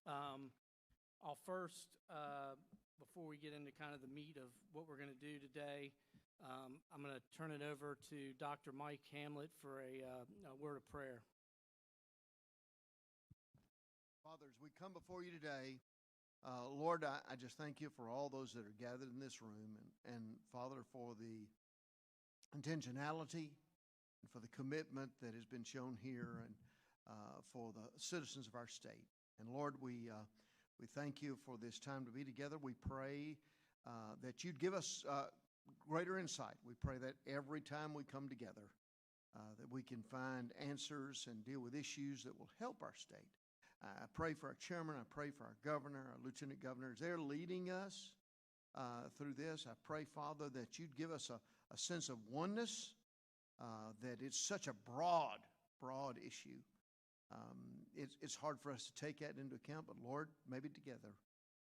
I'll first, before we get into kind of the meat of what we're going to do today, I'm going to turn it over to Dr. Mike Hamlet for a word of prayer. Father, as we come before you today, Lord, I just thank you for all those that are gathered in this room, and Father, for the intentionality and for the commitment that has been shown here, and for the citizens of our state. And Lord, we thank you for this time to be together. We pray that you'd give us greater insight. We pray that every time we come together, that we can find answers and deal with issues that will help our state. I pray for our chairman. I pray for our governor, our lieutenant governors. They're leading us through this. I pray, Father, that you'd give us a sense of oneness, that it's such a broad issue. It's hard for us to take that into account, but Lord, maybe together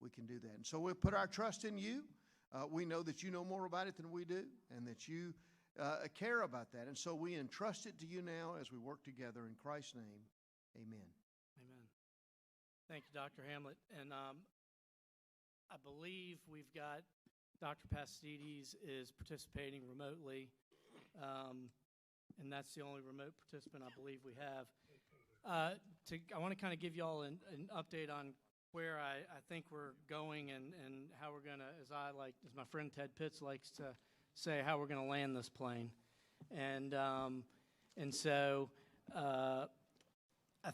we can do that. And so we'll put our trust in you. We know that you know more about it than we do, and that you care about that. And so we entrust it to you now as we work together in Christ's name. Amen. Amen. Thank you, Dr. Hamlet. And I believe we've got Dr. Pastides is participating remotely, and that's the only remote participant I believe we have. I want to kind of give you all an update on where I think we're going and how we're going to, as my friend Ted Pitts likes to say, how we're going to land this plane. And so I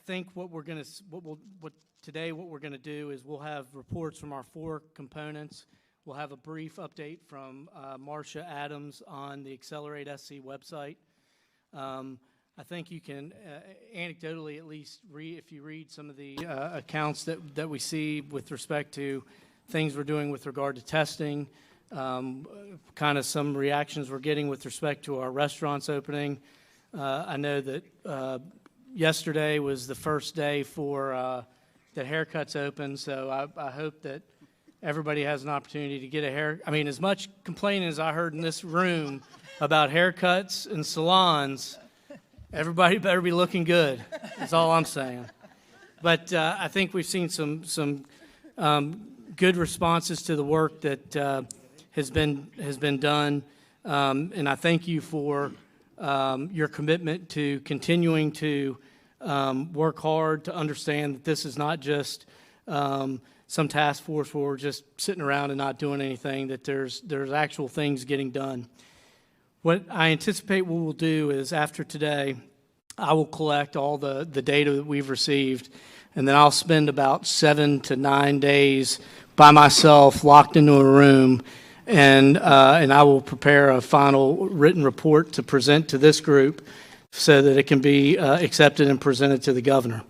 think what we're going to, today what we're going to do is we'll have reports from our 4 components. We'll have a brief update from Marcia Adams on the AccelerateSC website. I think you can anecdotally at least if you read some of the accounts that we see with respect to things we're doing with regard to testing, kind of some reactions we're getting with respect to our restaurants opening. I know that yesterday was the first day for that haircuts open, so I hope that everybody has an opportunity to get a hair. I mean, as much complaining as I heard in this room about haircuts and salons, everybody better be looking good. That's all I'm saying. But I think we've seen some good responses to the work that has been done, and I thank you for your commitment to continuing to work hard to understand that this is not just some task force where we're just sitting around and not doing anything, that there's actual things getting done. What I anticipate what we'll do is after today, I will collect all the data that we've received, and then I'll spend about 7 to 9 days by myself locked into a room, and I will prepare a final written report to present to this group so that it can be accepted and presented to the governor.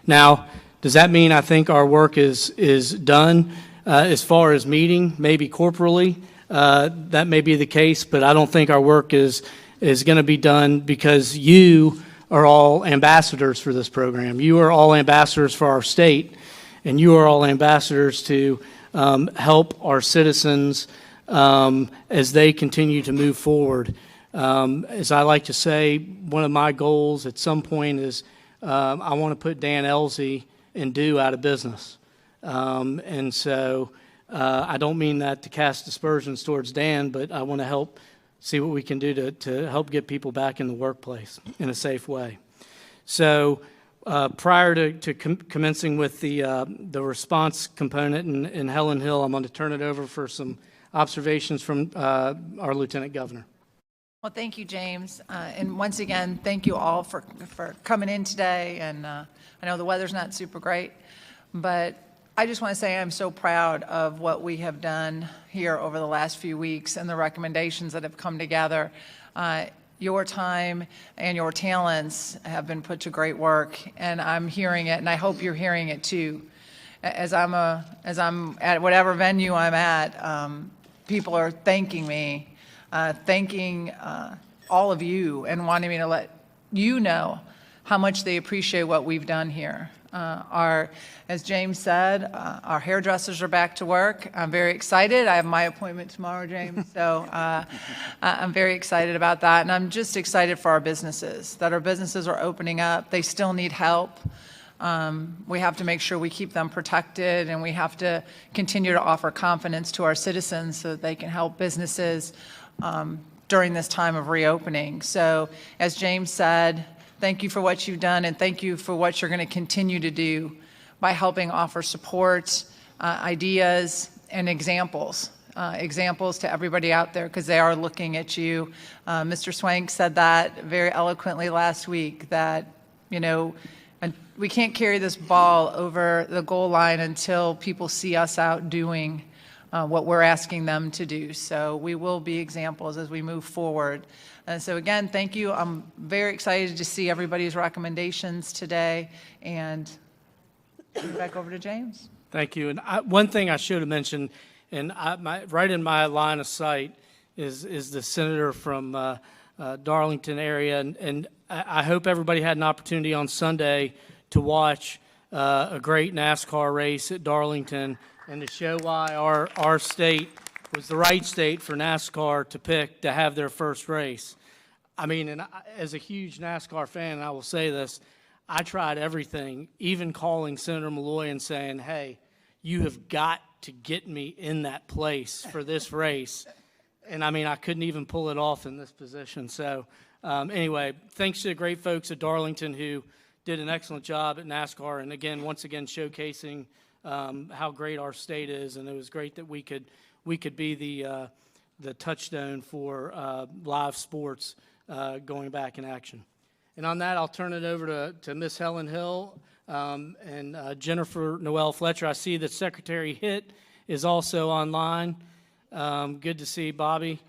Now, does that mean I think our work is done as far as meeting, maybe corporally? That may be the case, but I don't think our work is going to be done because you are all ambassadors for this program. You are all ambassadors for our state, and you are all ambassadors to help our citizens as they continue to move forward. As I like to say, one of my goals at some point is I want to put Dan Ellzey and Do out of business. And so I don't mean that to cast aspersions towards Dan, but I want to help see what we can do to help get people back in the workplace in a safe way. So prior to commencing with the response component in Helen Hill, I'm going to turn it over for some observations from our Lieutenant Governor. Well, thank you, James. And once again, thank you all for coming in today. And I know the weather's not super great, but I just want to say I'm so proud of what we have done here over the last few weeks and the recommendations that have come together. Your time and your talents have been put to great work, and I'm hearing it, and I hope you're hearing it too. As I'm at whatever venue I'm at, people are thanking me, thanking all of you, and wanting me to let you know how much they appreciate what we've done here. As James said, our hairdressers are back to work. I'm very excited. I have my appointment tomorrow, James, so I'm very excited about that. And I'm just excited for our businesses, that our businesses are opening up. They still need help. We have to make sure we keep them protected, and we have to continue to offer confidence to our citizens so that they can help businesses during this time of reopening. So as James said, thank you for what you've done, and thank you for what you're going to continue to do by helping offer support, ideas, and examples to everybody out there, because they are looking at you. Mr. Swank said that very eloquently last week, that, and we can't carry this ball over the goal line until people see us out doing what we're asking them to do. So we will be examples as we move forward. And so again, thank you. I'm very excited to see everybody's recommendations today. And back over to James. Thank you. And one thing I should have mentioned, and right in my line of sight is the senator from Darlington area, and I hope everybody had an opportunity on Sunday to watch a great NASCAR race at Darlington and to show why our state was the right state for NASCAR to pick to have their first race. I mean, and as a huge NASCAR fan, and I will say this, I tried everything, even calling Senator Malloy and saying, hey, you have got to get me in that place for this race. And I mean, I couldn't even pull it off in this position. So anyway, thanks to the great folks at Darlington who did an excellent job at NASCAR, and again, once again, showcasing how great our state is. And it was great that we could be the touchstone for live sports going back in action. And on that, I'll turn it over to Miss Helen Hill and Jennifer Noel Fletcher. I see that Secretary Hitt is also online. Good to see Bobby.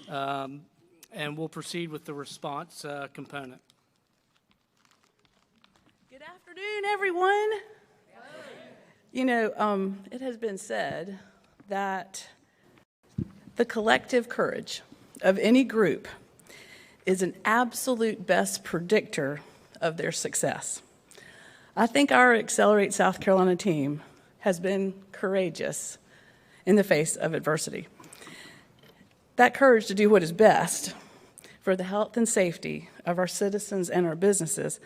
And we'll proceed with the response component. Good afternoon, everyone. It has been said that the collective courage of any group is an absolute best predictor of their success. I think our Accelerate South Carolina team has been courageous in the face of adversity. That courage to do what is best for the health and safety of our citizens and our businesses,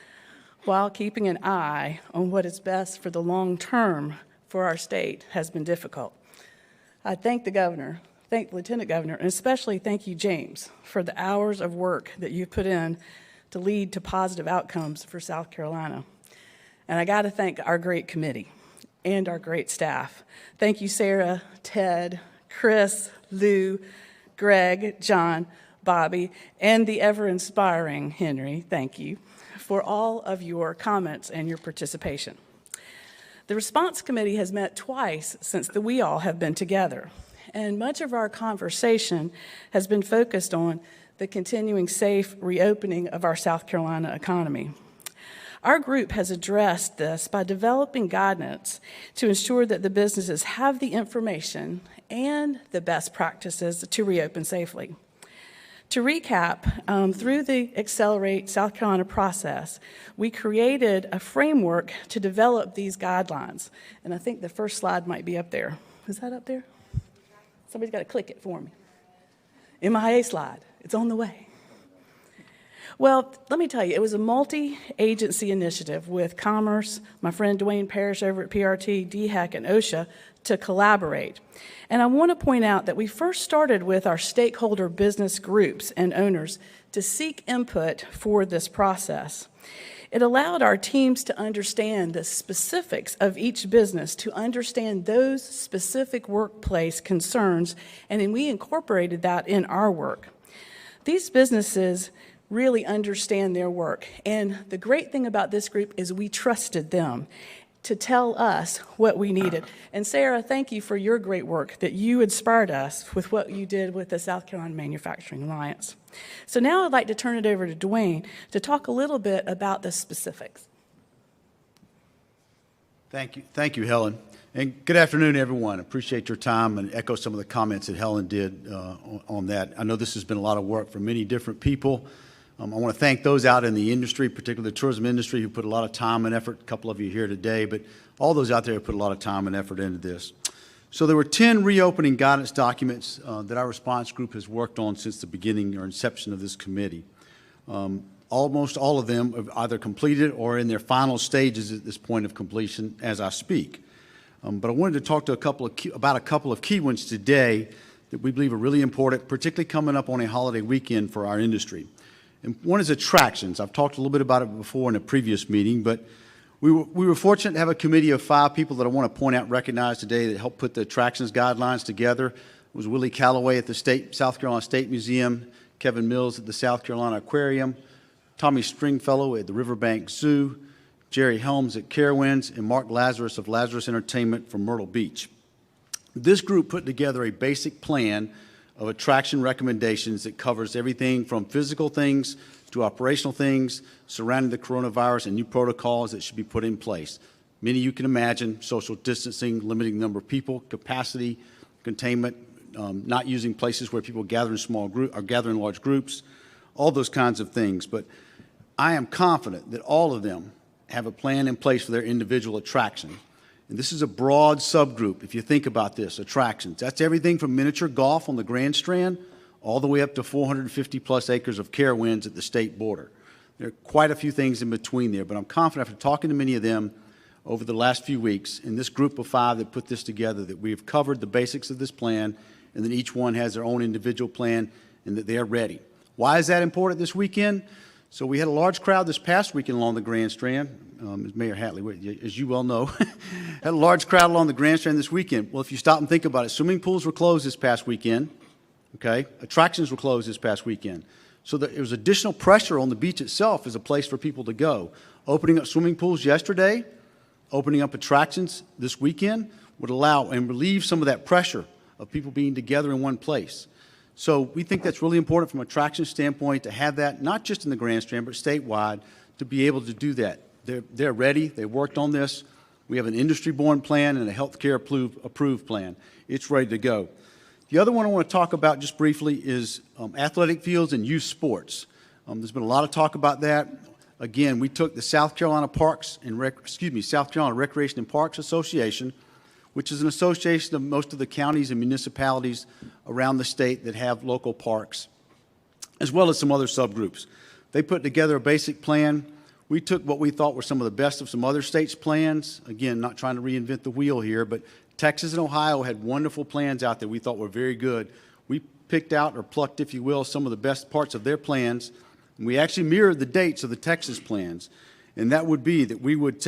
while keeping an eye on what is best for the long term for our state, has been difficult. I thank the governor, thank the lieutenant governor, and especially thank you, James, for the hours of work that you've put in to lead to positive outcomes for South Carolina. And I got to thank our great committee and our great staff. Thank you, Sarah, Ted, Chris, Lou, Greg, John, Bobby, and the ever-inspiring Henry, thank you, for all of your comments and your participation. The response committee has met twice since the We All have been together, and much of our conversation has been focused on the continuing safe reopening of our South Carolina economy. Our group has addressed this by developing guidance to ensure that the businesses have the information and the best practices to reopen safely. To recap, through the Accelerate South Carolina process, we created a framework to develop these guidelines. And I think the first slide might be up there. Is that up there? Somebody's got to click it for me. MIA slide. It's on the way. Well, let me tell you, it was a multi-agency initiative with Commerce, my friend Dwayne Parrish over at PRT, DHEC, and OSHA to collaborate. And I want to point out that we first started with our stakeholder business groups and owners to seek input for this process. It allowed our teams to understand the specifics of each business, to understand those specific workplace concerns, and then we incorporated that in our work. These businesses really understand their work, and the great thing about this group is we trusted them to tell us what we needed. And Sarah, thank you for your great work that you inspired us with what you did with the South Carolina Manufacturing Alliance. So now I'd like to turn it over to Dwayne to talk a little bit about the specifics. Thank you, Helen. And good afternoon, everyone. Appreciate your time and echo some of the comments that Helen did on that. I know this has been a lot of work for many different people. I want to thank those out in the industry, particularly the tourism industry, who put a lot of time and effort. A couple of you here today, but all those out there who put a lot of time and effort into this. So there were 10 reopening guidance documents that our response group has worked on since the beginning or inception of this committee. almost all of them are either completed or in their final stages at this point of completion as I speak. But I wanted to talk to about a couple of key ones today that we believe are really important, particularly coming up on a holiday weekend for our industry. And one is attractions. I've talked a little bit about it before in a previous meeting, but we were fortunate to have a committee of 5 people that I want to point out and recognize today that helped put the attractions guidelines together. It was Willie Calloway at the South Carolina State Museum, Kevin Mills at the South Carolina Aquarium, Tommy Stringfellow at the Riverbank Zoo, Jerry Helms at Carowinds, and Mark Lazarus of Lazarus Entertainment from Myrtle Beach. This group put together a basic plan of attraction recommendations that covers everything from physical things to operational things surrounding the coronavirus and new protocols that should be put in place. Many you can imagine: social distancing, limiting the number of people, capacity, containment, not using places where people gather in small groups or gather in large groups, all those kinds of things. But I am confident that all of them have a plan in place for their individual attraction. And this is a broad subgroup, if you think about this, attractions. That's everything from miniature golf on the Grand Strand all the way up to 450-plus acres of Carowinds at the state border. There are quite a few things in between there, but I'm confident after talking to many of them over the last few weeks, in this group of 5 that put this together, that we have covered the basics of this plan, and that each one has their own individual plan, and that they're ready. Why is that important this weekend? So we had a large crowd this past weekend along the Grand Strand. As Mayor Hatley, as you well know, had a large crowd along the Grand Strand this weekend. Well, if you stop and think about it, swimming pools were closed this past weekend, okay? Attractions were closed this past weekend. So there was additional pressure on the beach itself as a place for people to go. Opening up swimming pools yesterday, opening up attractions this weekend would allow and relieve some of that pressure of people being together in one place. So we think that's really important from an attraction standpoint to have that, not just in the Grand Strand, but statewide, to be able to do that. They're ready. They worked on this. We have an industry-born plan and a healthcare approved plan. It's ready to go. The other one I want to talk about just briefly is athletic fields and youth sports. There's been a lot of talk about that. Again, we took the South Carolina South Carolina Recreation and Parks Association, which is an association of most of the counties and municipalities around the state that have local parks, as well as some other subgroups. They put together a basic plan. We took what we thought were some of the best of some other states' plans. Again, not trying to reinvent the wheel here, but Texas and Ohio had wonderful plans out there we thought were very good. We picked out, or plucked, if you will, some of the best parts of their plans, and we actually mirrored the dates of the Texas plans. And that would be that we would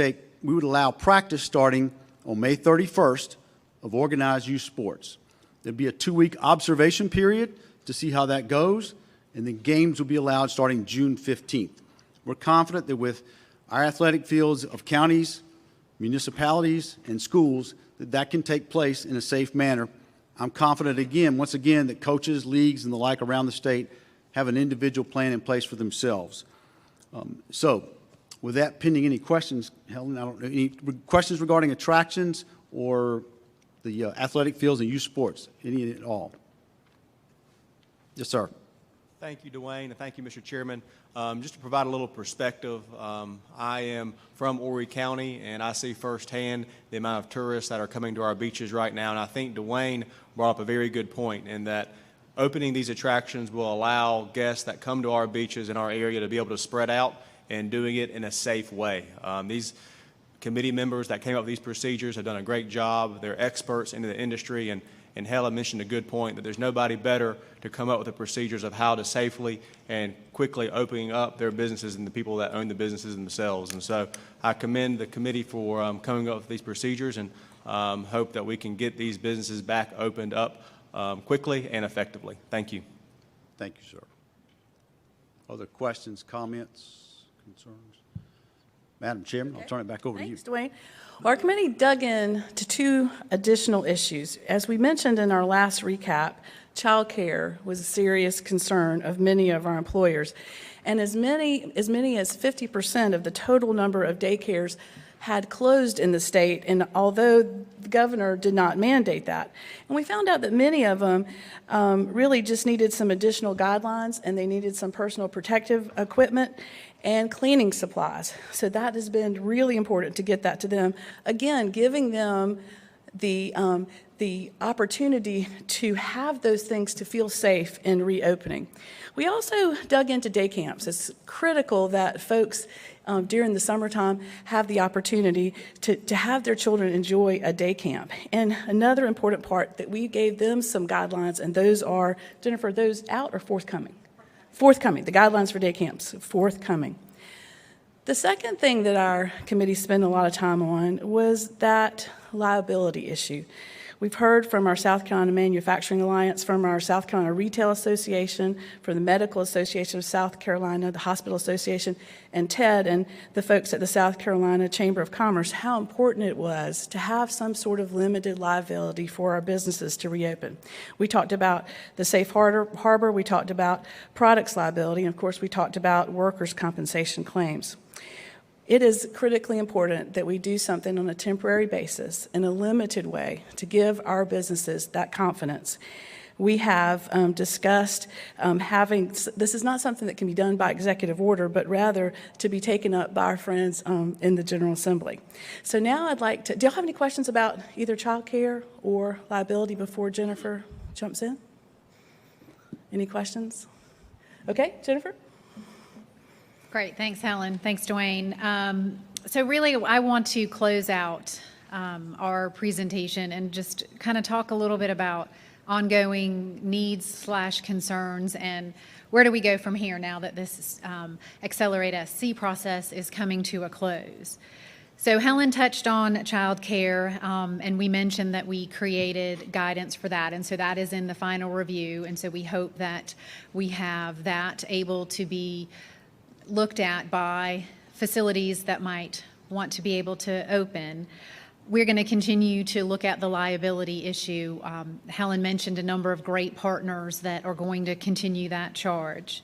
allow practice starting on May 31st of organized youth sports. There'd be a 2-week observation period to see how that goes, and then games will be allowed starting June 15th. We're confident that with our athletic fields of counties, municipalities, and schools, that can take place in a safe manner. I'm confident, once again, that coaches, leagues, and the like around the state have an individual plan in place for themselves. So with that, pending any questions, Helen, any questions regarding attractions or the athletic fields and youth sports, any at all? Yes, sir. Thank you, Dwayne, and thank you, Mr. Chairman. Just to provide a little perspective, I am from Horry County, and I see firsthand the amount of tourists that are coming to our beaches right now, and I think Dwayne brought up a very good point in that opening these attractions will allow guests that come to our beaches in our area to be able to spread out and doing it in a safe way. These committee members that came up with these procedures have done a great job. They're experts in the industry, and Helen mentioned a good point that there's nobody better to come up with the procedures of how to safely and quickly opening up their businesses than the people that own the businesses themselves. And so I commend the committee for coming up with these procedures, and hope that we can get these businesses back opened up quickly and effectively. Thank you. Thank you, sir. Other questions, comments, concerns? Madam Chairman, I'll turn it back over to you. Thanks, Dwayne. Well, our committee dug in to 2 additional issues. As we mentioned in our last recap, childcare was a serious concern of many of our employers, and as many as 50% of the total number of daycares had closed in the state, and although the governor did not mandate that. And we found out that many of them really just needed some additional guidelines, and they needed some personal protective equipment and cleaning supplies. So that has been really important to get that to them. Again, giving them the opportunity to have those things to feel safe in reopening. We also dug into day camps. It's critical that folks during the summertime have the opportunity to have their children enjoy a day camp. And another important part that we gave them some guidelines, and those are, Jennifer, those out or forthcoming? Forthcoming, the guidelines for day camps, forthcoming. The second thing that our committee spent a lot of time on was that liability issue. We've heard from our South Carolina Manufacturing Alliance, from our South Carolina Retail Association, from the Medical Association of South Carolina, the Hospital Association, and TED and the folks at the South Carolina Chamber of Commerce, how important it was to have some sort of limited liability for our businesses to reopen. We talked about the safe harbor, we talked about products liability, and of course we talked about workers' compensation claims. It is critically important that we do something on a temporary basis in a limited way to give our businesses that confidence. We have discussed this is not something that can be done by executive order, but rather to be taken up by our friends in the General Assembly. So now I'd like to, do y'all have any questions about either childcare or liability before Jennifer jumps in? Any questions? Okay, Jennifer? Great, thanks, Helen. Thanks, Dwayne. So really, I want to close out our presentation and just kind of talk a little bit about ongoing needs/concerns and where do we go from here now that this AccelerateSC process is coming to a close. So Helen touched on childcare, and we mentioned that we created guidance for that, and so that is in the final review, and so we hope that we have that able to be looked at by facilities that might want to be able to open. We're going to continue to look at the liability issue. Helen mentioned a number of great partners that are going to continue that charge.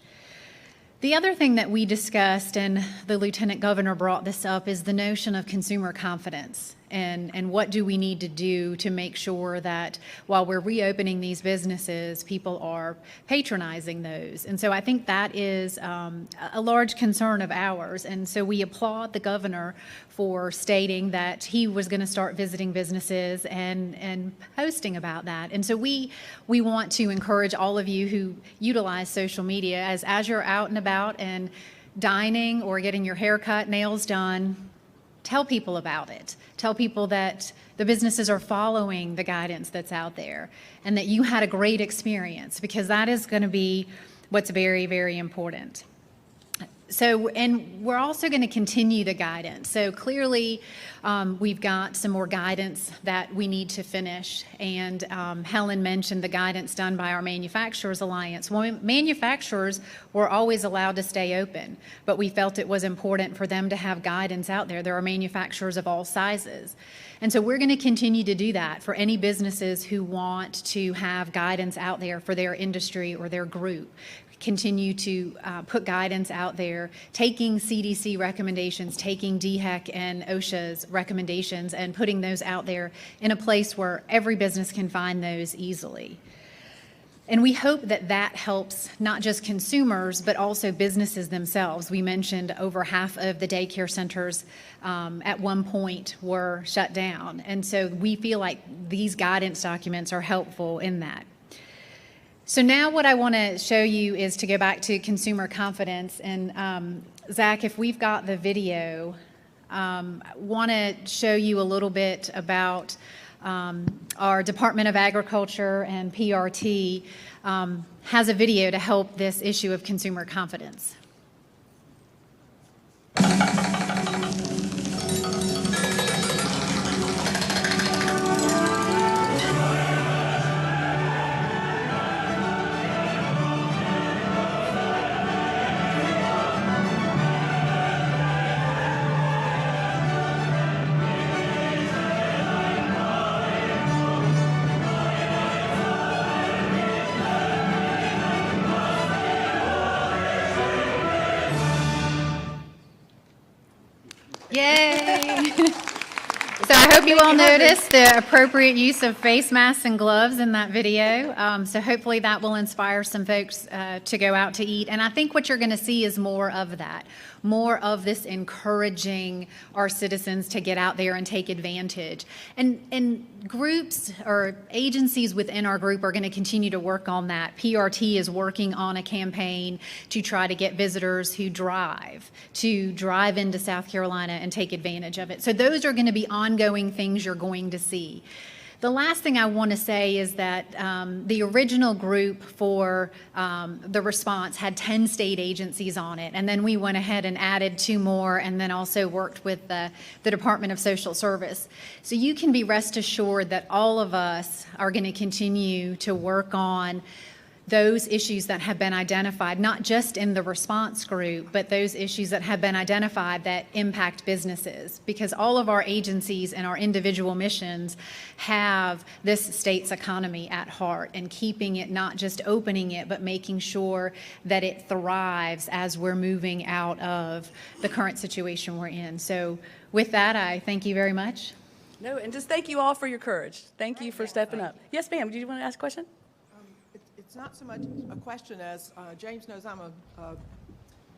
The other thing that we discussed, and the Lieutenant Governor brought this up, is the notion of consumer confidence. And what do we need to do to make sure that while we're reopening these businesses, people are patronizing those. And so I think that is a large concern of ours. And so we applaud the governor for stating that he was going to start visiting businesses and posting about that. And so we want to encourage all of you who utilize social media as you're out and about and dining or getting your hair cut, nails done, tell people about it. Tell people that the businesses are following the guidance that's out there and that you had a great experience, because that is going to be what's very, very important. So, and we're also going to continue the guidance. So clearly, we've got some more guidance that we need to finish. And Helen mentioned the guidance done by our Manufacturers Alliance. Well, manufacturers were always allowed to stay open, but we felt it was important for them to have guidance out there. There are manufacturers of all sizes. And so we're going to continue to do that for any businesses who want to have guidance out there for their industry or their group. Continue to put guidance out there, taking CDC recommendations, taking DHEC and OSHA's recommendations, and putting those out there in a place where every business can find those easily. And we hope that that helps not just consumers, but also businesses themselves. We mentioned over half of the daycare centers at one point were shut down. And so we feel like these guidance documents are helpful in that. So now what I want to show you is to go back to consumer confidence. And Zach, if we've got the video, want to show you a little bit about our Department of Agriculture and PRT has a video to help this issue of consumer confidence. all noticed the appropriate use of face masks and gloves in that video. So hopefully that will inspire some folks to go out to eat. And I think what you're going to see is more of that, more of this encouraging our citizens to get out there and take advantage. And groups or agencies within our group are going to continue to work on that. PRT is working on a campaign to try to get visitors who drive into South Carolina and take advantage of it. So those are going to be ongoing things you're going to see. The last thing I want to say is that the original group for the response had 10 state agencies on it, and then we went ahead and added 2 more, and then also worked with the Department of Social Service. So you can be rest assured that all of us are going to continue to work on those issues that have been identified, not just in the response group, but those issues that have been identified that impact businesses, because all of our agencies and our individual missions have this state's economy at heart, and keeping it, not just opening it, but making sure that it thrives as we're moving out of the current situation we're in. So with that, I thank you very much. No, and just thank you all for your courage. Thank you for stepping up. Yes, ma'am, do you want to ask a question? It's not so much a question as James knows I'm a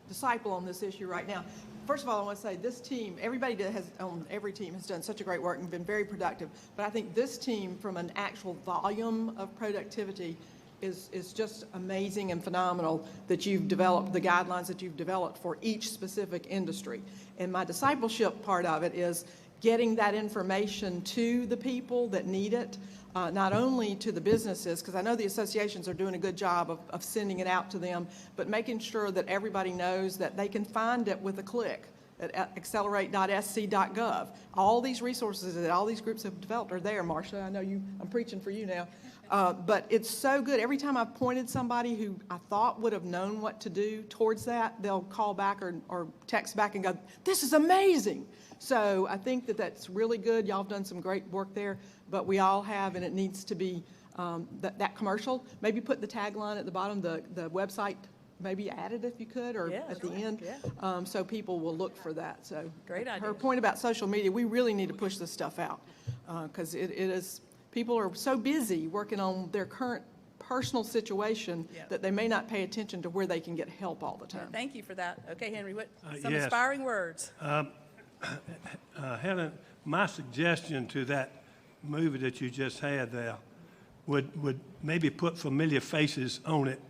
disciple on this issue right now. First of all, I want to say this team, everybody that has on every team has done such a great work and been very productive. But I think this team, from an actual volume of productivity, is just amazing and phenomenal that you've developed, the guidelines that you've developed for each specific industry. And my discipleship part of it is getting that information to the people that need it. Not only to the businesses, because I know the associations are doing a good job of sending it out to them, but making sure that everybody knows that they can find it with a click at accelerate.sc.gov. All these resources that all these groups have developed are there, Marcia. I know I'm preaching for you now. But it's so good. Every time I've pointed somebody who I thought would have known what to do towards that, they'll call back or text back and go, "This is amazing." So I think that that's really good. Y'all have done some great work there, but we all have, and it needs to be that commercial. Maybe put the tagline at the bottom, the website, maybe add it if you could, or at the end, so people will look for that. So great idea. Her point about social media, we really need to push this stuff out because it is, people are so busy working on their current personal situation that they may not pay attention to where they can get help all the time. Thank you for that. Okay, Henry, what some yes. inspiring words? Helen, my suggestion to that movie that you just had there would maybe put familiar faces on it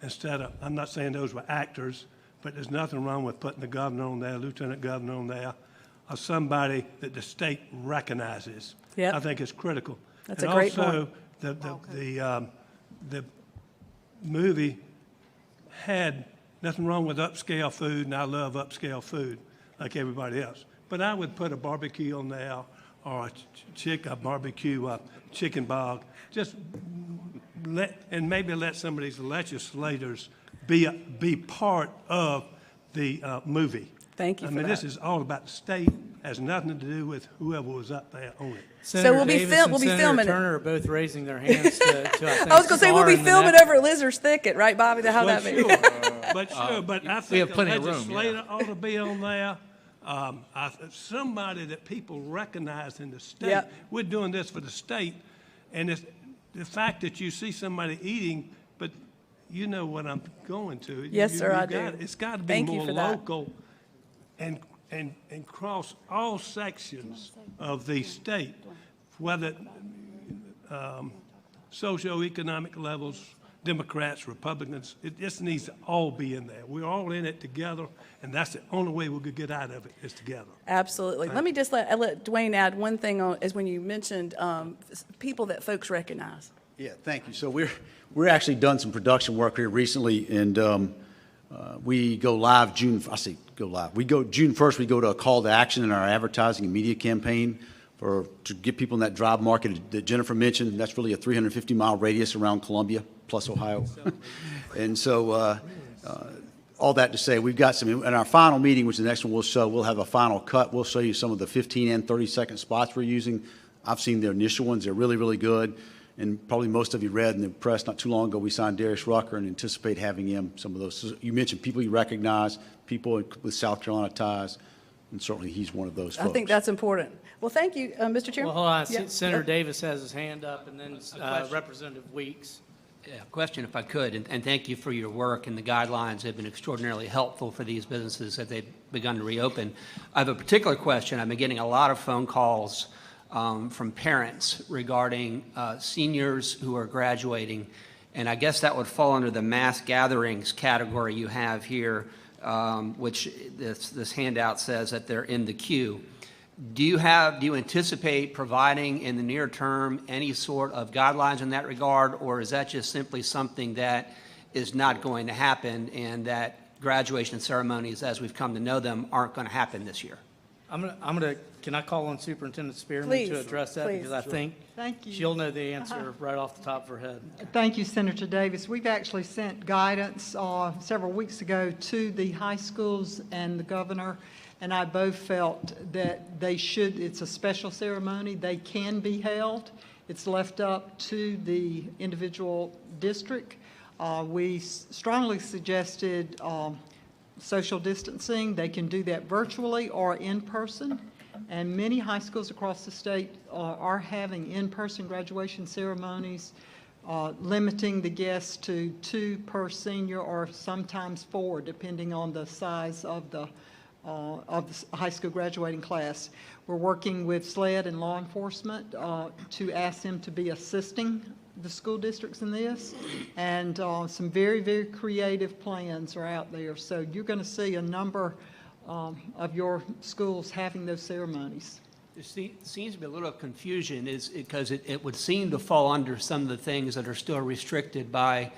instead of, I'm not saying those were actors, but there's nothing wrong with putting the governor on there, lieutenant governor on there, or somebody that the state recognizes. Yep. I think it's critical. That's and a great also, point. the movie had nothing wrong with upscale food, and I love upscale food like everybody else. But I would put a barbecue on there, or a barbecue chicken bog. Just maybe let some of these legislators be part of the movie. Thank you for mean, that. this is all about the state. Has nothing to do with whoever was up there on it. Senator we'll be Davis and filming Senator it. Turner are both raising their hands to I think, I was going to say, we'll star be in the filming next- over at Lizard's Thicket, right, Bobby? How that be? But I we think have a plenty of room, legislator ought to be on there. Somebody that people recognize in the state. Yep. We're doing this for the state, and it's the fact that you see somebody eating, but you know what I'm going to. Yes, sir, I do. It's got to be Thank you more for that. local and cross all sections of the state, whether socioeconomic levels, Democrats, Republicans, it just needs to all be in there. We're all in it together, and that's the only way we could get out of it is together. Absolutely. Let me just let Dwayne add one thing on, is when you mentioned people that folks recognize. Yeah, thank you. So we're actually done some production work here recently, and we go live June 1st. We go to a call to action in our advertising and media campaign to get people in that job market that Jennifer mentioned. That's really a 350-mile radius around Columbia plus Ohio. And so all that to say, we've got some, in our final meeting, which is the next one we'll have a final cut. We'll show you some of the 15 and 30-second spots we're using. I've seen the initial ones. They're really, really good. And probably most of you read in the press not too long ago, we signed Darius Rucker and anticipate having him, some of those. So you mentioned people you recognize, people with South Carolina ties. And certainly he's one of those I folks. think that's important. Well, thank you, Mr. Chairman. Well, hold on. Yeah, Senator yeah. Davis has his hand up, and then question. Representative Weeks. Yeah, question if I could, and thank you for your work, and the guidelines have been extraordinarily helpful for these businesses as they've begun to reopen. I have a particular question. I've been getting a lot of phone calls from parents regarding seniors who are graduating, and I guess that would fall under the mass gatherings category you have here, which this handout says that they're in the queue. Do you anticipate providing in the near term any sort of guidelines in that regard, or is that just simply something that is not going to happen and that graduation ceremonies as we've come to know them aren't going to happen this year? Can I call on Superintendent Spearman Please, to address that? please. Because I think Thank you. she'll know the answer right off the top of her head. Thank you, Senator Davis. We've actually sent guidance several weeks ago to the high schools and the governor, and I both felt that it's a special ceremony. They can be held. It's left up to the individual district. We strongly suggested social distancing. They can do that virtually or in person. And many high schools across the state are having in-person graduation ceremonies, limiting the guests to 2 per senior or sometimes 4, depending on the size of the high school graduating class. We're working with SLED and law enforcement to ask them to be assisting the school districts in this, and some very, very creative plans are out there. So you're going to see a number of your schools having those ceremonies. There seems to be a little confusion because it would seem to fall under some of the things that are still restricted by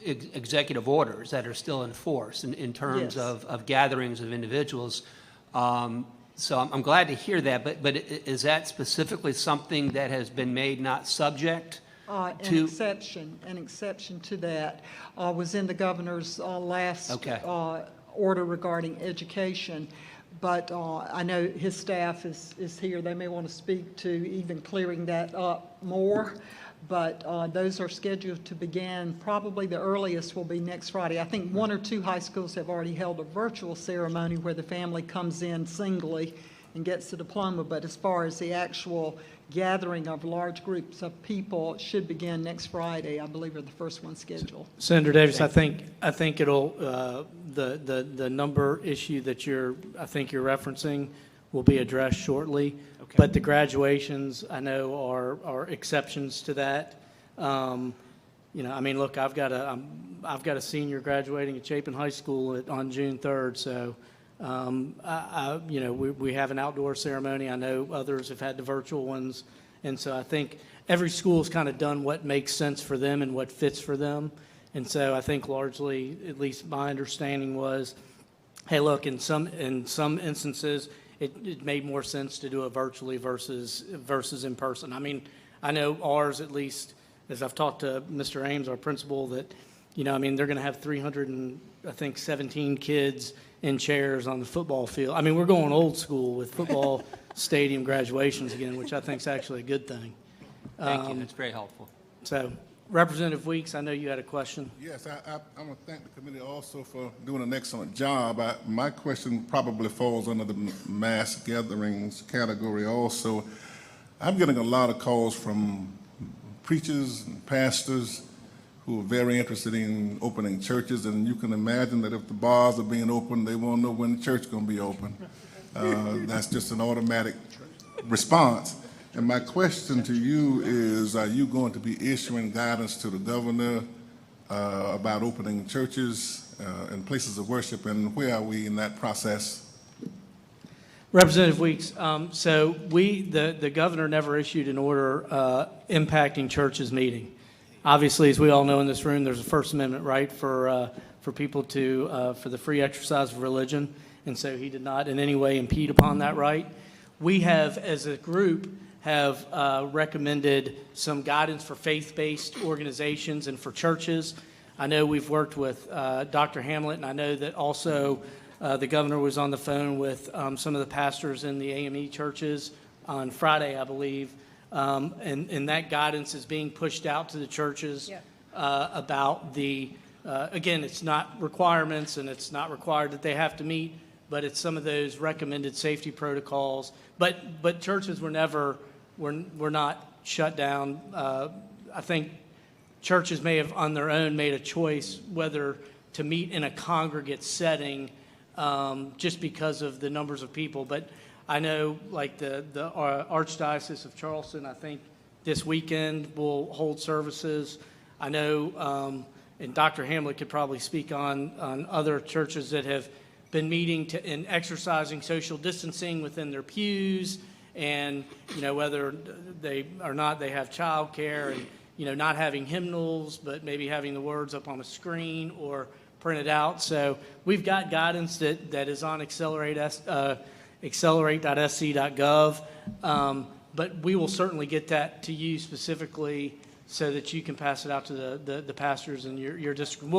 executive orders that are still in force in terms Yes. of gatherings of individuals. So I'm glad to hear that, but is that specifically something that has been made not subject An to? exception to that was in the governor's last Okay. Order regarding education. But I know his staff is here. They may want to speak to even clearing that up more. But those are scheduled to begin, probably the earliest will be next Friday. I think 1 or 2 high schools have already held a virtual ceremony where the family comes in singly and gets the diploma. But as far as the actual gathering of large groups of people, it should begin next Friday, I believe, are the first one scheduled. Senator Davis, I think it'll the number issue that you're referencing will be addressed shortly. Okay. But the graduations, I know, are exceptions to that. I mean, look, I've got a senior graduating at Chapin High School on June 3rd, so we have an outdoor ceremony. I know others have had the virtual ones, and so I think every school's kind of done what makes sense for them and what fits for them. And so I think largely, at least my understanding was, hey, look, in some instances, it made more sense to do it virtually versus in person. I mean, I know ours, at least, as I've talked to Mr. Ames, our principal, that, they're going to have 317 kids in chairs on the football field. I mean, we're going old school with football stadium graduations again, which I think is actually a good thing. Thank you, that's very helpful. So, Representative Weeks, I know you had a question. Yes, I want to thank the committee also for doing an excellent job. My question probably falls under the mass gatherings category also. I'm getting a lot of calls from preachers and pastors who are very interested in opening churches, and you can imagine that if the bars are being opened, they won't know when the church is going to be open. That's just an automatic response. And my question to you is, are you going to be issuing guidance to the governor about opening churches and places of worship, and where are we in that process? Representative Weeks, so the governor never issued an order impacting churches meeting. Obviously, as we all know in this room, there's a First Amendment right for people for the free exercise of religion, and so he did not in any way impede upon that right. We have, as a group, have recommended some guidance for faith-based organizations and for churches. I know we've worked with Dr. Hamlet, and I know that also the governor was on the phone with some of the pastors in the AME churches on Friday, I believe, and that guidance is being pushed out to the churches about again, it's not requirements and it's not required that they have to meet, but it's some of those recommended safety protocols. But churches were not shut down. I think churches may have on their own made a choice whether to meet in a congregate setting just because of the numbers of people. But I know like the Archdiocese of Charleston, I think this weekend will hold services. I know, and Dr. Hamlet could probably speak on other churches that have been meeting and exercising social distancing within their pews, and whether they or not they have childcare, and not having hymnals, but maybe having the words up on a screen or printed out. So we've got guidance that is on accelerate.sc.gov, but we will certainly get that to you specifically so that you can pass it out to the pastors in your district.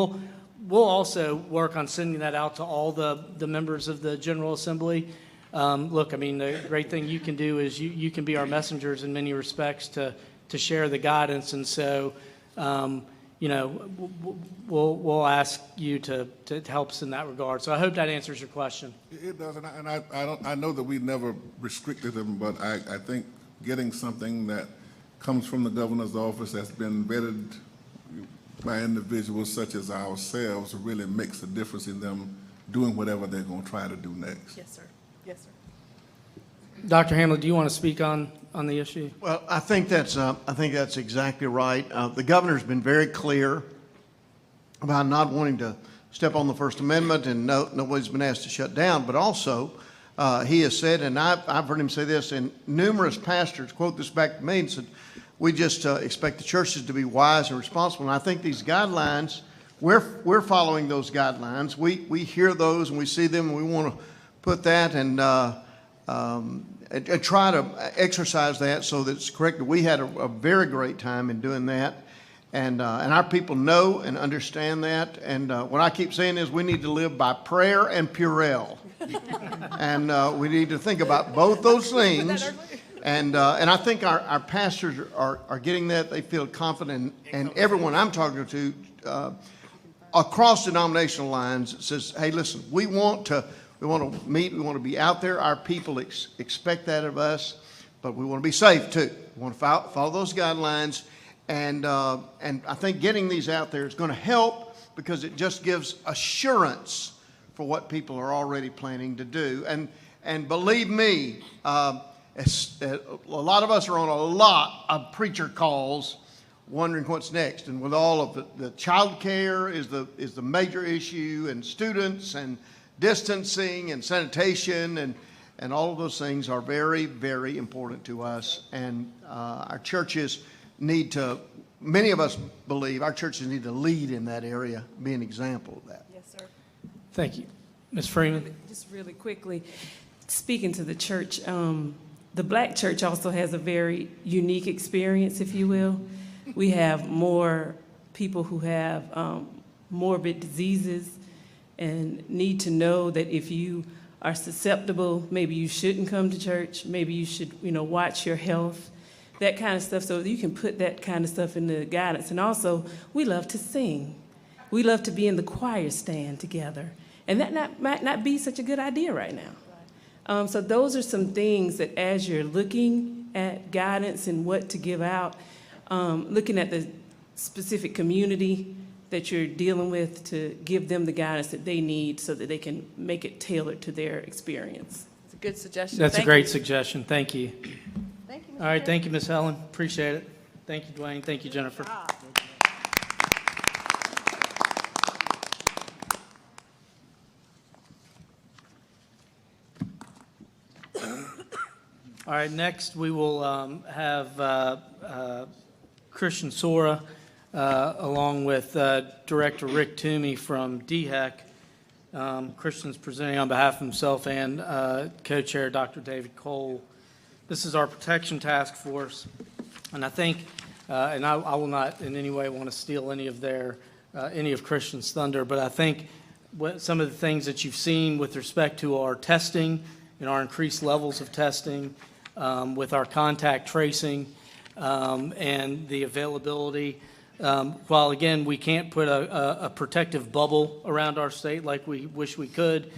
We'll also work on sending that out to all the members of the General Assembly. Look, I mean, the great thing you can do is you can be our messengers in many respects to share the guidance, and so we'll ask you to help us in that regard. So I hope that answers your question. It does, and I know that we never restricted them, but I think getting something that comes from the governor's office that's been vetted by individuals such as ourselves really makes a difference in them doing whatever they're going to try to do next. Yes, sir. Yes, sir. Dr. Hamlet, do you want to speak on the issue? Well, I think that's exactly right. The governor's been very clear about not wanting to step on the First Amendment, and nobody's been asked to shut down. But also, he has said, and I've heard him say this, and numerous pastors quote this back to me and said, we just expect the churches to be wise and responsible. And I think these guidelines, we're following those guidelines. We hear those and we see them, and we want to put that and try to exercise that so that it's correct. We had a very great time in doing that, and our people know and understand that. And what I keep saying is we need to live by prayer and Purell, and we need to think about both those things. And I think our pastors are getting that. They feel confident, and everyone I'm talking to across denominational lines says, hey, listen, we want to meet, we want to be out there. Our people expect that of us, but we want to be safe too. We want to follow those guidelines, and I think getting these out there is going to help because it just gives assurance for what people are already planning to do. And believe me, a lot of us are on a lot of preacher calls wondering what's next. And with all of the childcare is the major issue, and students and distancing and sanitation and all of those things are very, very important to us. And our churches need to, many of us believe our churches need to lead in that area, be an example of that. Yes, sir. Thank you. Ms. Freeman? Just really quickly, speaking to the church, the black church also has a very unique experience, if you will. We have more people who have morbid diseases and need to know that if you are susceptible, maybe you shouldn't come to church, maybe you should, watch your health, that kind of stuff, so you can put that kind of stuff in the guidance. And also, we love to sing. We love to be in the choir stand together. And that might not be such a good idea right now. So those are some things that as you're looking at guidance and what to give out, looking at the specific community that you're dealing with to give them the guidance that they need so that they can make it tailored to their experience. It's a good suggestion. That's a great suggestion. Thank you. Thank you, Mr. All right, Chair. thank you, Ms. Helen. Appreciate it. Thank you, Dwayne. Thank you, Jennifer. All right, next we will have Christian Sora along with Director Rick Toomey from DHEC. Christian's presenting on behalf of himself and co-chair Dr. David Cole. This is our protection task force, and I think, and I will not in any way want to steal any of Christian's thunder, but I think some of the things that you've seen with respect to our testing and our increased levels of testing, with our contact tracing and the availability. While, again, we can't put a protective bubble around our state like we wish we could,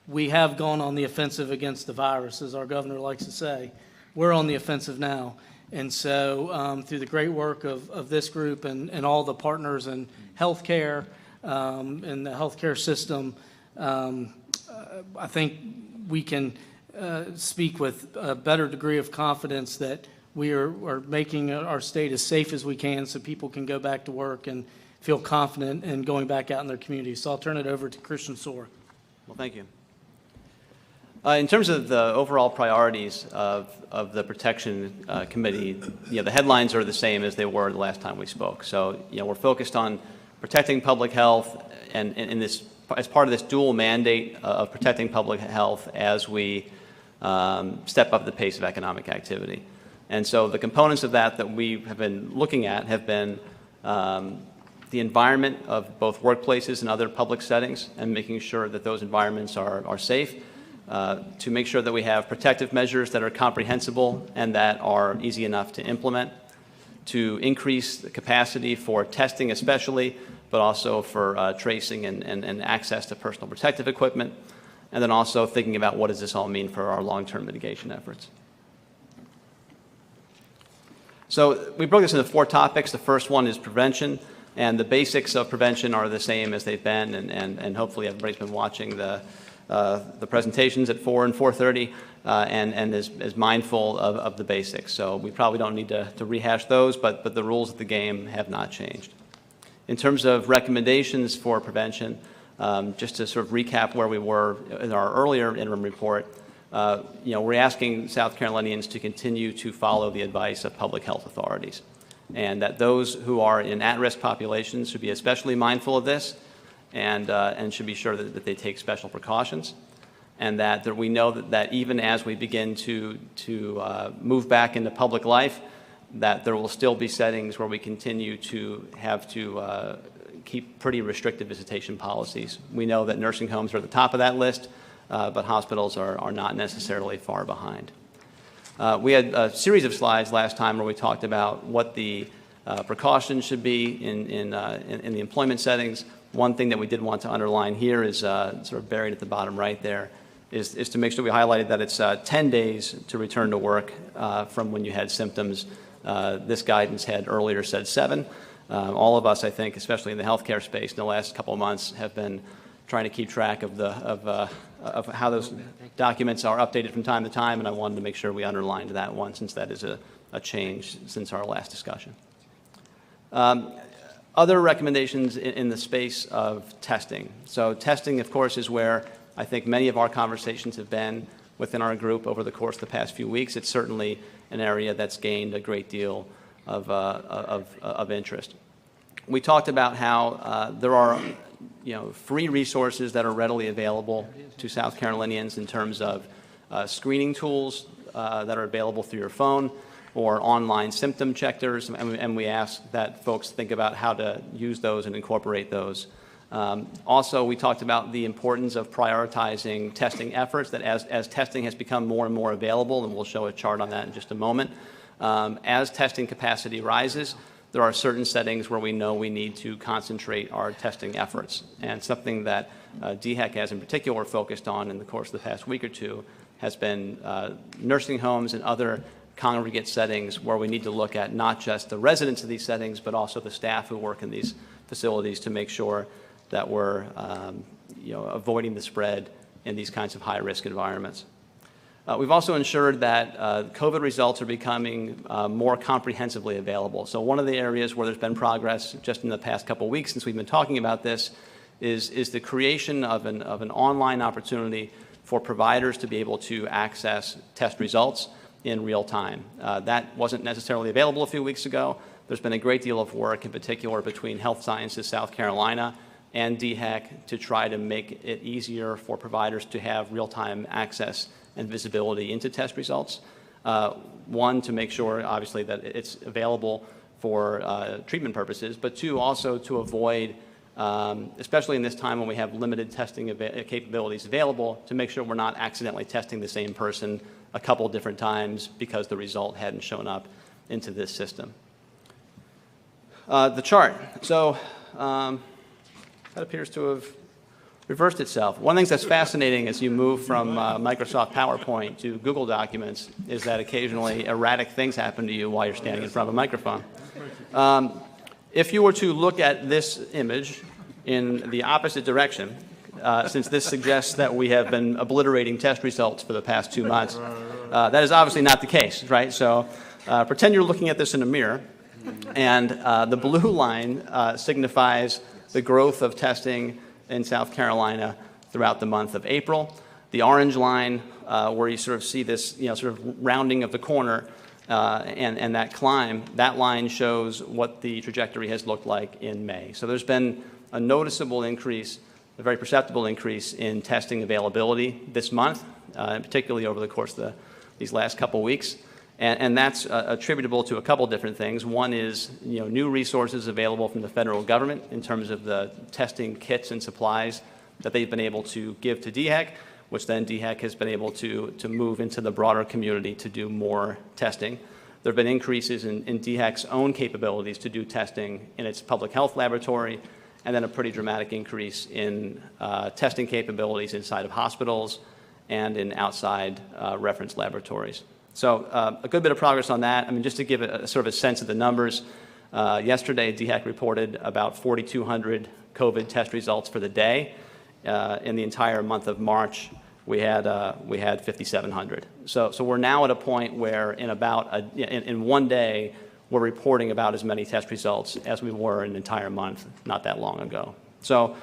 we have gone on the offensive against the virus, as our governor likes to say. We're on the offensive now. And so through the great work of this group and all the partners in healthcare and the healthcare system, I think we can speak with a better degree of confidence that we are making our state as safe as we can so people can go back to work and feel confident in going back out in their communities. So I'll turn it over to Christian Soar. Well, thank you. In terms of the overall priorities of the Protection Committee, the headlines are the same as they were the last time we spoke. So, we're focused on protecting public health and in this, as part of this dual mandate of protecting public health as we step up the pace of economic activity. And so the components of that we have been looking at have been the environment of both workplaces and other public settings and making sure that those environments are safe, to make sure that we have protective measures that are comprehensible and that are easy enough to implement, to increase the capacity for testing especially, but also for tracing and access to personal protective equipment, and then also thinking about what does this all mean for our long-term mitigation efforts. So we broke this into 4 topics. The first one is prevention, and the basics of prevention are the same as they've been, and hopefully everybody's been watching the presentations at 4 and 4:30 and is mindful of the basics. So we probably don't need to rehash those, but the rules of the game have not changed. In terms of recommendations for prevention, just to sort of recap where we were in our earlier interim report, we're asking South Carolinians to continue to follow the advice of public health authorities, and that those who are in at-risk populations should be especially mindful of this and should be sure that they take special precautions, and that we know that even as we begin to move back into public life, that there will still be settings where we continue to have to keep pretty restrictive visitation policies. We know that nursing homes are at the top of that list, but hospitals are not necessarily far behind. We had a series of slides last time where we talked about what the precautions should be in the employment settings. One thing that we did want to underline here is sort of buried at the bottom right there, is to make sure we highlighted that it's 10 days to return to work from when you had symptoms. This guidance had earlier said 7. All of us, I think, especially in the healthcare space in the last couple of months, have been trying to keep track of how those documents are updated from time to time, and I wanted to make sure we underlined that one since that is a change since our last discussion. Other recommendations in the space of testing. So testing, of course, is where I think many of our conversations have been within our group over the course of the past few weeks. It's certainly an area that's gained a great deal of interest. We talked about how there are free resources that are readily available to South Carolinians in terms of screening tools that are available through your phone or online symptom checkers, and we ask that folks think about how to use those and incorporate those. Also, we talked about the importance of prioritizing testing efforts, that as testing has become more and more available, and we'll show a chart on that in just a moment, as testing capacity rises, there are certain settings where we know we need to concentrate our testing efforts. And something that DHEC has in particular focused on in the course of the past week or two has been nursing homes and other congregate settings where we need to look at not just the residents of these settings, but also the staff who work in these facilities to make sure that we're avoiding the spread in these kinds of high-risk environments. We've also ensured that COVID results are becoming more comprehensively available. So one of the areas where there's been progress just in the past couple of weeks since we've been talking about this is the creation of an online opportunity for providers to be able to access test results in real time. That wasn't necessarily available a few weeks ago. There's been a great deal of work, in particular between Health Sciences South Carolina and DHEC, to try to make it easier for providers to have real-time access and visibility into test results. One, to make sure, obviously, that it's available for treatment purposes, but two, also to avoid, especially in this time when we have limited testing capabilities available, to make sure we're not accidentally testing the same person a couple different times because the result hadn't shown up into this system. The chart. So that appears to have reversed itself. One of the things that's fascinating as you move from Microsoft PowerPoint to Google Documents is that occasionally erratic things happen to you while you're standing in front of a microphone. If you were to look at this image in the opposite direction, since this suggests that we have been obliterating test results for the past 2 months, that is obviously not the case, right? So pretend you're looking at this in a mirror, and the blue line signifies the growth of testing in South Carolina throughout the month of April. The orange line, where you sort of see this, sort of rounding of the corner and that climb, that line shows what the trajectory has looked like in May. So there's been a noticeable increase, a very perceptible increase in testing availability this month, and particularly over the course of these last couple weeks. And that's attributable to a couple different things. One is, new resources available from the federal government in terms of the testing kits and supplies that they've been able to give to DHEC, which then DHEC has been able to move into the broader community to do more testing. There have been increases in DHEC's own capabilities to do testing in its public health laboratory, and then a pretty dramatic increase in testing capabilities inside of hospitals and in outside reference laboratories. So a good bit of progress on that. I mean, just to give a sort of a sense of the numbers, yesterday DHEC reported about 4,200 COVID test results for the day. In the entire month of March, we had 5,700. So we're now at a point where in one day, we're reporting about as many test results as we were in an entire month not that long ago. So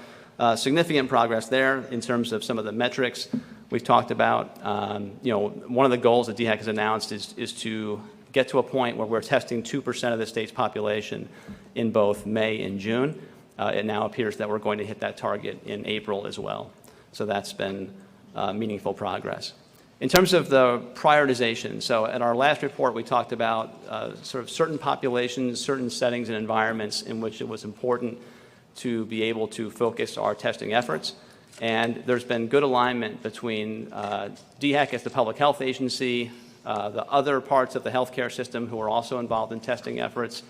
significant progress there in terms of some of the metrics we've talked about. One of the goals that DHEC has announced is to get to a point where we're testing 2% of the state's population in both May and June. It now appears that we're going to hit that target in April as well. So that's been meaningful progress. In terms of the prioritization, so at our last report, we talked about sort of certain populations, certain settings and environments in which it was important to be able to focus our testing efforts. And there's been good alignment between DHEC as the public health agency, the other parts of the healthcare system who are also involved in testing efforts,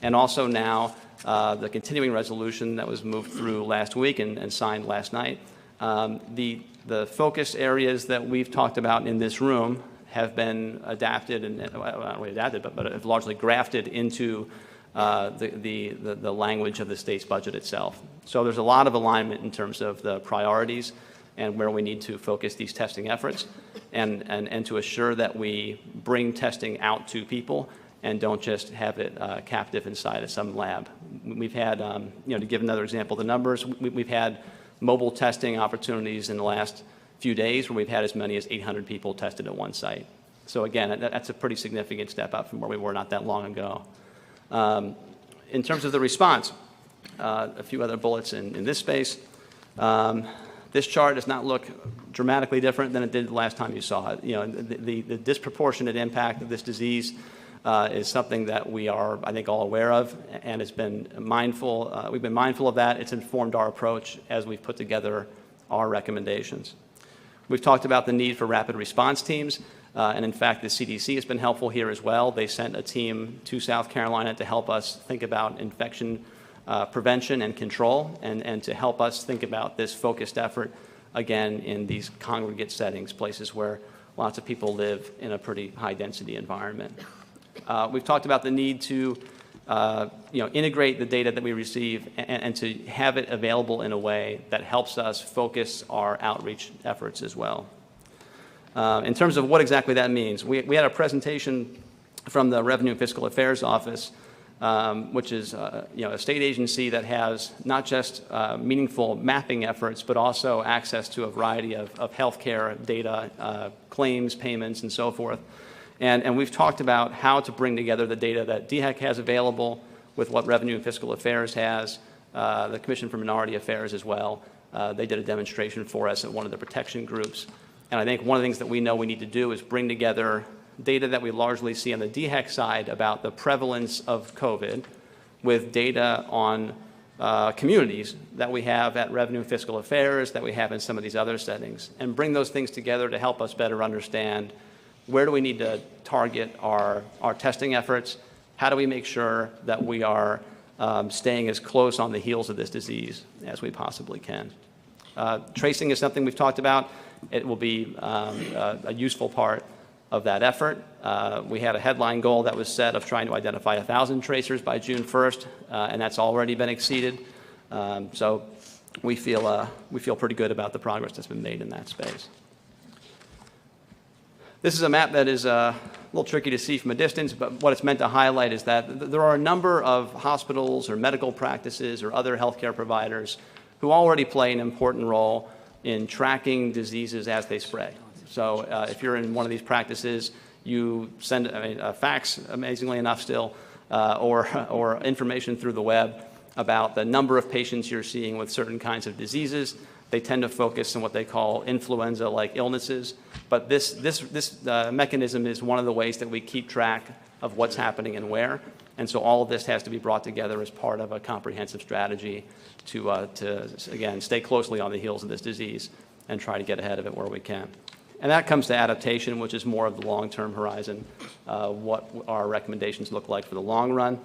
and also now the continuing resolution that was moved through last week and signed last night. The focus areas that we've talked about in this room have been adapted, and not really adapted, but have largely grafted into the language of the state's budget itself. So there's a lot of alignment in terms of the priorities and where we need to focus these testing efforts, and to assure that we bring testing out to people and don't just have it captive inside of some lab. We've had, to give another example, the numbers, we've had mobile testing opportunities in the last few days where we've had as many as 800 people tested at one site. So again, that's a pretty significant step up from where we were not that long ago. In terms of the response, a few other bullets in this space. This chart does not look dramatically different than it did the last time you saw it. The disproportionate impact of this disease is something that we are, I think, all aware of, and has been mindful. We've been mindful of that. It's informed our approach as we've put together our recommendations. We've talked about the need for rapid response teams, and in fact, the CDC has been helpful here as well. They sent a team to South Carolina to help us think about infection prevention and control, and to help us think about this focused effort, again, in these congregate settings, places where lots of people live in a pretty high-density environment. We've talked about the need to integrate the data that we receive and to have it available in a way that helps us focus our outreach efforts as well. In terms of what exactly that means, we had a presentation from the Revenue and Fiscal Affairs Office, which is a state agency that has not just meaningful mapping efforts, but also access to a variety of healthcare data, claims, payments, and so forth. And we've talked about how to bring together the data that DHEC has available with what Revenue and Fiscal Affairs has, the Commission for Minority Affairs as well. They did a demonstration for us at one of the protection groups. And I think one of the things that we know we need to do is bring together data that we largely see on the DHEC side about the prevalence of COVID with data on communities that we have at Revenue and Fiscal Affairs, that we have in some of these other settings, and bring those things together to help us better understand where do we need to target our testing efforts, how do we make sure that we are staying as close on the heels of this disease as we possibly can. Tracing is something we've talked about. It will be a useful part of that effort. We had a headline goal that was set of trying to identify 1,000 tracers by June 1st, and that's already been exceeded. So we feel pretty good about the progress that's been made in that space. This is a map that is a little tricky to see from a distance, but what it's meant to highlight is that there are a number of hospitals or medical practices or other healthcare providers who already play an important role in tracking diseases as they spread. So if you're in one of these practices, you send a fax, amazingly enough still, or information through the web about the number of patients you're seeing with certain kinds of diseases. They tend to focus on what they call influenza-like illnesses. But this mechanism is one of the ways that we keep track of what's happening and where. And so all of this has to be brought together as part of a comprehensive strategy to again, stay closely on the heels of this disease and try to get ahead of it where we can. And that comes to adaptation, which is more of the long-term horizon, what our recommendations look like for the long run.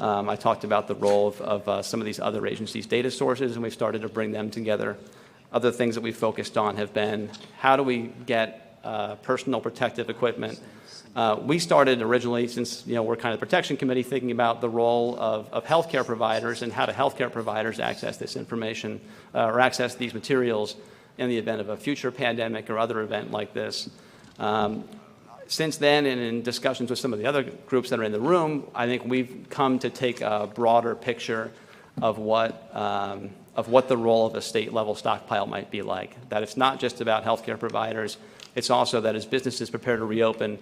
I talked about the role of some of these other agencies' data sources, and we've started to bring them together. Other things that we've focused on have been, how do we get personal protective equipment? We started originally, since we're kind of the protection committee, thinking about the role of healthcare providers and how do healthcare providers access this information or access these materials in the event of a future pandemic or other event like this. Since then, and in discussions with some of the other groups that are in the room, I think we've come to take a broader picture of what the role of a state-level stockpile might be like. That it's not just about healthcare providers. It's also that as businesses prepare to reopen,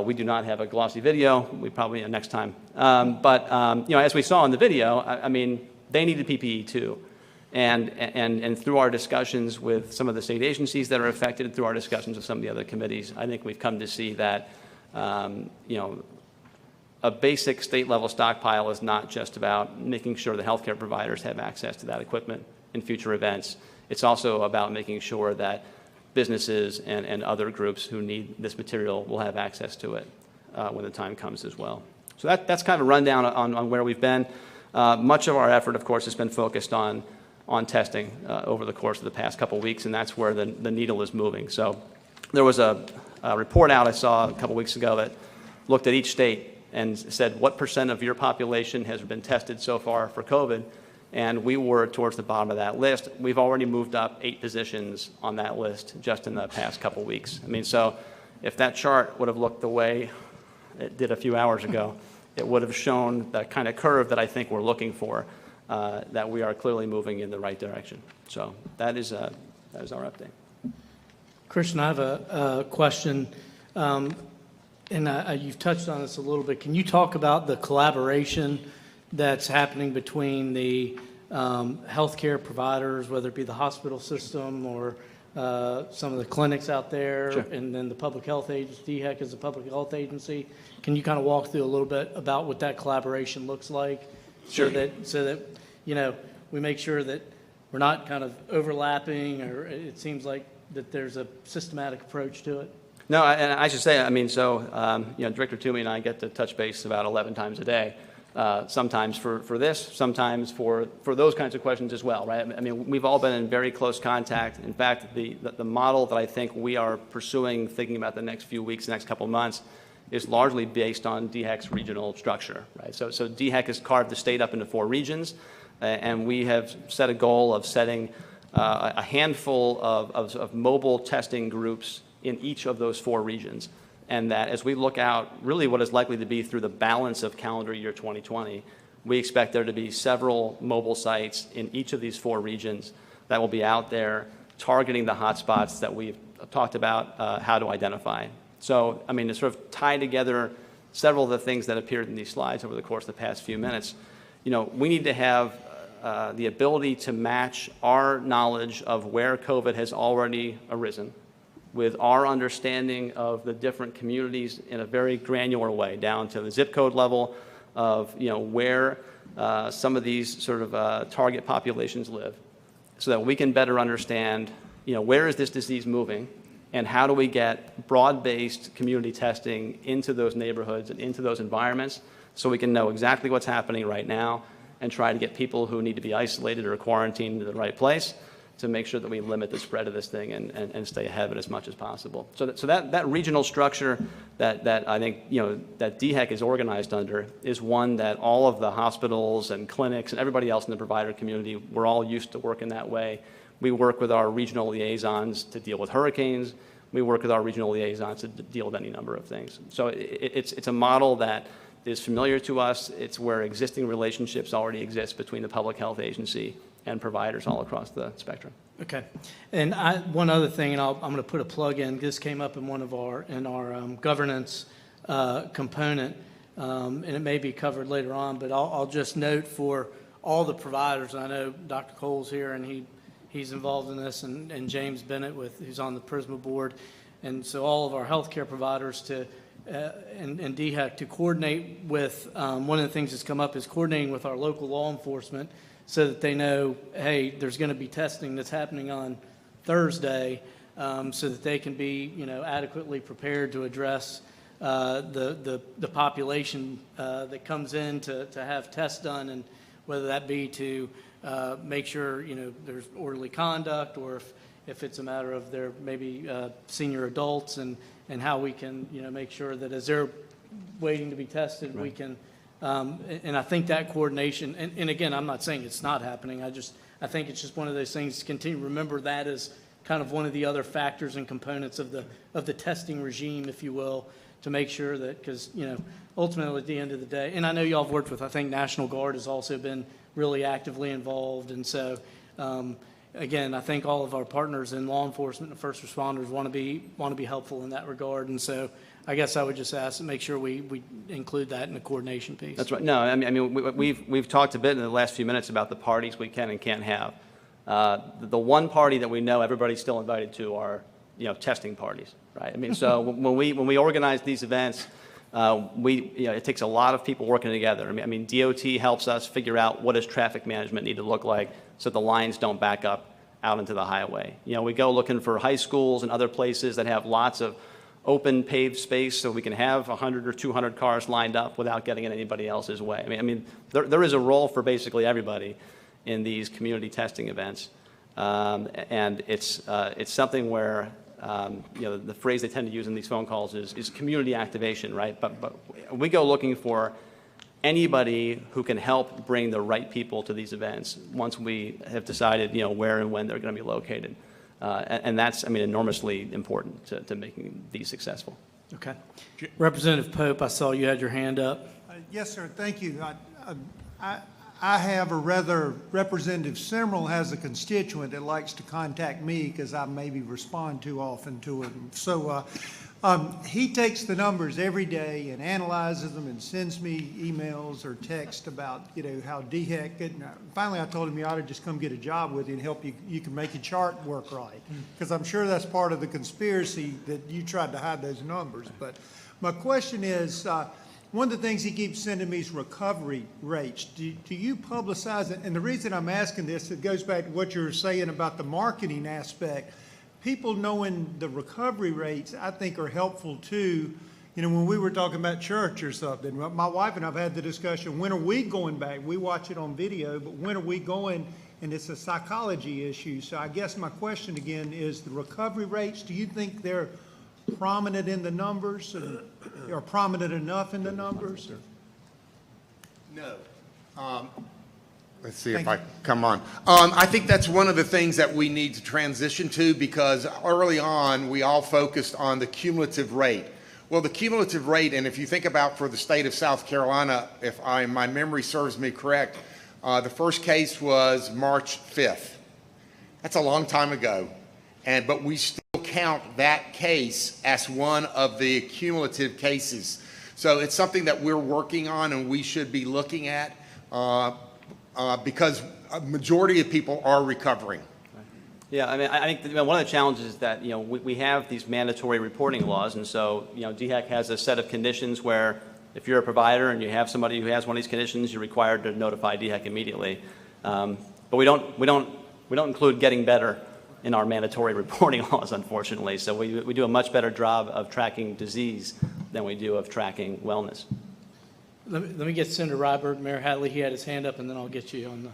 we do not have a glossy video. We probably next time. But as we saw in the video, I mean, they needed PPE too. And through our discussions with some of the state agencies that are affected, and through our discussions with some of the other committees, I think we've come to see that a basic state-level stockpile is not just about making sure the healthcare providers have access to that equipment in future events. It's also about making sure that businesses and other groups who need this material will have access to it when the time comes as well. So that's kind of a rundown on where we've been. Much of our effort, of course, has been focused on testing over the course of the past couple weeks, and that's where the needle is moving. So there was a report out I saw a couple weeks ago that looked at each state and said, what % of your population has been tested so far for COVID? And we were towards the bottom of that list. We've already moved up 8 positions on that list just in the past couple weeks. I mean, so if that chart would have looked the way it did a few hours ago, it would have shown the kind of curve that I think we're looking for, that we are clearly moving in the right direction. So that is our update. Christian, I have a question, and you've touched on this a little bit. Can you talk about the collaboration that's happening between the healthcare providers, whether it be the hospital system or some of the clinics out there, Sure. and then the public health agency, DHEC is a public health agency. Can you kind of walk through a little bit about what that collaboration looks like? Sure. So that we make sure that we're not kind of overlapping, or it seems like that there's a systematic approach to it. No, and I should say, I mean, so, Director Toomey and I get to touch base about 11 times a day, sometimes for this, sometimes for those kinds of questions as well, right? I mean, we've all been in very close contact. In fact, the model that I think we are pursuing, thinking about the next few weeks, next couple of months, is largely based on DHEC's regional structure, right? So DHEC has carved the state up into 4 regions, and we have set a goal of setting a handful of mobile testing groups in each of those 4 regions. And that as we look out, really what is likely to be through the balance of calendar year 2020, we expect there to be several mobile sites in each of these 4 regions that will be out there targeting the hotspots that we've talked about how to identify. So, I mean, to sort of tie together several of the things that appeared in these slides over the course of the past few minutes, we need to have the ability to match our knowledge of where COVID has already arisen with our understanding of the different communities in a very granular way, down to the zip code level of where some of these sort of target populations live, so that we can better understand where is this disease moving, and how do we get broad-based community testing into those neighborhoods and into those environments, so we can know exactly what's happening right now and try to get people who need to be isolated or quarantined to the right place, to make sure that we limit the spread of this thing and stay ahead of it as much as possible. So that regional structure that I think, that DHEC is organized under is one that all of the hospitals and clinics and everybody else in the provider community, we're all used to working that way. We work with our regional liaisons to deal with hurricanes. We work with our regional liaisons to deal with any number of things. So it's a model that is familiar to us. It's where existing relationships already exist between the public health agency and providers all across the spectrum. Okay. And one other thing, and I'm going to put a plug in. This came up in one of our governance component, and it may be covered later on, but I'll just note for all the providers, and I know Dr. Cole's here, and he's involved in this, and James Bennett, who's on the PRISMA board, and so all of our healthcare providers and DHEC to coordinate with, one of the things that's come up is coordinating with our local law enforcement so that they know, hey, there's going to be testing that's happening on Thursday, so that they can be, adequately prepared to address the population that comes in to have tests done, and whether that be to make sure, there's orderly conduct, or if it's a matter of their maybe senior adults, and how we can, make sure that as they're waiting to be tested, right, we can, and I think that coordination, and again, I'm not saying it's not happening. I think it's just one of those things to continue. Remember that as kind of one of the other factors and components of the testing regime, if you will, to make sure that, because, ultimately at the end of the day, and I know y'all have worked with, I think National Guard has also been really actively involved, and so, again, I think all of our partners in law enforcement and first responders want to be helpful in that regard, and so I guess I would just ask to make sure we include that in the coordination piece. That's right. No, I mean we've talked a bit in the last few minutes about the parties we can and can't have. The one party that we know everybody's still invited to are testing parties, right? I mean, so when we organize these events, it takes a lot of people working together. I mean, DOT helps us figure out what does traffic management need to look like so the lines don't back up out into the highway. We go looking for high schools and other places that have lots of open paved space so we can have 100 or 200 cars lined up without getting in anybody else's way. I mean, there is a role for basically everybody in these community testing events, and it's something where the phrase they tend to use in these phone calls is community activation, right? But we go looking for anybody who can help bring the right people to these events once we have decided, where and when they're going to be located. And that's, enormously important to making these successful. Okay. Representative Pope, I saw you had your hand up. Yes, sir. Thank you. I have, or rather, Representative Simrel has a constituent that likes to contact me because I maybe respond too often to him. So he takes the numbers every day and analyzes them and sends me emails or text about, how DHEC, and finally I told him you ought to just come get a job with you and help you can make your chart work right. Because I'm sure that's part of the conspiracy that you tried to hide those numbers. But my question is, one of the things he keeps sending me is recovery rates. Do you publicize it? And the reason I'm asking this, it goes back to what you were saying about the marketing aspect. People knowing the recovery rates, I think, are helpful too. When we were talking about church or something, my wife and I have had the discussion, when are we going back? We watch it on video, but when are we going? And it's a psychology issue. So I guess my question again is the recovery rates, do you think they're prominent in the numbers, or prominent enough in the numbers? No. Let's see if I come on. I think that's one of the things that we need to transition to, because early on we all focused on the cumulative rate. Well, the cumulative rate, and if you think about for the state of South Carolina, if my memory serves me correct, the first case was March 5th. That's a long time ago, but we still count that case as one of the cumulative cases. So it's something that we're working on and we should be looking at because a majority of people are recovering. Yeah, I think one of the challenges is that we have these mandatory reporting laws, and so DHEC has a set of conditions where if you're a provider and you have somebody who has one of these conditions, you're required to notify DHEC immediately. But we don't include getting better in our mandatory reporting laws, unfortunately. So we do a much better job of tracking disease than we do of tracking wellness. Let me get Senator Ryberg, Mayor Hadley. He had his hand up, and then I'll get you on the.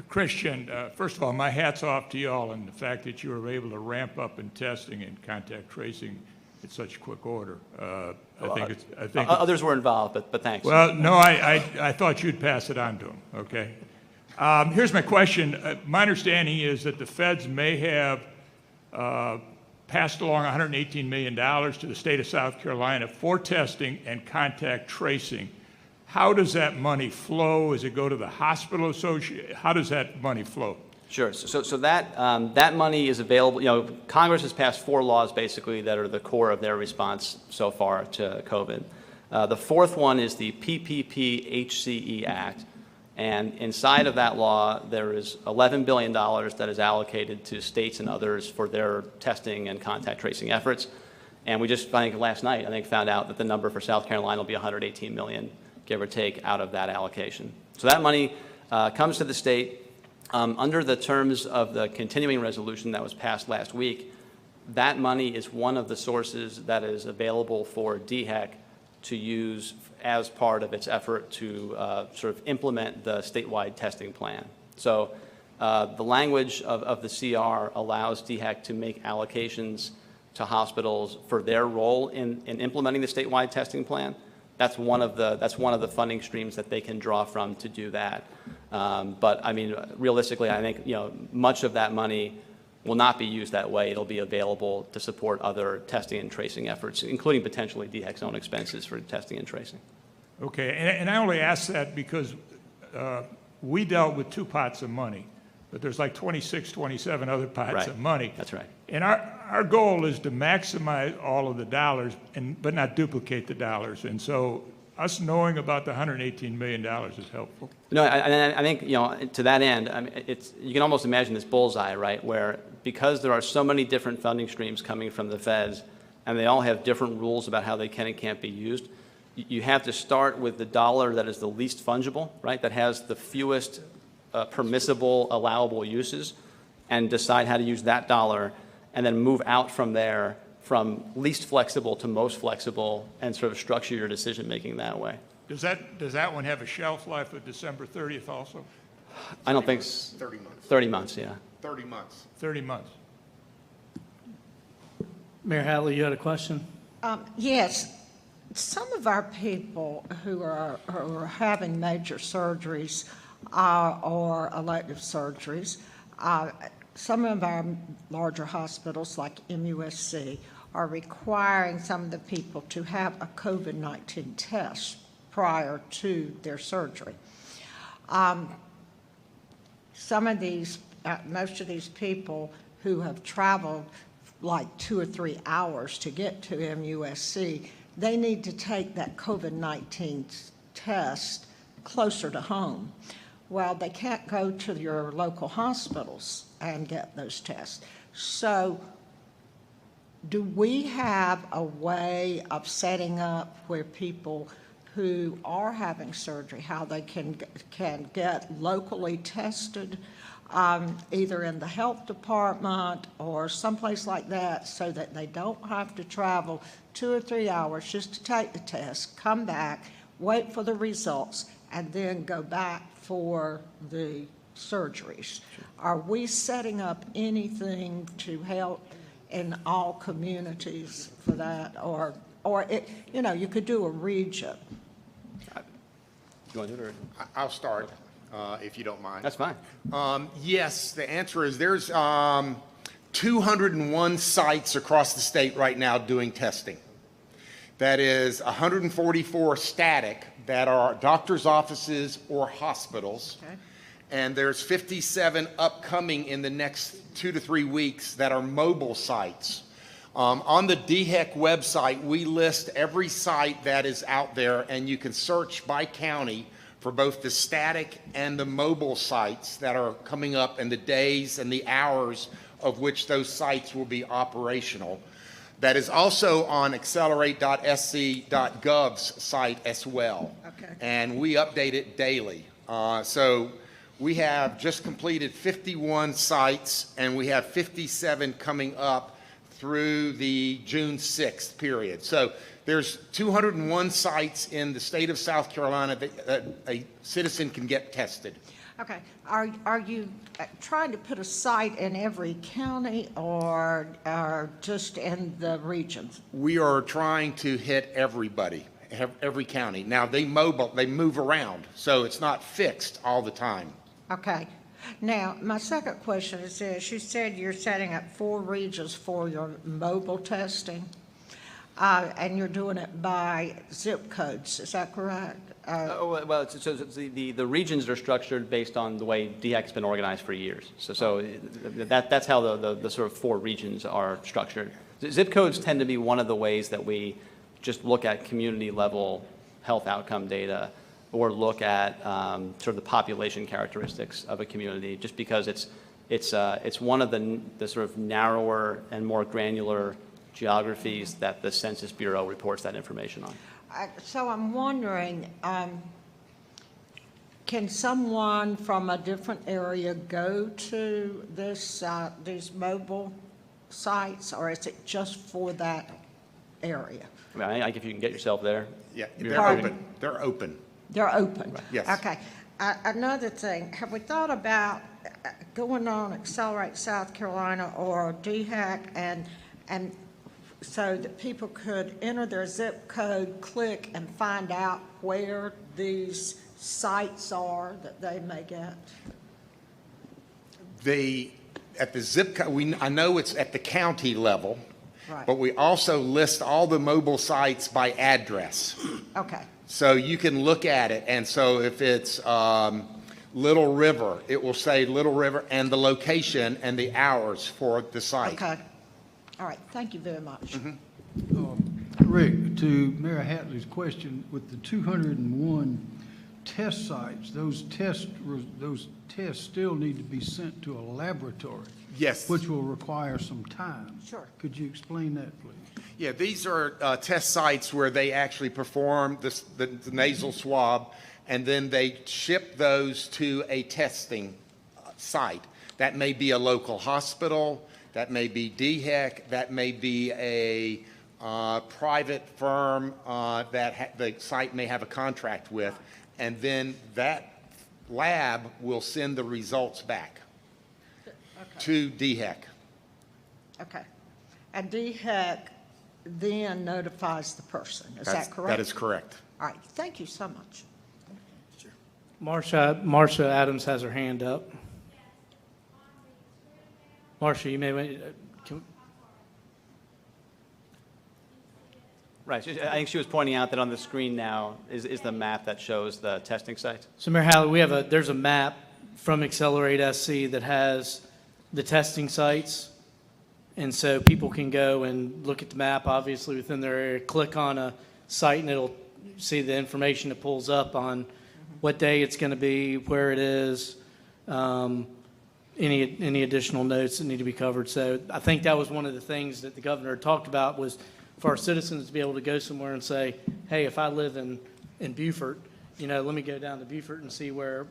Christian, first of all, my hat's off to you all and the fact that you were able to ramp up in testing and contact tracing in such quick order. I think others were involved, but thanks. Well, no, I thought you'd pass it on to them, okay? Here's my question. My understanding is that the feds may have passed along $118 million to the state of South Carolina for testing and contact tracing. How does that money flow? Does it go to the hospital association? How does that money flow? Sure. So that money is available. You know, Congress has passed 4 laws basically that are the core of their response so far to COVID. The fourth one is the PPP-HCE Act. And inside of that law, there is $11 billion that is allocated to states and others for their testing and contact tracing efforts. And we just, I think last night, found out that the number for South Carolina will be $118 million, give or take, out of that allocation. So that money comes to the state. Under the terms of the continuing resolution that was passed last week, that money is one of the sources that is available for DHEC to use as part of its effort to sort of implement the statewide testing plan. So the language of the CR allows DHEC to make allocations to hospitals for their role in implementing the statewide testing plan. That's one of the funding streams that they can draw from to do that. But I mean, realistically, I think much of that money will not be used that way. It'll be available to support other testing and tracing efforts, including potentially DHEC's own expenses for testing and tracing. Okay, and I only ask that because we dealt with 2 pots of money, but there's like 26, 27 other pots of money. That's right. And our goal is to maximize all of the dollars, but not duplicate the dollars. And so us knowing about the $118 million is helpful. No, I think, to that end, you can almost imagine this bullseye, right, where because there are so many different funding streams coming from the feds, and they all have different rules about how they can and can't be used, you have to start with the dollar that is the least fungible, right, that has the fewest permissible, allowable uses, and decide how to use that dollar, and then move out from there from least flexible to most flexible and sort of structure your decision-making that way. Does that one have a shelf life of December 30th also? I don't think 30 months. 30 months, yeah. 30 months. 30 months. Mayor Hadley, you had a question? Yes. Some of our people who are having major surgeries or elective surgeries, some of our larger hospitals like MUSC are requiring some of the people to have a COVID-19 test prior to their surgery. Some of these, most of these people who have traveled like 2 or 3 hours to get to MUSC, they need to take that COVID-19 test closer to home. Well, they can't go to your local hospitals and get those tests. So do we have a way of setting up where people who are having surgery, how they can get locally tested, either in the health department or someplace like that, so that they don't have to travel 2 or 3 hours just to take the test, come back, wait for the results, and then go back for the surgeries? Are we setting up anything to help in all communities for that, or you could do a region? You want to do it, or? I'll start, if you don't mind. That's fine. Yes, the answer is there's 201 sites across the state right now doing testing. That is 144 static that are doctor's offices or hospitals. Okay. And there's 57 upcoming in the next 2 to 3 weeks that are mobile sites. On the DHEC website, we list every site that is out there, and you can search by county for both the static and the mobile sites that are coming up and the days and the hours of which those sites will be operational. That is also on accelerate.sc.gov's site as well. Okay. And we update it daily. So we have just completed 51 sites, and we have 57 coming up through the June 6th period. So there's 201 sites in the state of South Carolina that a citizen can get tested. Okay, are you trying to put a site in every county or just in the regions? We are trying to hit everybody, every county. Now, they move around, so it's not fixed all the time. Okay. Now, my second question is this. You said you're setting up 4 regions for your mobile testing, and you're doing it by zip codes. Is that correct? Well, so the regions are structured based on the way DHEC's been organized for years. So that's how the sort of 4 regions are structured. Zip codes tend to be one of the ways that we just look at community level health outcome data or look at sort of the population characteristics of a community, just because it's one of the sort of narrower and more granular geographies that the Census Bureau reports that information on. So I'm wondering, can someone from a different area go to these mobile sites, or is it just for that area? I mean, if you can get yourself there. Yeah, they're open. They're open. They're open? Right. Yes. Okay. Another thing, have we thought about going on Accelerate South Carolina or DHEC and so that people could enter their zip code, click, and find out where these sites are that they may get? At the zip code, I know it's at the county level, Right. but we also list all the mobile sites by address. Okay. So you can look at it, and so if it's Little River, it will say Little River and the location and the hours for the site. Okay. All right. Thank you very much. Rick, to Mayor Hatley's question, with the 201 test sites, those tests still need to be sent to a laboratory. Yes. Which will require some time. Sure. Could you explain that, please? Yeah, these are test sites where they actually perform the nasal swab, and then they ship those to a testing site. That may be a local hospital, that may be DHEC, that may be a private firm that the site may have a contract with, and then that lab will send the results back to DHEC. Okay. And DHEC then notifies the person. Is that correct? That is correct. All right. Thank you so much. Marcia Adams has her hand up. Marcia, you may wait. Right. I think she was pointing out that on the screen now is the map that shows the testing sites. So Mayor Halley, there's a map from AccelerateSC that has the testing sites. And so people can go and look at the map, obviously, within their area, click on a site, and it'll see the information that pulls up on what day it's going to be, where it is, any additional notes that need to be covered. So I think that was one of the things that the governor talked about, was for our citizens to be able to go somewhere and say, hey, if I live in Beaufort, let me go down to Beaufort and see where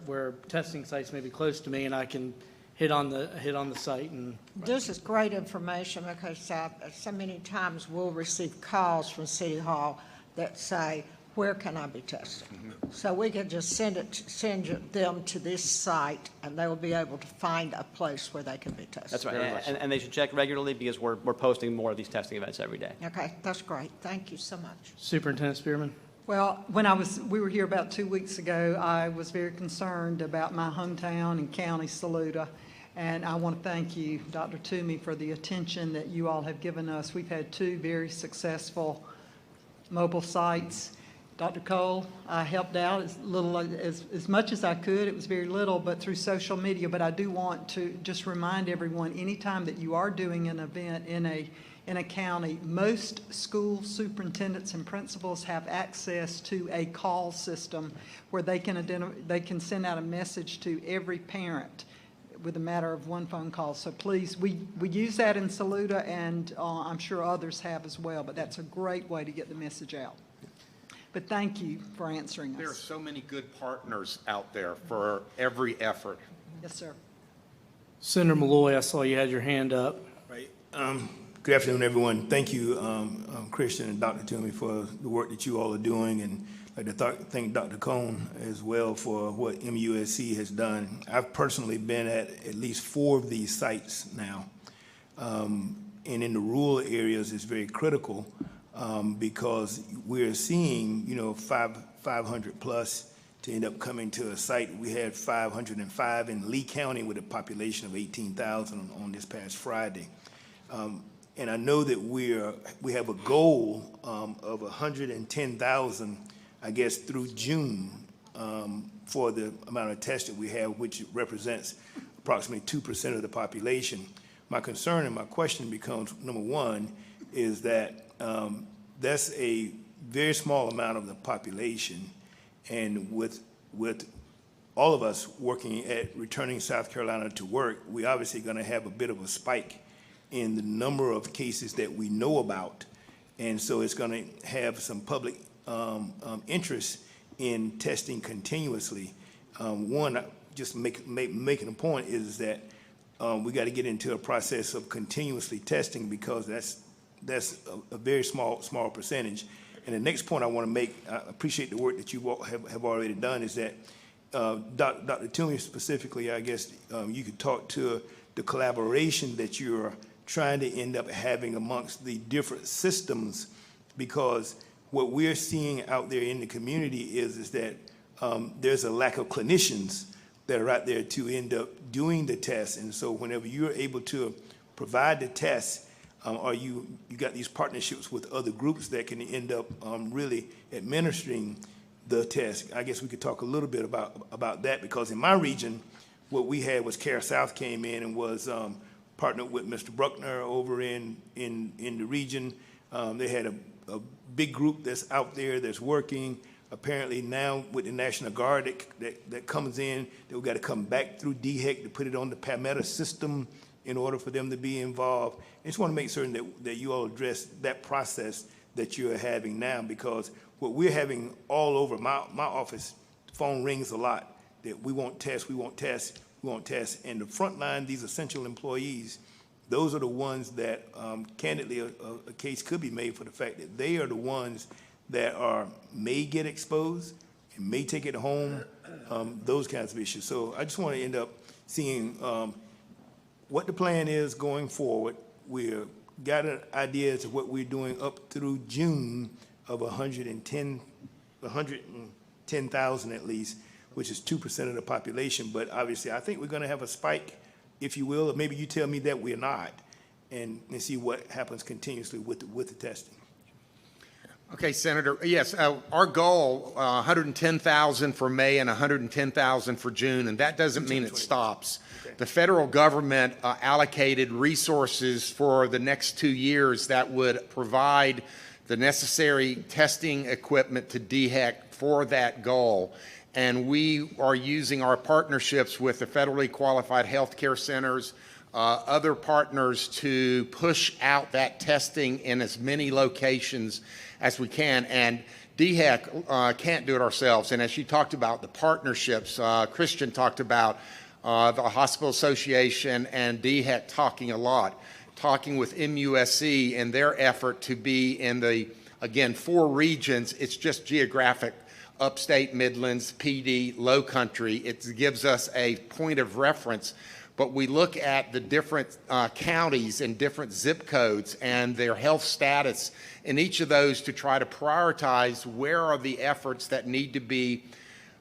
testing sites may be close to me, and I can hit on the site. And this is great information, because so many times we'll receive calls from City Hall that say, where can I be tested? So we can just send them to this site, and they will be able to find a place where they can be tested. That's right. And they should check regularly, because we're posting more of these testing events every day. Okay, that's great. Thank you so much. Superintendent Spearman. Well, we were here about 2 weeks ago, I was very concerned about my hometown and county, Saluda. And I want to thank you, Dr. Toomey, for the attention that you all have given us. We've had 2 very successful mobile sites. Dr. Cole, I helped out as much as I could. It was very little, but through social media. But I do want to just remind everyone, anytime that you are doing an event in a county, most school superintendents and principals have access to a call system where they can send out a message to every parent with a matter of one phone call. So please, we use that in Saluda, and I'm sure others have as well, but that's a great way to get the message out. But thank you for answering us. There are so many good partners out there for every effort. Yes, sir. Senator Malloy, I saw you had your hand up. Right. Good afternoon, everyone. Thank you, Christian and Dr. Toomey, for the work that you all are doing, and I'd like to thank Dr. Cone as well for what MUSC has done. I've personally been at least 4 of these sites now, and in the rural areas, it's very critical because we're seeing, 500 plus to end up coming to a site. We had 505 in Lee County with a population of 18,000 on this past Friday. And I know that we have a goal of 110,000, I guess, through June for the amount of tests that we have, which represents approximately 2% of the population. My concern and my question becomes, number one, is that that's a very small amount of the population, and with all of us working at returning South Carolina to work, we obviously going to have a bit of a spike in the number of cases that we know about, and so it's going to have some public interest in testing continuously. One, just making a point is that we got to get into a process of continuously testing because that's a very small percentage. And the next point I want to make, I appreciate the work that you have already done, is that Dr. Toomey specifically, I guess you could talk to the collaboration that you're trying to end up having amongst the different systems, because what we're seeing out there in the community is that there's a lack of clinicians that are out there to end up doing the tests. And so whenever you're able to provide the tests, or you got these partnerships with other groups that can end up really administering the test. I guess we could talk a little bit about that, because in my region, what we had was Care South came in and was partnered with Mr. Bruckner over in the region. They had a big group that's out there that's working. Apparently now with the National Guard that comes in, they've got to come back through DHEC to put it on the Pamela system in order for them to be involved. I just want to make certain that you all address that process that you're having now, because what we're having all over my office, the phone rings a lot, that we won't test, we won't test, we won't test. And the front line, these essential employees, those are the ones that candidly a case could be made for the fact that they are the ones that may get exposed and may take it home, those kinds of issues. So I just want to end up seeing what the plan is going forward. We've got an idea as to what we're doing up through June of 110,000 at least, which is 2% of the population. But obviously, I think we're going to have a spike, if you will, or maybe you tell me that we're not, and see what happens continuously with the testing. Okay, Senator. Yes, our goal, 110,000 for May and 110,000 for June, and that doesn't mean it stops. Okay. The federal government allocated resources for the next 2 years that would provide the necessary testing equipment to DHEC for that goal. And we are using our partnerships with the federally qualified healthcare centers, other partners to push out that testing in as many locations as we can. And DHEC can't do it ourselves. And as you talked about the partnerships, Christian talked about the Hospital Association and DHEC talking with MUSC in their effort to be in the, again, 4 regions. It's just geographic: upstate, Midlands, PD, Low Country. It gives us a point of reference. But we look at the different counties and different zip codes and their health status in each of those to try to prioritize where are the efforts that need to be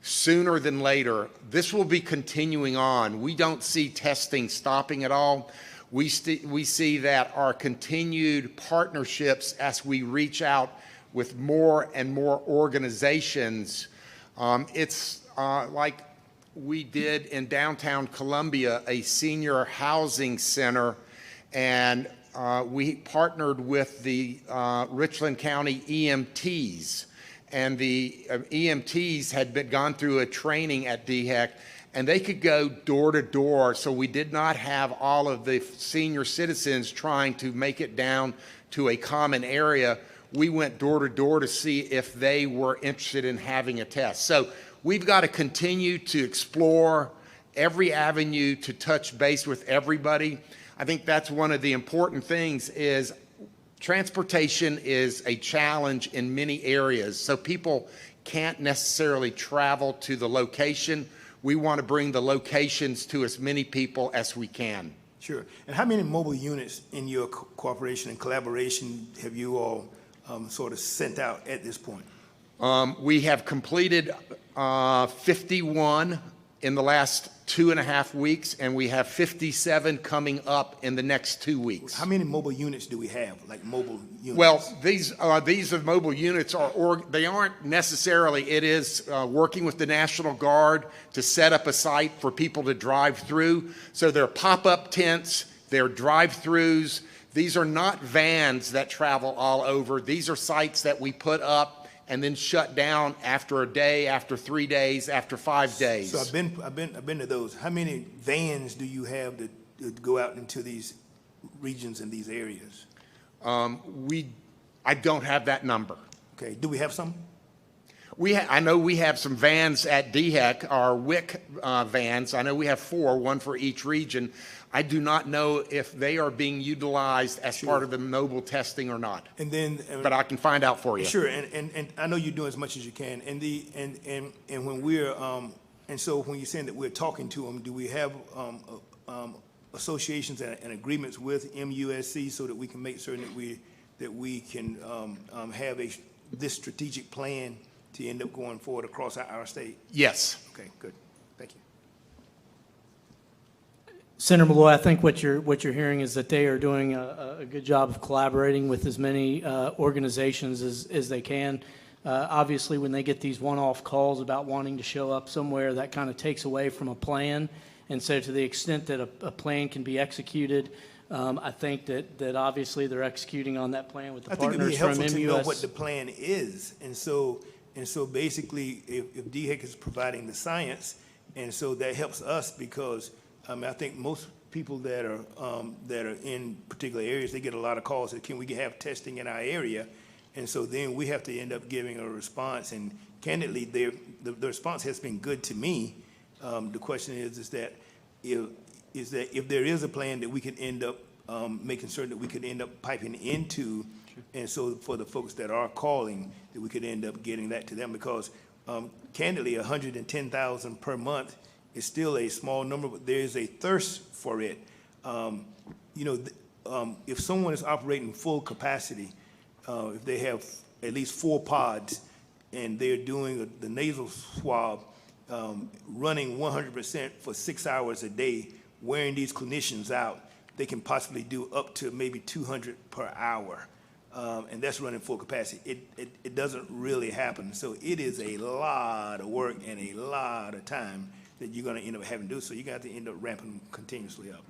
sooner than later. This will be continuing on. We don't see testing stopping at all. We see that our continued partnerships as we reach out with more and more organizations. It's like we did in downtown Columbia, a senior housing center, and we partnered with the Richland County EMTs, and the EMTs had gone through a training at DHEC, and they could go door to door, so we did not have all of the senior citizens trying to make it down to a common area. We went door to door to see if they were interested in having a test. So we've got to continue to explore every avenue to touch base with everybody. I think that's one of the important things is transportation is a challenge in many areas. So people can't necessarily travel to the location. We want to bring the locations to as many people as we can. Sure. And how many mobile units in your cooperation and collaboration have you all sort of sent out at this point? We have completed 51 in the last 2.5 weeks, and we have 57 coming up in the next 2 weeks. How many mobile units do we have, like mobile units? Well, these are mobile units, they aren't necessarily, it is working with the National Guard to set up a site for people to drive through. So they're pop-up tents, they're drive-throughs. These are not vans that travel all over. These are sites that we put up and then shut down after a day, after 3 days, after 5 days. So I've been to those. How many vans do you have to go out into these regions and these areas? I don't have that number. Okay. Do we have some? I know we have some vans at DHEC, our WIC vans. I know we have 4, one for each region. I do not know if they are being utilized as part of the mobile testing or not. And then, but I can find out for you. Sure, and I know you're doing as much as you can. And when we're and so when you're saying that we're talking to them, do we have associations and agreements with MUSC so that we can make certain that we can have this strategic plan to end up going forward across our state? Yes. Okay, good. Thank you. Senator Malloy, I think what you're hearing is that they are doing a good job of collaborating with as many organizations as they can. Obviously, when they get these one-off calls about wanting to show up somewhere, that kind of takes away from a plan. And so to the extent that a plan can be executed, I think that obviously they're executing on that plan with the partners from MUS. I think it'd be helpful to know what the plan is. And so basically, if DHEC is providing the science, and so that helps us because I think most people that are in particular areas, they get a lot of calls that can we have testing in our area, and so then we have to end up giving a response. And candidly, the response has been good to me. The question is that if there is a plan that we can end up making certain that we could end up piping into, and so for the folks that are calling, that we could end up getting that to them because candidly, 110,000 per month is still a small number, but there is a thirst for it. If someone is operating full capacity, if they have at least 4 pods and they're doing the nasal swab, running 100% for 6 hours a day, wearing these clinicians out, they can possibly do up to maybe 200 per hour. And that's running full capacity. It doesn't really happen. So it is a lot of work and a lot of time that you're going to end up having to do. So you're going to have to end up ramping continuously up.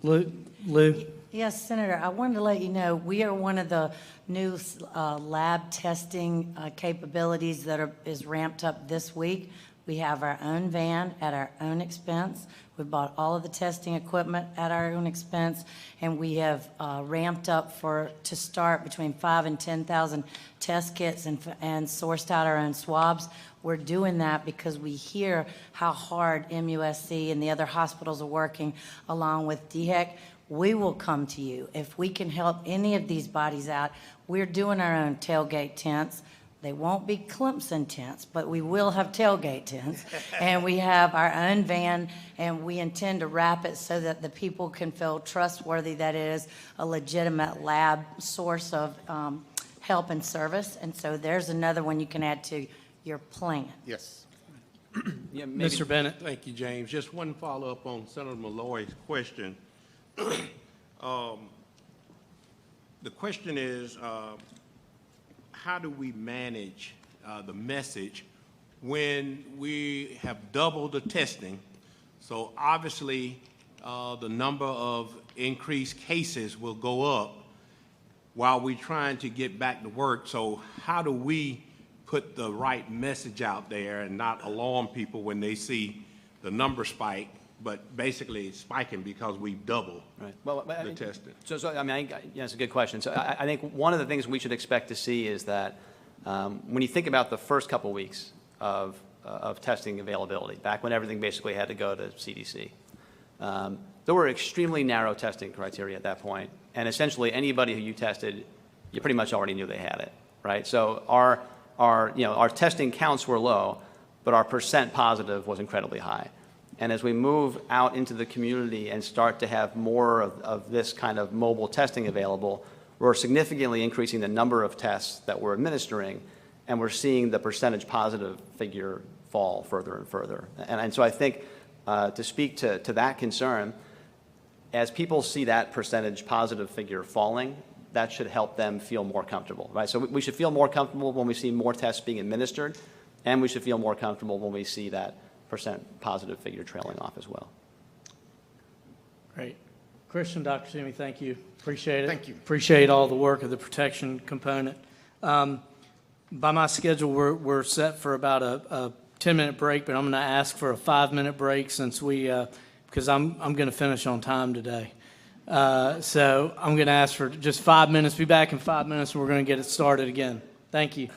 Lou? Yes, Senator, I wanted to let you know we are one of the new lab testing capabilities that is ramped up this week. We have our own van at our own expense. We bought all of the testing equipment at our own expense, and we have ramped up to start between 5,000 and 10,000 test kits and sourced out our own swabs. We're doing that because we hear how hard MUSC and the other hospitals are working along with DHEC. We will come to you. If we can help any of these bodies out, we're doing our own tailgate tents. They won't be Clemson tents, but we will have tailgate tents. And we have our own van, and we intend to wrap it so that the people can feel trustworthy that it is a legitimate lab source of help and service. And so there's another one you can add to your plan. Yes. Yeah, Mr. Bennett. Thank you, James. Just one follow-up on Senator Malloy's question. The question is, how do we manage the message when we have doubled the testing? So obviously, the number of increased cases will go up while we're trying to get back to work. So how do we put the right message out there and not alarm people when they see the number spike, but basically it's spiking because we've doubled the testing? So I mean, it's a good question. So I think one of the things we should expect to see is that when you think about the first couple weeks of testing availability, back when everything basically had to go to CDC, There were extremely narrow testing criteria at that point, and essentially anybody who you tested, you pretty much already knew they had it, right? So our testing counts were low, but our percent positive was incredibly high. And as we move out into the community and start to have more of this kind of mobile testing available, we're significantly increasing the number of tests that we're administering, and we're seeing the percentage positive figure fall further and further. And so I think to speak to that concern, as people see that percentage positive figure falling, that should help them feel more comfortable, right? So we should feel more comfortable when we see more tests being administered, and we should feel more comfortable when we see that percent positive figure trailing off as well. Great. Christian, Dr. Toomey, thank you. Appreciate it. Thank you. Appreciate all the work of the protection component. By my schedule, we're set for about a 10-minute break, but I'm going to ask for a 5-minute break since because I'm going to finish on time today. So I'm going to ask for just 5 minutes. Be back in 5 minutes, and we're going to get it started again. Thank you.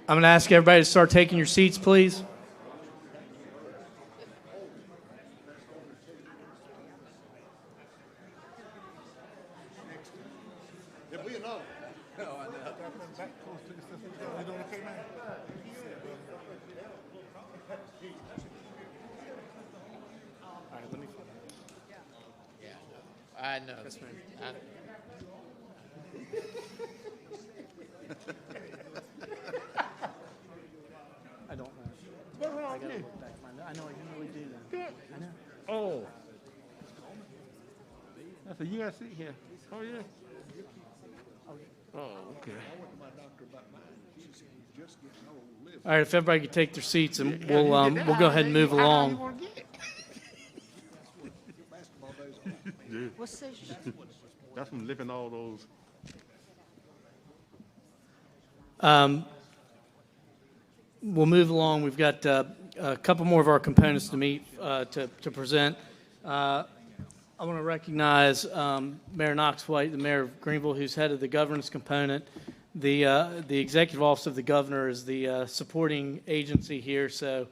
I'm going to ask everybody to start taking your seats, please. I know. I don't know. What's wrong I with gotta you? look back. I know I usually do that. I know. Oh. That's a USC here. Oh, yeah. Oh, okay. All right, if everybody could take their seats, and we'll go ahead and move along. That's from living all those. We'll move along. We've got a couple more of our components to meet to present. I want to recognize Mayor Knox White, the mayor of Greenville, who's head of the governance component. The executive office of the governor is the supporting agency here. So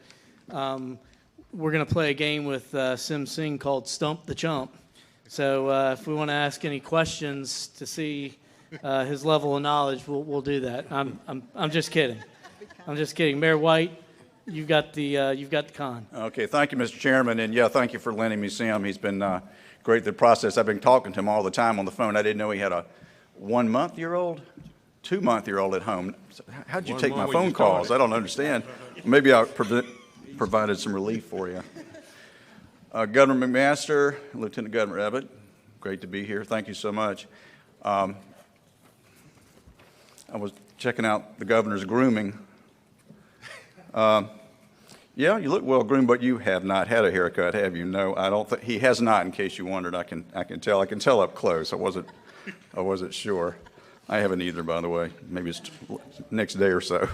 we're going to play a game with Sim Singh called Stump the Chump. So if we want to ask any questions to see his level of knowledge, we'll do that. I'm just kidding. I'm just kidding. Mayor White, you've got the con. Okay, thank you, Mr. Chairman, and yeah, thank you for lending me Sim. He's been great at the process. I've been talking to him all the time on the phone. I didn't know he had a 1-month-year-old, 2-month-year-old at home. How'd you take my phone calls? I don't understand. Maybe I provided some relief for you. Governor McMaster, Lieutenant Governor Evette, great to be here. Thank you so much. I was checking out the governor's grooming. Yeah, you look well groomed, but you have not had a haircut, have you? No, I don't think he has not. In case you wondered, I can tell. I can tell up close. I wasn't sure. I haven't either, by the way. Maybe it's next day or so.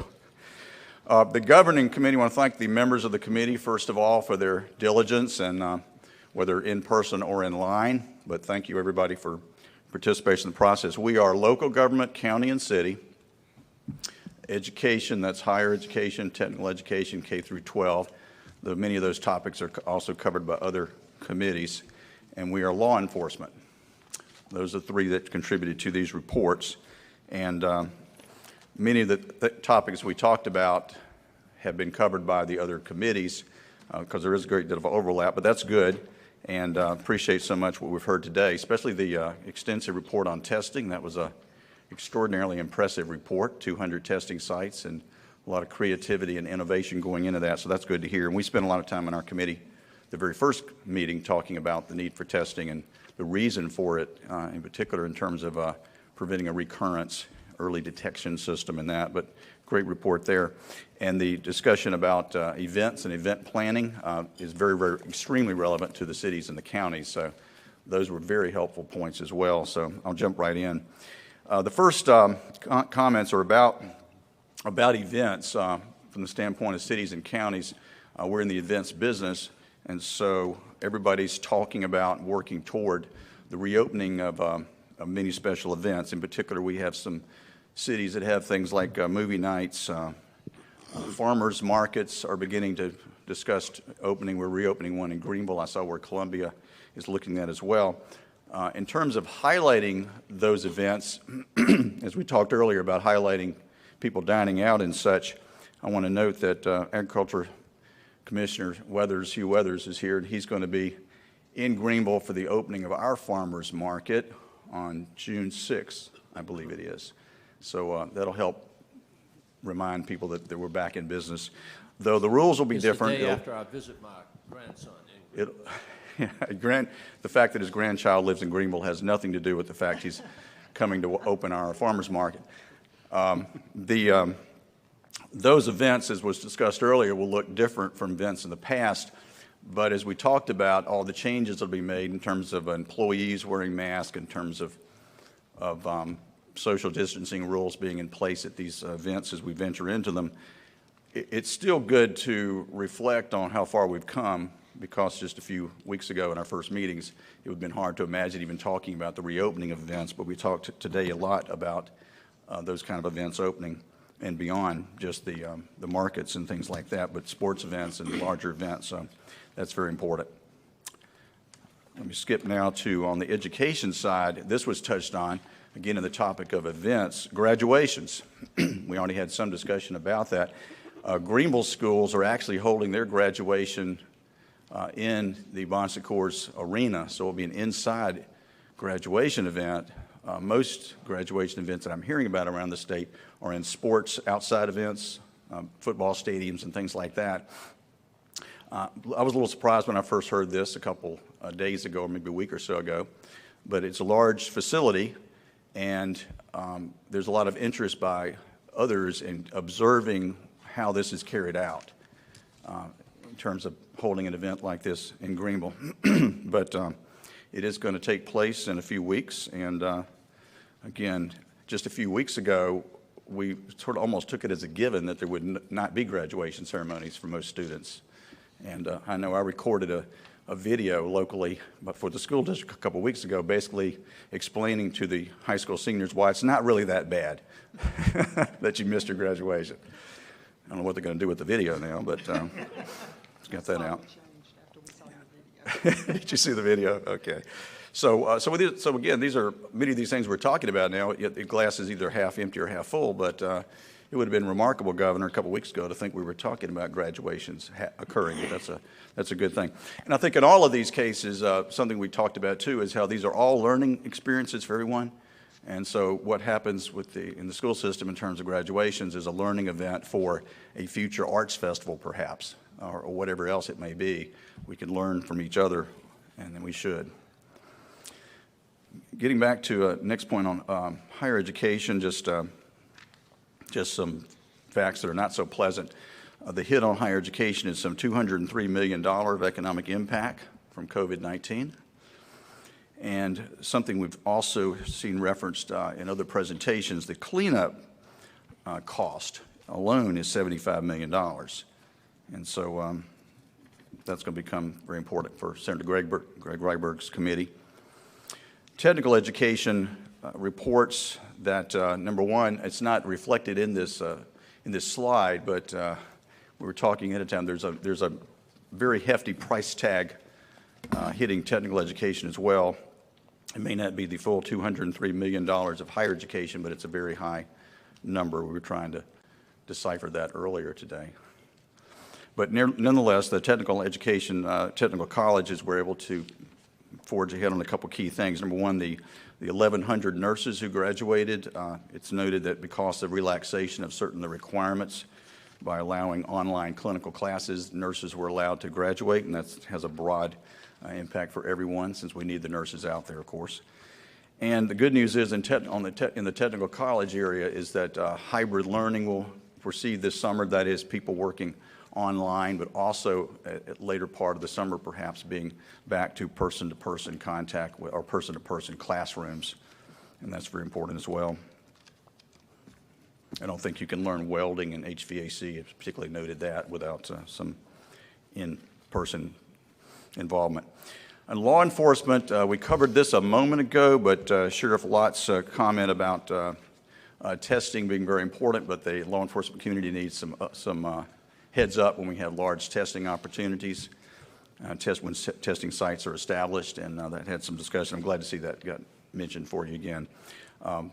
The governing committee, I want to thank the members of the committee, first of all, for their diligence and whether in person or in line. But thank you, everybody, for participation in the process. We are local government, county and city. Education, that's higher education, technical education, K through 12. Many of those topics are also covered by other committees. And we are law enforcement. Those are three that contributed to these reports. And many of the topics we talked about have been covered by the other committees because there is a great deal of overlap, but that's good. And appreciate so much what we've heard today, especially the extensive report on testing. That was a extraordinarily impressive report, 200 testing sites and a lot of creativity and innovation going into that, so that's good to hear. And we spent a lot of time in our committee, the very first meeting, talking about the need for testing and the reason for it, in particular in terms of preventing a recurrence, early detection system and that, but great report there. And the discussion about events and event planning is very, very extremely relevant to the cities and the counties, so those were very helpful points as well, so I'll jump right in. The first comments are about events from the standpoint of cities and counties. We're in the events business, and so everybody's talking about working toward the reopening of many special events. In particular, we have some cities that have things like movie nights. Farmers markets are beginning to discuss opening. We're reopening one in Greenville. I saw where Columbia is looking at as well. In terms of highlighting those events, as we talked earlier about highlighting people dining out and such, I want to note that Agriculture Commissioner Hugh Weathers is here, and he's going to be in Greenville for the opening of our farmers market on June 6th, I believe it is. So that'll help remind people that we're back in business. Though the rules will be different. It's the day after I visit my grandson. The fact that his grandchild lives in Greenville has nothing to do with the fact he's coming to open our farmers market. Those events, as was discussed earlier, will look different from events in the past. But as we talked about, all the changes that will be made in terms of employees wearing masks, in terms of social distancing rules being in place at these events as we venture into them, it's still good to reflect on how far we've come, because just a few weeks ago in our first meetings, it would have been hard to imagine even talking about the reopening of events, but we talked today a lot about those kind of events opening. and beyond just the markets and things like that, but sports events and larger events. So that's very important. Let me skip now to on the education side. This was touched on, again, in the topic of events, graduations. We already had some discussion about that. Greenville schools are actually holding their graduation in the Bon Secours Arena, so it'll be an inside graduation event. Most graduation events that I'm hearing about around the state are in sports outside events, football stadiums and things like that. I was a little surprised when I first heard this a couple days ago, or maybe a week or so ago, but it's a large facility, and there's a lot of interest by others in observing how this is carried out in terms of holding an event like this in Greenville. But it is going to take place in a few weeks, and again, just a few weeks ago, we sort of almost took it as a given that there would not be graduation ceremonies for most students. And I know I recorded a video locally for the school district a couple weeks ago, basically explaining to the high school seniors why it's not really that bad that you missed your graduation. I don't know what they're going to do with the video now, but let's get that out. Did you see the video? Okay. So again, these are many of these things we're talking about now. The glass is either half empty or half full, but it would have been remarkable, Governor, a couple weeks ago to think we were talking about graduations occurring. That's a good thing. And I think in all of these cases, something we talked about too is how these are all learning experiences for everyone. And so what happens in the school system in terms of graduations is a learning event for a future arts festival, perhaps, or whatever else it may be. We can learn from each other, and then we should. Getting back to next point on higher education, just some facts that are not so pleasant. The hit on higher education is some $203 million of economic impact from COVID-19. And something we've also seen referenced in other presentations, the cleanup cost alone is $75 million. And so that's going to become very important for Senator Greg Reiberg's committee. Technical education reports that, number one, it's not reflected in this slide, but we were talking ahead of time, there's a very hefty price tag hitting technical education as well. It may not be the full $203 million of higher education, but it's a very high number. We were trying to decipher that earlier today. But nonetheless, the technical education, technical colleges were able to forge ahead on a couple key things. Number one, the 1,100 nurses who graduated, it's noted that because of relaxation of certain the requirements by allowing online clinical classes, nurses were allowed to graduate, and that has a broad impact for everyone since we need the nurses out there, of course. And the good news is in the technical college area is that hybrid learning will proceed this summer. That is people working online, but also at later part of the summer perhaps being back to person-to-person contact or person-to-person classrooms, and that's very important as well. I don't think you can learn welding and HVAC, it's particularly noted that, without some in-person involvement. And law enforcement, we covered this a moment ago, but Sheriff Lott's comment about testing being very important, but the law enforcement community needs some heads up when we have large testing opportunities, when testing sites are established, and that had some discussion. I'm glad to see that got mentioned for you again.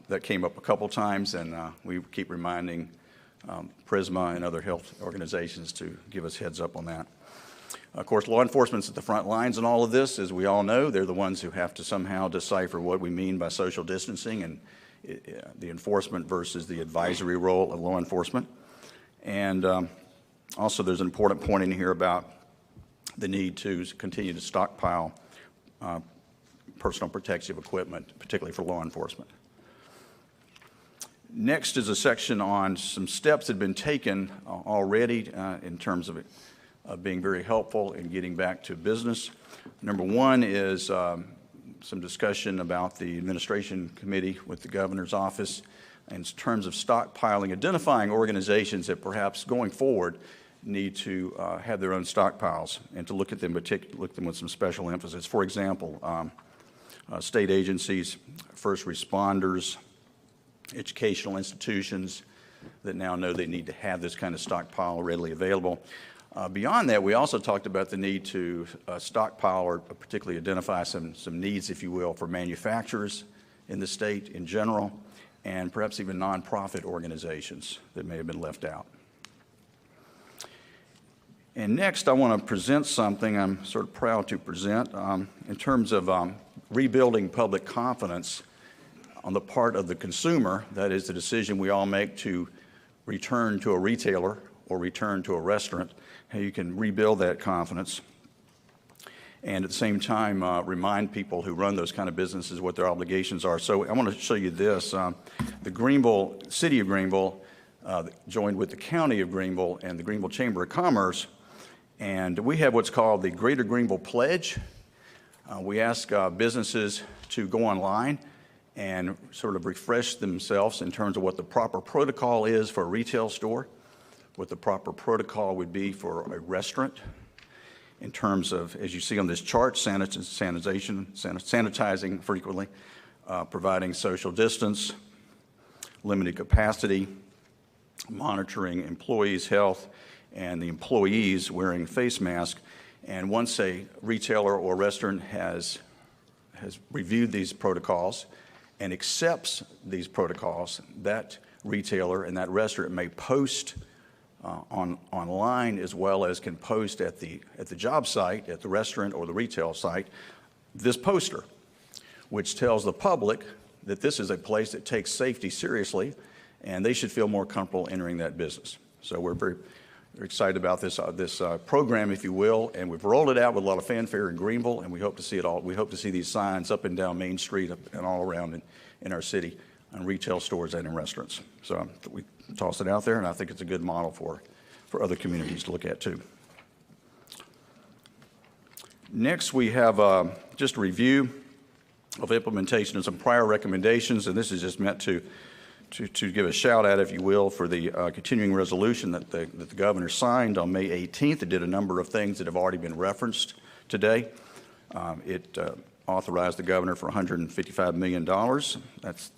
That came up a couple times, and we keep reminding Prisma and other health organizations to give us heads up on that. Of course, law enforcement's at the front lines in all of this. As we all know, they're the ones who have to somehow decipher what we mean by social distancing and the enforcement versus the advisory role of law enforcement. And also, there's an important point in here about the need to continue to stockpile personal protective equipment, particularly for law enforcement. Next is a section on some steps that have been taken already in terms of being very helpful in getting back to business. Number one is some discussion about the administration committee with the governor's office in terms of stockpiling, identifying organizations that perhaps going forward need to have their own stockpiles and to look at them with some special emphasis. For example, state agencies, first responders, educational institutions, that now know they need to have this kind of stockpile readily available. Beyond that, we also talked about the need to stockpile or particularly identify some needs, if you will, for manufacturers in the state in general, and perhaps even nonprofit organizations that may have been left out. And next, I want to present something I'm sort of proud to present in terms of rebuilding public confidence on the part of the consumer. That is the decision we all make to return to a retailer or return to a restaurant, how you can rebuild that confidence. And at the same time, remind people who run those kind of businesses what their obligations are. So I want to show you this. The City of Greenville joined with the County of Greenville and the Greenville Chamber of Commerce, and we have what's called the Greater Greenville Pledge. We ask businesses to go online and sort of refresh themselves in terms of what the proper protocol is for a retail store, what the proper protocol would be for a restaurant, in terms of, as you see on this chart, sanitizing frequently, providing social distance, limited capacity, monitoring employees' health, and the employees wearing face masks. And once a retailer or restaurant has reviewed these protocols and accepts these protocols, that retailer and that restaurant may post online, as well as can post at the job site, at the restaurant or the retail site, this poster, which tells the public that this is a place that takes safety seriously, and they should feel more comfortable entering that business. So we're very excited about this program, if you will, and we've rolled it out with a lot of fanfare in Greenville, and we hope to see it all. We hope to see these signs up and down Main Street and all around in our city, in retail stores and in restaurants. So we toss it out there, and I think it's a good model for other communities to look at too. Next, we have just a review of implementation of some prior recommendations, and this is just meant to give a shout out, if you will, for the continuing resolution that the governor signed on May 18th. It did a number of things that have already been referenced today. It authorized the governor for $155 million. That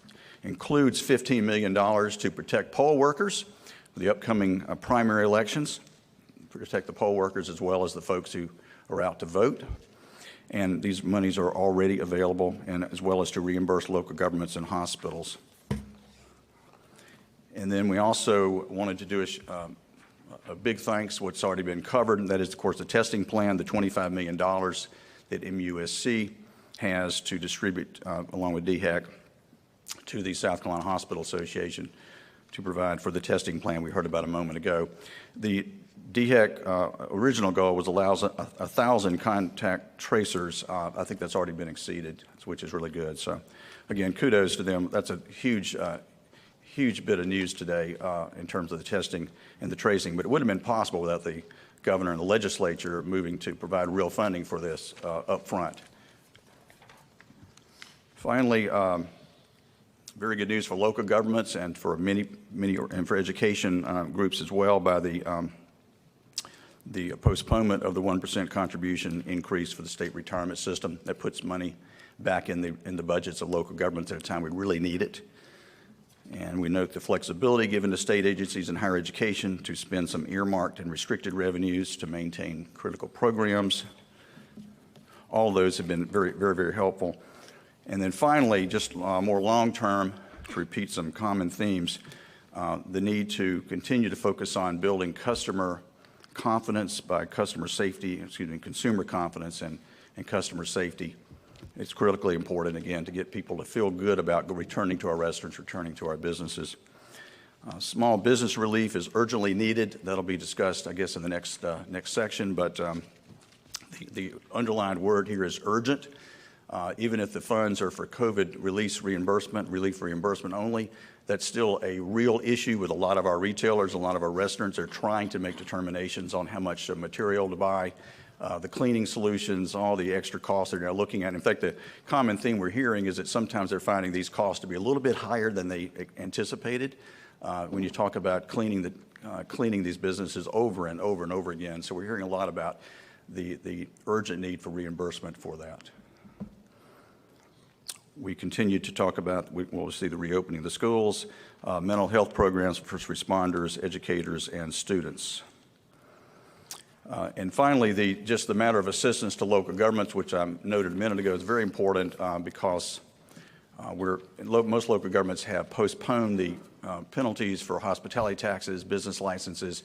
includes $15 million to protect poll workers for the upcoming primary elections, protect the poll workers as well as the folks who are out to vote. And these monies are already available, and as well as to reimburse local governments and hospitals. And then we also wanted to do a big thanks, what's already been covered, and that is, of course, the testing plan, the $25 million that MUSC has to distribute, along with DHEC, to the South Carolina Hospital Association to provide for the testing plan we heard about a moment ago. The DHEC original goal was allows 1,000 contact tracers. I think that's already been exceeded, which is really good. So, again, kudos to them. That's a huge bit of news today in terms of the testing and the tracing, but it wouldn't have been possible without the governor and the legislature moving to provide real funding for this up front. Finally, very good news for local governments and for many and for education groups as well by the postponement of the 1% contribution increase for the state retirement system. That puts money back in the budgets of local governments at a time we really need it. And we note the flexibility given to state agencies in higher education to spend some earmarked and restricted revenues to maintain critical programs. All those have been very, very, very helpful. And then finally, just more long-term, to repeat some common themes, the need to continue to focus on building customer confidence by consumer confidence and customer safety. It's critically important, again, to get people to feel good about returning to our restaurants, returning to our businesses. Small business relief is urgently needed. That'll be discussed, I guess, in the next section, but the underlined word here is urgent. Even if the funds are for COVID relief reimbursement only, that's still a real issue with a lot of our retailers, a lot of our restaurants. They're trying to make determinations on how much material to buy, the cleaning solutions, all the extra costs they're now looking at. In fact, the common theme we're hearing is that sometimes they're finding these costs to be a little bit higher than they anticipated when you talk about cleaning these businesses over and over and over again. So we're hearing a lot about the urgent need for reimbursement for that. We continue to talk about, we'll see the reopening of the schools, mental health programs for first responders, educators, and students. And finally, just the matter of assistance to local governments, which I noted a minute ago, is very important because most local governments have postponed the penalties for hospitality taxes, business licenses.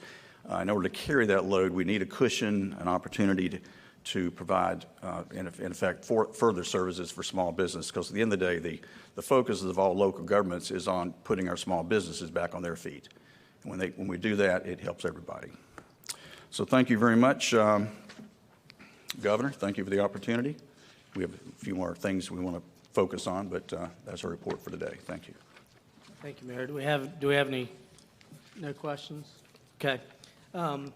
In order to carry that load, we need a cushion, an opportunity to provide, in effect, further services for small business. Because at the end of the day, the focus of all local governments is on putting our small businesses back on their feet. And when we do that, it helps everybody. So thank you very much, Governor. Thank you for the opportunity. We have a few more things we want to focus on, but that's our report for today. Thank you. Thank you, Mayor. Do we have any, no questions? Okay. I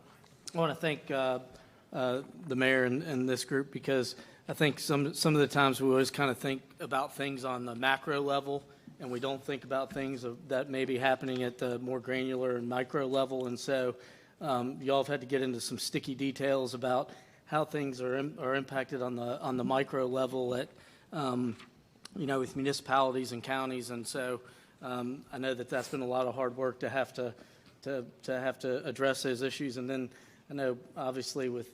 want to thank the mayor and this group, because I think some of the times we always kind of think about things on the macro level, and we don't think about things that may be happening at the more granular and micro level. And so y'all have had to get into some sticky details about how things are impacted on the micro level at with municipalities and counties. And so I know that's been a lot of hard work to have to address those issues. And then I know obviously with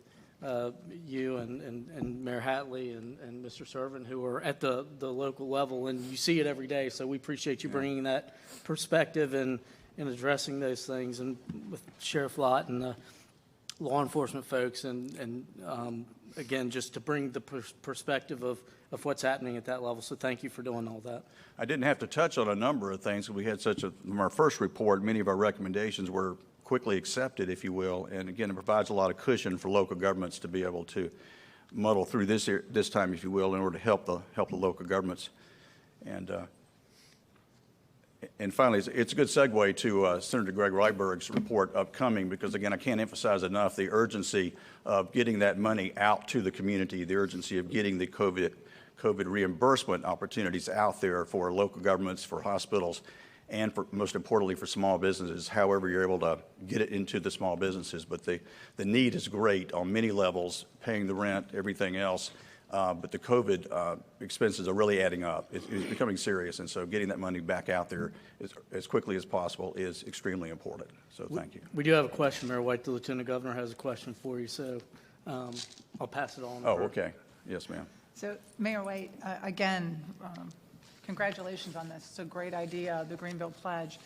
you and Mayor Hatley and Mr. Servin, who are at the local level, and you see it every day. So we appreciate you bringing that perspective and addressing those things, and with Sheriff Lott and the law enforcement folks, and again, just to bring the perspective of what's happening at that level. So thank you for doing all that. I didn't have to touch on a number of things. We had from our first report, many of our recommendations were quickly accepted, if you will, and again, it provides a lot of cushion for local governments to be able to muddle through this time, if you will, in order to help the local governments. And finally, it's a good segue to Senator Greg Ryberg's report upcoming, because again, I can't emphasize enough the urgency of getting that money out to the community, the urgency of getting the COVID reimbursement opportunities out there for local governments, for hospitals, and most importantly for small businesses, however you're able to get it into the small businesses. But the need is great on many levels, paying the rent, everything else. But the COVID expenses are really adding up. It's becoming serious, and so getting that money back out there as quickly as possible is extremely important. So thank you. We do have a question, Mayor White. The Lieutenant Governor has a question for you, so I'll pass it on. Oh, okay. Yes, ma'am. So, Mayor White, again, congratulations on this. It's a great idea, the Greenville Pledge.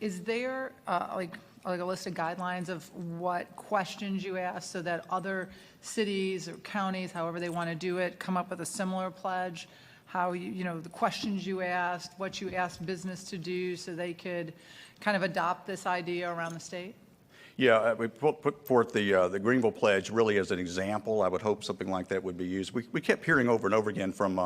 Is there like a list of guidelines of what questions you ask so that other cities or counties, however they want to do it, come up with a similar pledge? How the questions you asked, what you asked business to do, so they could kind of adopt this idea around the state? Yeah, we put forth the Greenville Pledge really as an example. I would hope something like that would be used. We kept hearing over and over again from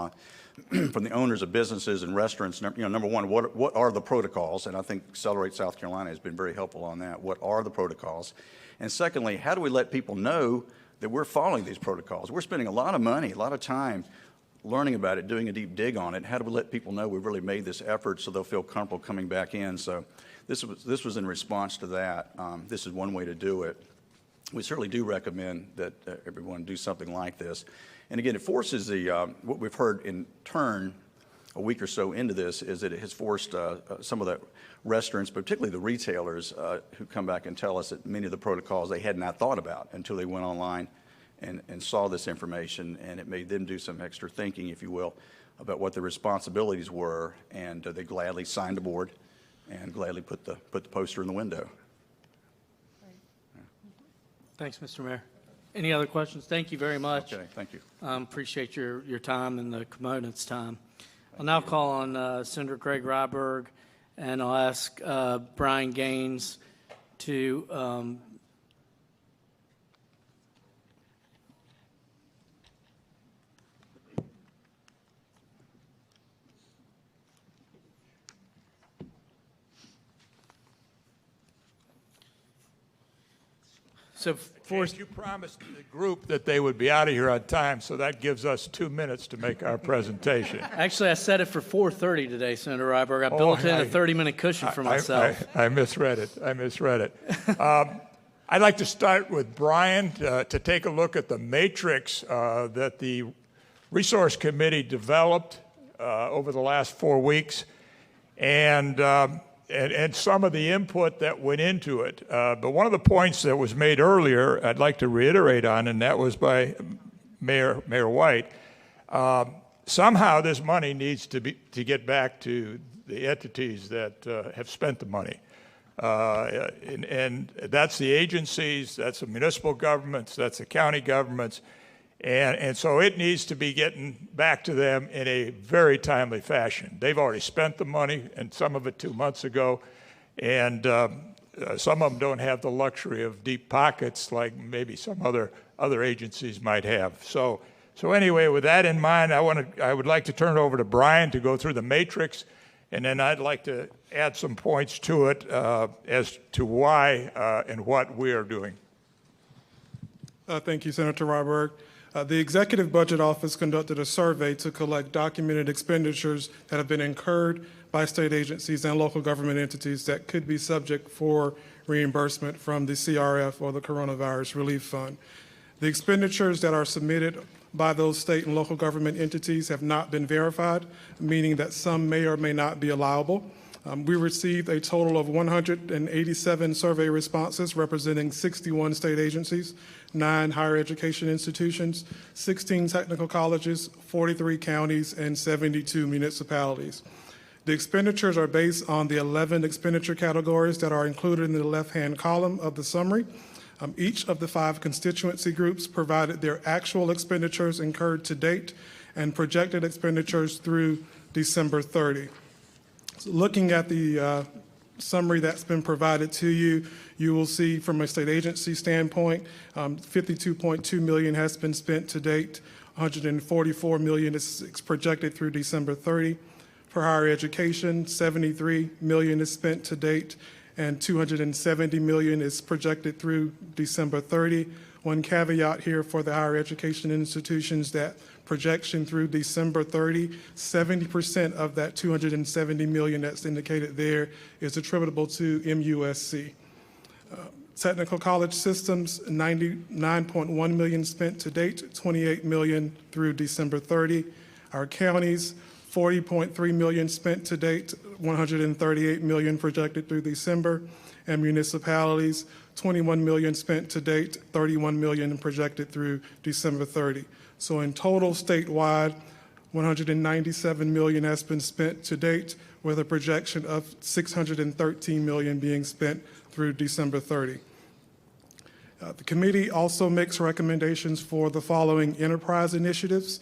the owners of businesses and restaurants. Number one, what are the protocols? And I think Accelerate South Carolina has been very helpful on that. What are the protocols? And secondly, how do we let people know that we're following these protocols? We're spending a lot of money, a lot of time learning about it, doing a deep dig on it. How do we let people know we've really made this effort so they'll feel comfortable coming back in? So this was in response to that. This is one way to do it. We certainly do recommend that everyone do something like this. And again, it forces what we've heard in turn a week or so into this is that it has forced some of the restaurants, particularly the retailers, who come back and tell us that many of the protocols they had not thought about until they went online and saw this information, and it made them do some extra thinking, if you will, about what their responsibilities were, and they gladly signed aboard and gladly put the poster in the window. Thanks, Mr. Mayor. Any other questions? Thank you very much. Okay, thank you. Appreciate your time and the components time. I'll now call on Senator Greg Ryberg, and I'll ask Brian Gaines to you promised the group that they would be out of here on time, so that gives us 2 minutes to make our presentation. Actually, I set it for 4:30 today, Senator Ryberg. I built in a 30-minute cushion for myself. I misread it. I'd like to start with Brian to take a look at the matrix that the Resource Committee developed over the last 4 weeks, and some of the input that went into it. But one of the points that was made earlier, I'd like to reiterate on, and that was by Mayor White. Somehow this money needs to get back to the entities that have spent the money. And that's the agencies, that's the municipal governments, that's the county governments. And so it needs to be getting back to them in a very timely fashion. They've already spent the money, and some of it 2 months ago. And some of them don't have the luxury of deep pockets like maybe some other agencies might have. So anyway, with that in mind, I would like to turn it over to Brian to go through the matrix, and then I'd like to add some points to it as to why and what we are doing. Thank you, Senator Ryberg. The Executive Budget Office conducted a survey to collect documented expenditures that have been incurred by state agencies and local government entities that could be subject for reimbursement from the CRF or the Coronavirus Relief Fund. The expenditures that are submitted by those state and local government entities have not been verified, meaning that some may or may not be allowable. We received a total of 187 survey responses representing 61 state agencies, 9 higher education institutions, 16 technical colleges, 43 counties, and 72 municipalities. The expenditures are based on the 11 expenditure categories that are included in the left-hand column of the summary. Each of the 5 constituency groups provided their actual expenditures incurred to date and projected expenditures through December 30. So looking at the summary that's been provided to you, you will see from a state agency standpoint, $52.2 million has been spent to date, $144 million is projected through December 30. For higher education, $73 million is spent to date, and $270 million is projected through December 30. One caveat here for the higher education institutions, that projection through December 30, 70% of that $270 million that's indicated there is attributable to MUSC. Technical college systems, $99.1 million spent to date, $28 million through December 30. Our counties, $40.3 million spent to date, $138 million projected through December, and municipalities, $21 million spent to date, $31 million projected through December 30. So in total statewide, $197 million has been spent to date, with a projection of $613 million being spent through December 30. The committee also makes recommendations for the following enterprise initiatives: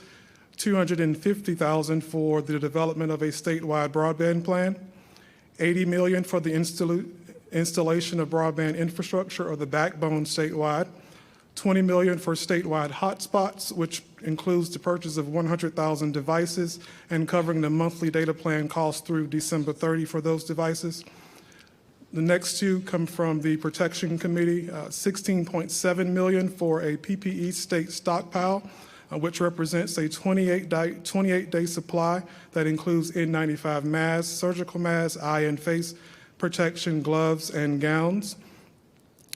$250,000 for the development of a statewide broadband plan, $80 million for the installation of broadband infrastructure or the backbone statewide, $20 million for statewide hotspots, which includes the purchase of 100,000 devices and covering the monthly data plan cost through December 30 for those devices. The next two come from the Protection Committee, $16.7 million for a PPE state stockpile, which represents a 28-day supply that includes N95 masks, surgical masks, eye and face protection, gloves, and gowns.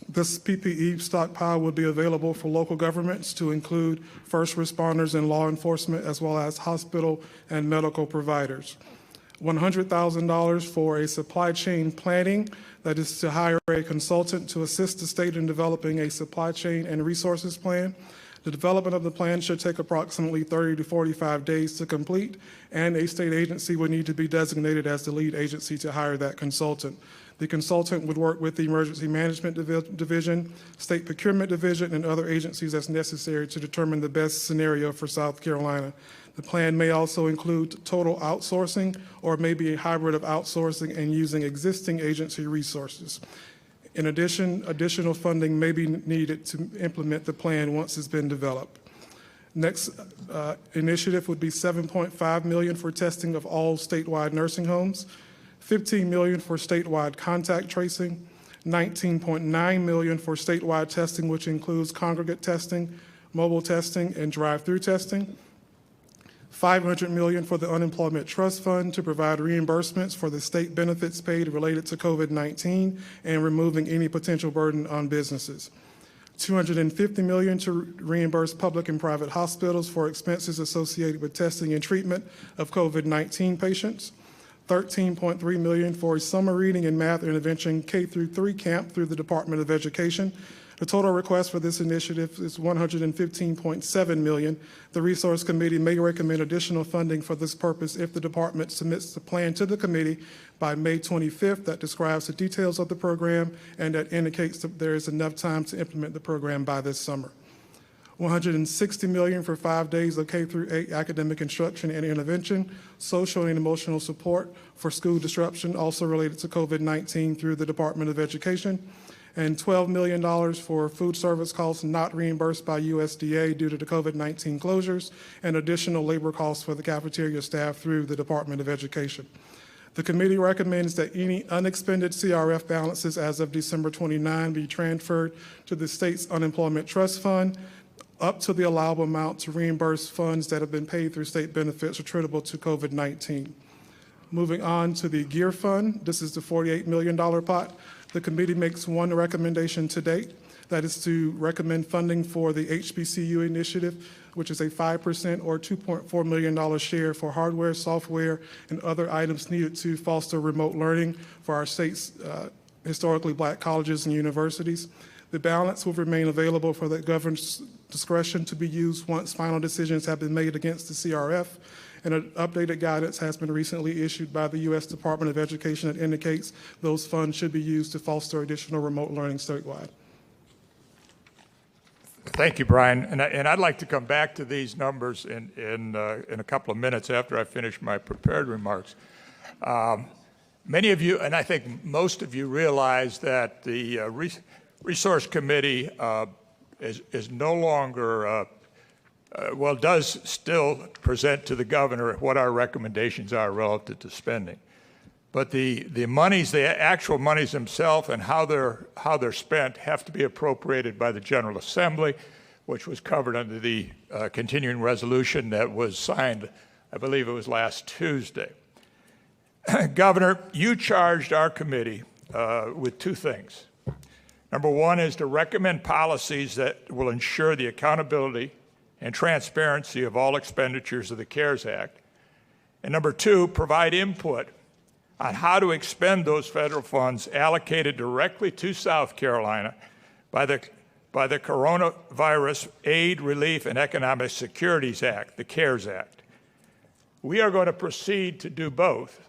This PPE stockpile will be available for local governments to include first responders and law enforcement, as well as hospital and medical providers. $100,000 for a supply chain planning, that is to hire a consultant to assist the state in developing a supply chain and resources plan. The development of the plan should take approximately 30 to 45 days to complete, and a state agency would need to be designated as the lead agency to hire that consultant. The consultant would work with the Emergency Management Division, State Procurement Division, and other agencies as necessary to determine the best scenario for South Carolina. The plan may also include total outsourcing or maybe a hybrid of outsourcing and using existing agency resources. In addition, additional funding may be needed to implement the plan once it's been developed. Next initiative would be $7.5 million for testing of all statewide nursing homes, $15 million for statewide contact tracing, $19.9 million for statewide testing, which includes congregate testing, mobile testing, and drive-through testing, $500 million for the Unemployment Trust Fund to provide reimbursements for the state benefits paid related to COVID-19 and removing any potential burden on businesses. $250 million to reimburse public and private hospitals for expenses associated with testing and treatment of COVID-19 patients, $13.3 million for a summer reading and math intervention K-3 camp through the Department of Education. The total request for this initiative is $115.7 million. The Resource Committee may recommend additional funding for this purpose if the department submits the plan to the committee by May 25th that describes the details of the program and that indicates that there is enough time to implement the program by this summer. $160 million for 5 days of K-8 academic instruction and intervention, social and emotional support for school disruption also related to COVID-19 through the Department of Education, and $12 million for food service costs not reimbursed by USDA due to the COVID-19 closures, and additional labor costs for the cafeteria staff through the Department of Education. The committee recommends that any unexpended CRF balances as of December 29 be transferred to the state's unemployment trust fund up to the allowable amount to reimburse funds that have been paid through state benefits attributable to COVID-19. Moving on to the GEAR Fund, this is the $48 million pot. The committee makes one recommendation to date, that is to recommend funding for the HBCU initiative, which is a 5% or $2.4 million share for hardware, software, and other items needed to foster remote learning for our state's historically black colleges and universities. The balance will remain available for the governor's discretion to be used once final decisions have been made against the CRF, and an updated guidance has been recently issued by the U.S. Department of Education that indicates those funds should be used to foster additional remote learning statewide. Thank you, Brian. And I'd like to come back to these numbers in a couple of minutes after I finish my prepared remarks. Many of you, and I think most of you, realize that the Resource Committee is no longer, does still present to the governor what our recommendations are relative to spending. But the monies, the actual monies themselves and how they're spent have to be appropriated by the General Assembly, which was covered under the continuing resolution that was signed, I believe it was last Tuesday. Governor, you charged our committee with two things. Number one is to recommend policies that will ensure the accountability and transparency of all expenditures of the CARES Act. And number two, provide input on how to expend those federal funds allocated directly to South Carolina by the Coronavirus Aid, Relief, and Economic Securities Act, the CARES Act. We are going to proceed to do both,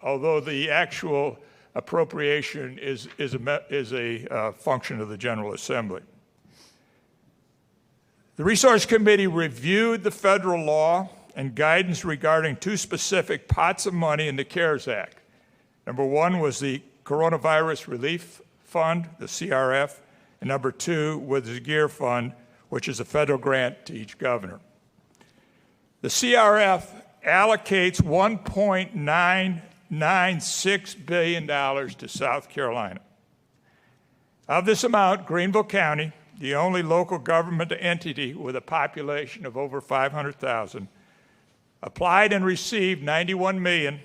although the actual appropriation is a function of the General Assembly. The Resource Committee reviewed the federal law and guidance regarding two specific pots of money in the CARES Act. Number one was the Coronavirus Relief Fund, the CRF, and number two was the GEAR Fund, which is a federal grant to each governor. The CRF allocates $1.996 billion to South Carolina. Of this amount, Greenville County, the only local government entity with a population of over 500,000, applied and received $91 million,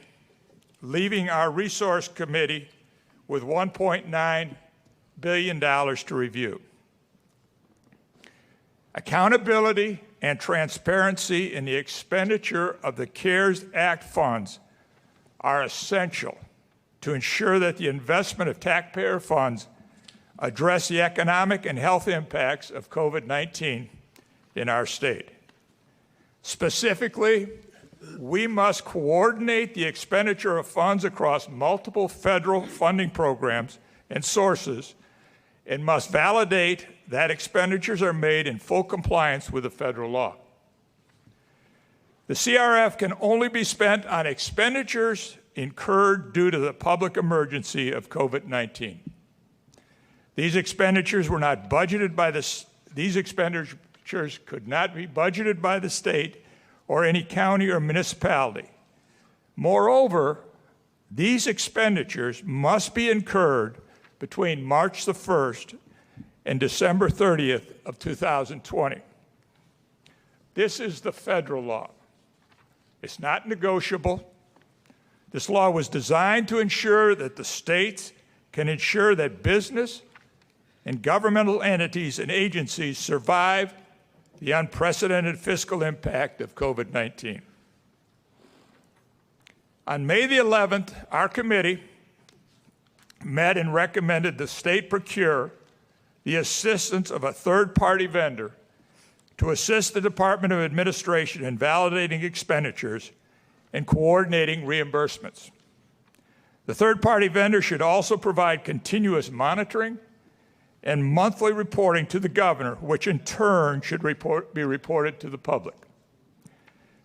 leaving our Resource Committee with $1.9 billion to review. Accountability and transparency in the expenditure of the CARES Act funds are essential to ensure that the investment of taxpayer funds address the economic and health impacts of COVID-19 in our state. Specifically, we must coordinate the expenditure of funds across multiple federal funding programs and sources and must validate that expenditures are made in full compliance with the federal law. The CRF can only be spent on expenditures incurred due to the public emergency of COVID-19. These expenditures were not budgeted by these expenditures could not be budgeted by the state or any county or municipality. Moreover, these expenditures must be incurred between March the 1st and December 30th of 2020. This is the federal law. It's not negotiable. This law was designed to ensure that the states can ensure that business and governmental entities and agencies survive the unprecedented fiscal impact of COVID-19. On May the 11th, our committee met and recommended the state procure the assistance of a third-party vendor to assist the Department of Administration in validating expenditures and coordinating reimbursements. The third-party vendor should also provide continuous monitoring and monthly reporting to the governor, which in turn should be reported to the public.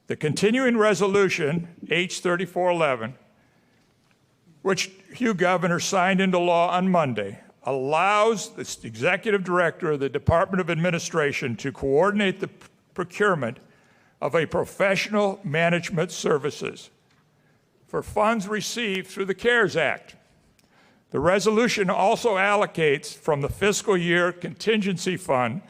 The continuing resolution, H 3411, which you, Governor, signed into law on Monday, allows the executive director of the Department of Administration to coordinate the procurement of a professional management services for funds received through the CARES Act. The resolution also allocates from the fiscal year contingency fund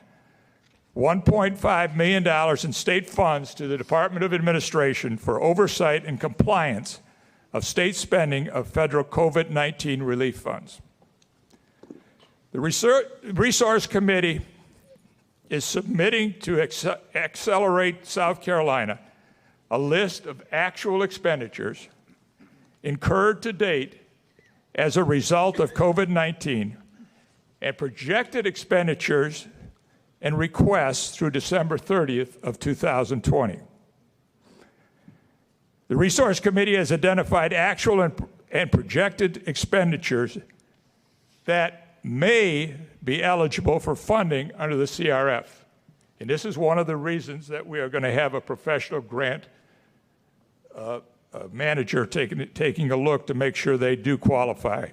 $1.5 million in state funds to the Department of Administration for oversight and compliance of state spending of federal COVID-19 relief funds. The Resource Committee is submitting to Accelerate South Carolina a list of actual expenditures incurred to date as a result of COVID-19 and projected expenditures and requests through December 30th of 2020. The Resource Committee has identified actual and projected expenditures that may be eligible for funding under the CRF. And this is one of the reasons that we are going to have a professional grant manager taking a look to make sure they do qualify.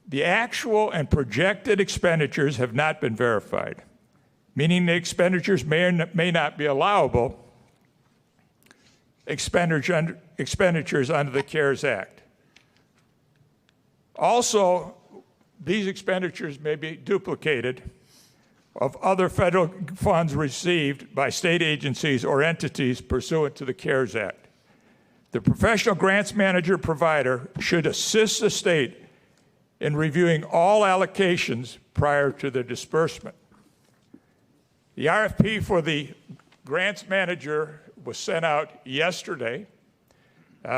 The actual and projected expenditures have not been verified, meaning the expenditures may or may not be allowable expenditures under the CARES Act. Also, these expenditures may be duplicated of other federal funds received by state agencies or entities pursuant to the CARES Act. The professional grants manager provider should assist the state in reviewing all allocations prior to their disbursement. The RFP for the grants manager was sent out yesterday.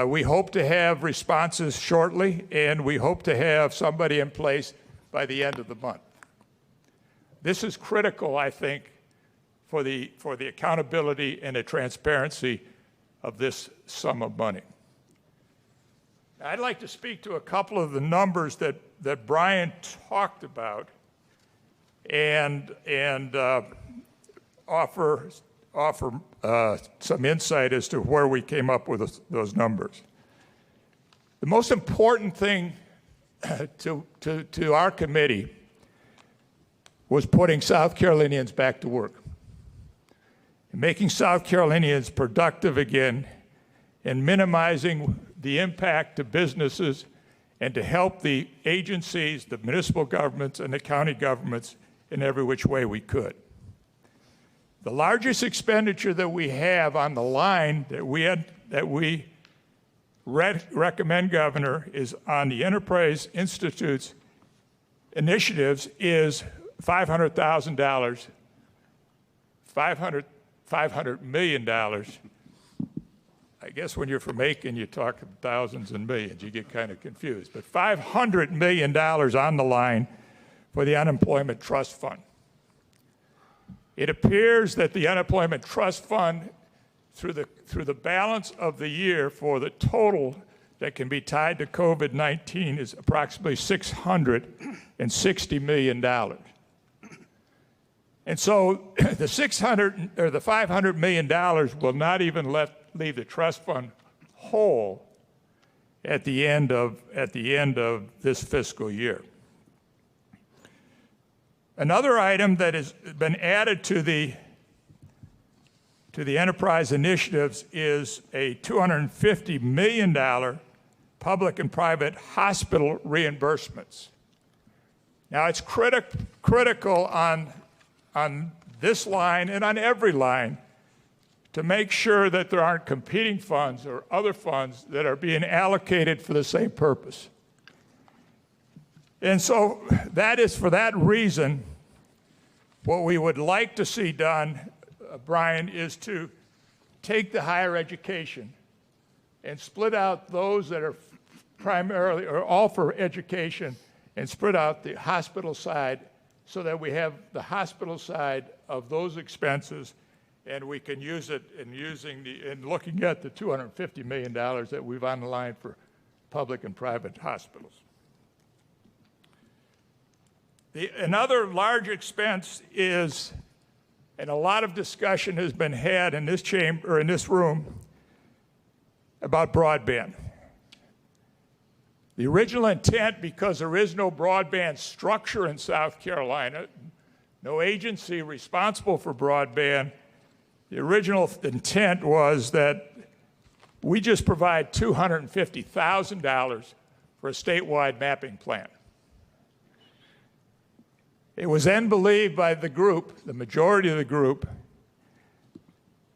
We hope to have responses shortly, and we hope to have somebody in place by the end of the month. This is critical, I think, for the accountability and the transparency of this sum of money. I'd like to speak to a couple of the numbers that Brian talked about and offer some insight as to where we came up with those numbers. The most important thing to our committee was putting South Carolinians back to work, and making South Carolinians productive again, and minimizing the impact to businesses and to help the agencies, the municipal governments, and the county governments in every which way we could. The largest expenditure that we have on the line that we recommend, Governor, is on the Enterprise Institute's initiatives is $500,000, $500 million. I guess when you're from Aiken, you talk thousands and millions. You get kind of confused. But $500 million on the line for the Unemployment Trust Fund. It appears that the Unemployment Trust Fund, through the balance of the year for the total that can be tied to COVID-19, is approximately $660 million. And so the $500 million will not even leave the trust fund whole at the end of this fiscal year. Another item that has been added to the enterprise initiatives is a $250 million public and private hospital reimbursements. Now, it's critical on this line and on every line to make sure that there aren't competing funds or other funds that are being allocated for the same purpose. And so that is for that reason, what we would like to see done, Brian, is to take the higher education and split out those that are primarily or all for education and split out the hospital side so that we have the hospital side of those expenses and we can use it in looking at the $250 million that we've on the line for public and private hospitals. Another large expense is, and a lot of discussion has been had in this chamber, or in this room, about broadband. The original intent, because there is no broadband structure in South Carolina, no agency responsible for broadband, the original intent was that we just provide $250,000 for a statewide mapping plan. It was then believed by the group, the majority of the group,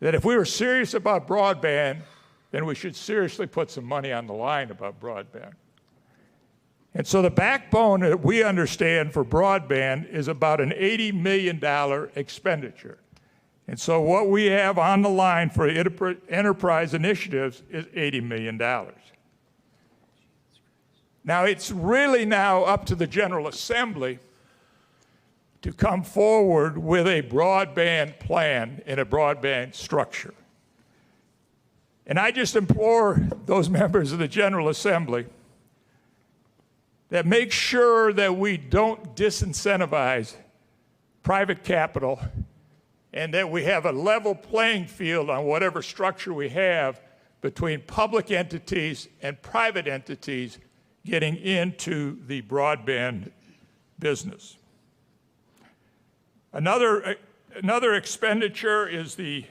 that if we were serious about broadband, then we should seriously put some money on the line about broadband. And so the backbone that we understand for broadband is about an $80 million expenditure. And so what we have on the line for enterprise initiatives is $80 million. Now, it's really now up to the General Assembly to come forward with a broadband plan and a broadband structure. And I just implore those members of the General Assembly that make sure that we don't disincentivize private capital and that we have a level playing field on whatever structure we have between public entities and private entities getting into the broadband business. Another expenditure is the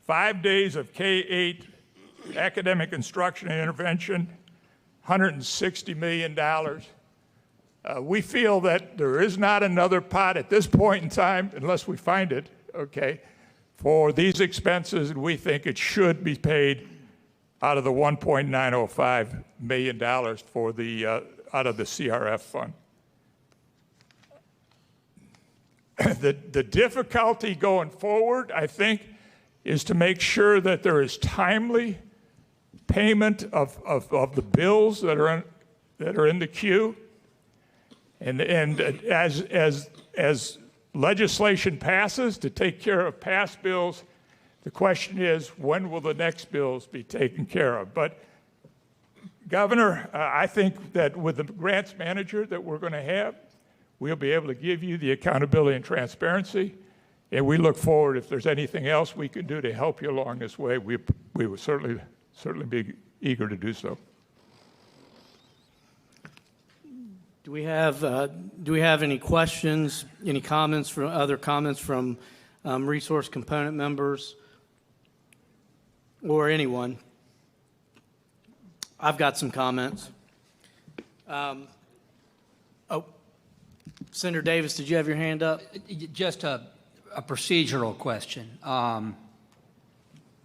5 days of K-8 academic instruction and intervention, $160 million. We feel that there is not another pot at this point in time, unless we find it, okay, for these expenses, and we think it should be paid out of the $1.905 million for the, out of the CRF fund. The difficulty going forward, I think, is to make sure that there is timely payment of the bills that are in the queue, and as legislation passes to take care of past bills, the question is, when will the next bills be taken care of? But Governor, I think that with the grants manager that we're going to have, we'll be able to give you the accountability and transparency, and we look forward, if there's anything else we can do to help you along this way, we would certainly be eager to do so. Do we have any questions, any comments from other comments from resource component members or anyone? I've got some comments. Senator Davis, did you have your hand up? Just a procedural question.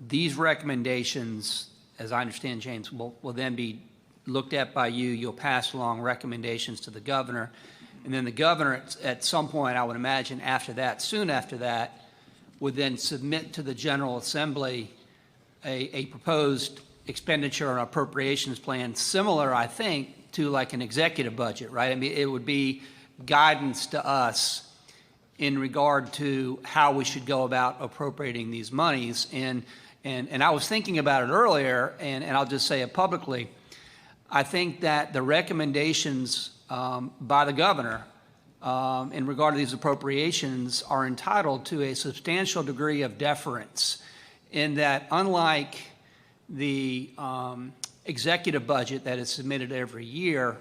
These recommendations, as I understand, James, will then be looked at by you. You'll pass along recommendations to the governor. And then the governor, at some point, I would imagine after that, soon after that, would then submit to the General Assembly a proposed expenditure and appropriations plan similar, I think, to like an executive budget, right? I mean, it would be guidance to us in regard to how we should go about appropriating these monies. And I was thinking about it earlier, and I'll just say it publicly. I think that the recommendations by the governor in regard to these appropriations are entitled to a substantial degree of deference, in that unlike the executive budget that is submitted every year,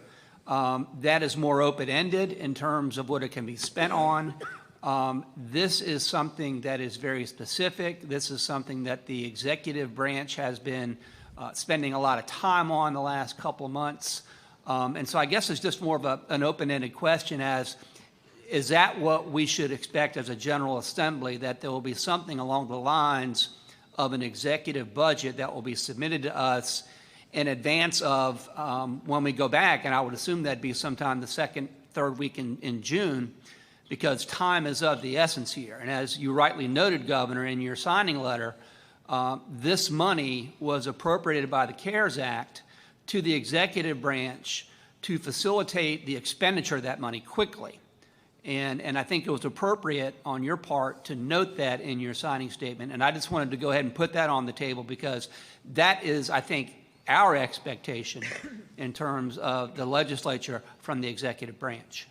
that is more open-ended in terms of what it can be spent on. This is something that is very specific. This is something that the executive branch has been spending a lot of time on the last couple of months. And so I guess it's just more of an open-ended question as, is that what we should expect as a General Assembly, that there will be something along the lines of an executive budget that will be submitted to us, in advance of when we go back, and I would assume that'd be sometime the second, third week in June, because time is of the essence here. And as you rightly noted, Governor, in your signing letter, this money was appropriated by the CARES Act to the executive branch to facilitate the expenditure of that money quickly. And I think it was appropriate on your part to note that in your signing statement. And I just wanted to go ahead and put that on the table because that is, I think, our expectation in terms of the legislature from the executive branch.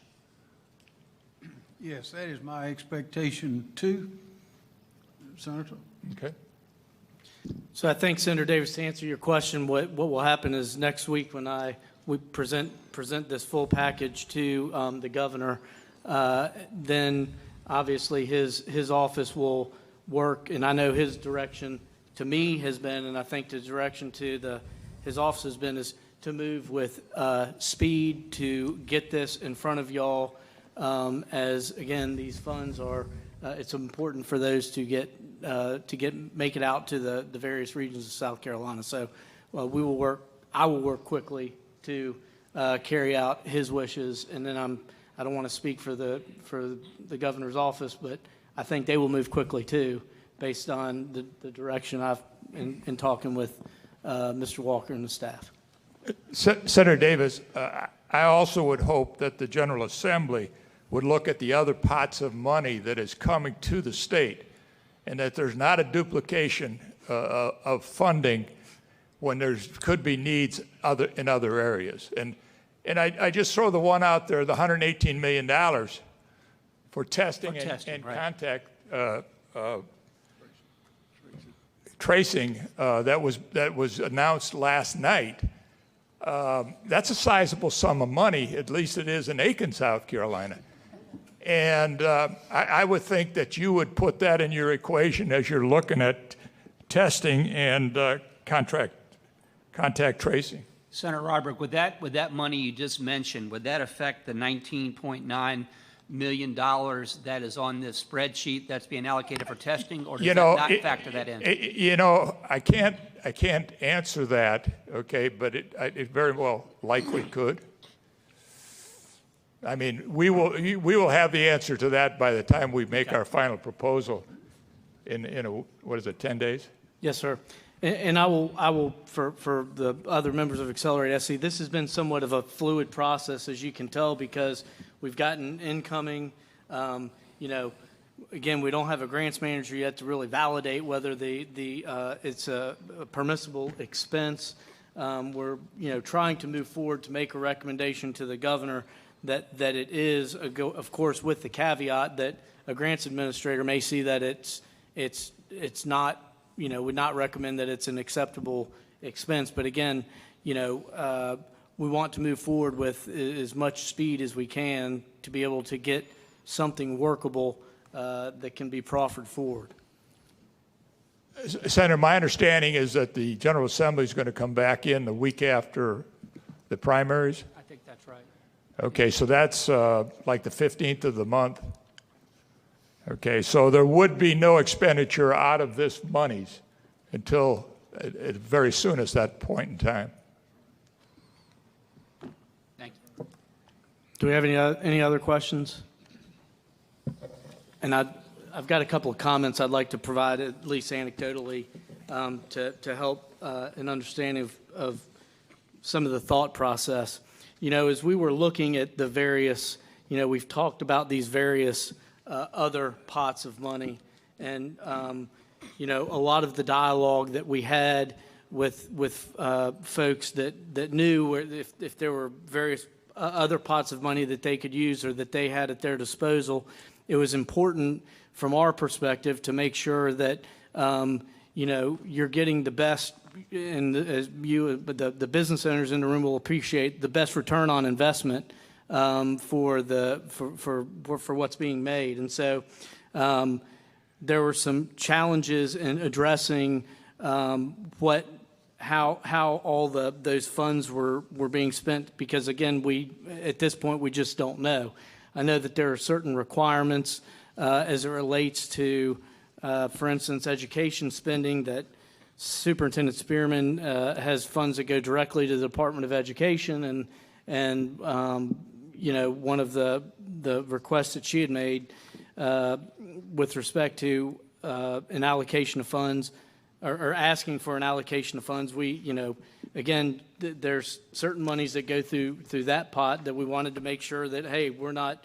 Yes, that is my expectation too, Senator. Okay. So I think, Senator Davis, to answer your question, what will happen is next week when we present this full package to the governor, then obviously his office will work, and I know his direction to me has been, and I think the direction to his office has been, is to move with speed to get this in front of y'all, as again these funds are. It's important for those to make it out to the various regions of South Carolina. So I will work quickly to carry out his wishes, and then I don't want to speak for the governor's office, but I think they will move quickly too, based on the direction I've in talking with Mr. Walker and the staff. Senator Davis, I also would hope that the General Assembly would look at the other pots of money that is coming to the state, and that there's not a duplication of funding when there could be needs in other areas. And I just throw the one out there, the $118 million for testing and right. Contact tracing that was announced last night. That's a sizable sum of money, at least it is in Aiken, South Carolina. And I would think that you would put that in your equation as you're looking at testing and contact tracing. Senator Roderick, would that money you just mentioned, would that affect the $19.9 million that is on this spreadsheet that's being allocated for testing, or does that not factor that in? I can't answer that, okay, but it very well likely could. I mean, we will have the answer to that by the time we make our final proposal in 10 days? Yes, sir. And I will for the other members of AccelerateSC, this has been somewhat of a fluid process, as you can tell, because we've gotten incoming, again, we don't have a grants manager yet to really validate whether it's a permissible expense. We're, trying to move forward to make a recommendation to the governor that it is, of course, with the caveat that a grants administrator may see that it's not, would not recommend that it's an acceptable expense. But again, we want to move forward with as much speed as we can to be able to get something workable that can be proffered forward. Senator, my understanding is that the General Assembly is going to come back in the week after the primaries. I think that's right. Okay, so that's like the 15th of the month. Okay, so there would be no expenditure out of this monies until very soon as that point in time. Thank you. Do we have any other questions? And I've got a couple of comments I'd like to provide, at least anecdotally, to help an understanding of some of the thought process. As we were looking at the various, we've talked about these various other pots of money, and a lot of the dialogue that we had with folks that knew if there were various other pots of money that they could use or that they had at their disposal, it was important from our perspective to make sure that you're getting the best, and as the business owners in the room will appreciate, the best return on investment for what's being made. And so there were some challenges in addressing how all those funds were being spent, because again, at this point we just don't know. I know that there are certain requirements as it relates to, for instance, education spending, that Superintendent Spearman has funds that go directly to the Department of Education, and you know, one of the requests that she had made with respect to an allocation of funds, or asking for an allocation of funds, we, you know, again, there's certain monies that go through that pot that we wanted to make sure that, hey, we're not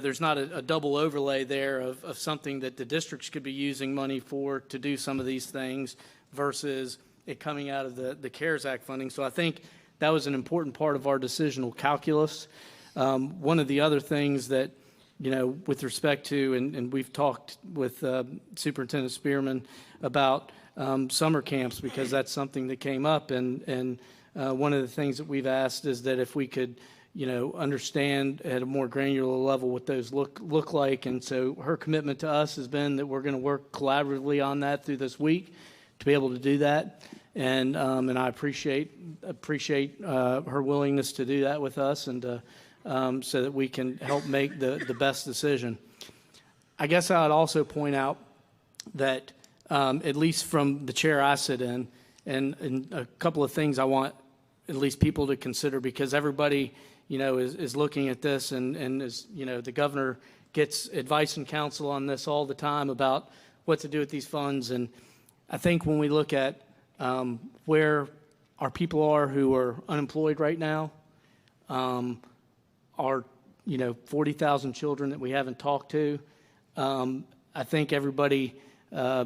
there's not a double overlay there of something that the districts could be using money for to do some of these things versus it coming out of the CARES Act funding. So I think that was an important part of our decisional calculus. One of the other things that, you know, with respect to, and we've talked with Superintendent Spearman about summer camps, because that's something that came up, and one of the things that we've asked is that if we could, you know, understand at a more granular level what those look like. And so her commitment to us has been that we're going to work collaboratively on that through this week to be able to do that. And I appreciate her willingness to do that with us, and so that we can help make the best decision. I guess I would also point out that at least from the chair I sit in, and a couple of things I want at least people to consider, because everybody, you know, is looking at this, and is, you know, the governor gets advice and counsel on this all the time about what to do with these funds. And I think when we look at where our people are who are unemployed right now, our, you know, 40,000 children that we haven't talked to, I think everybody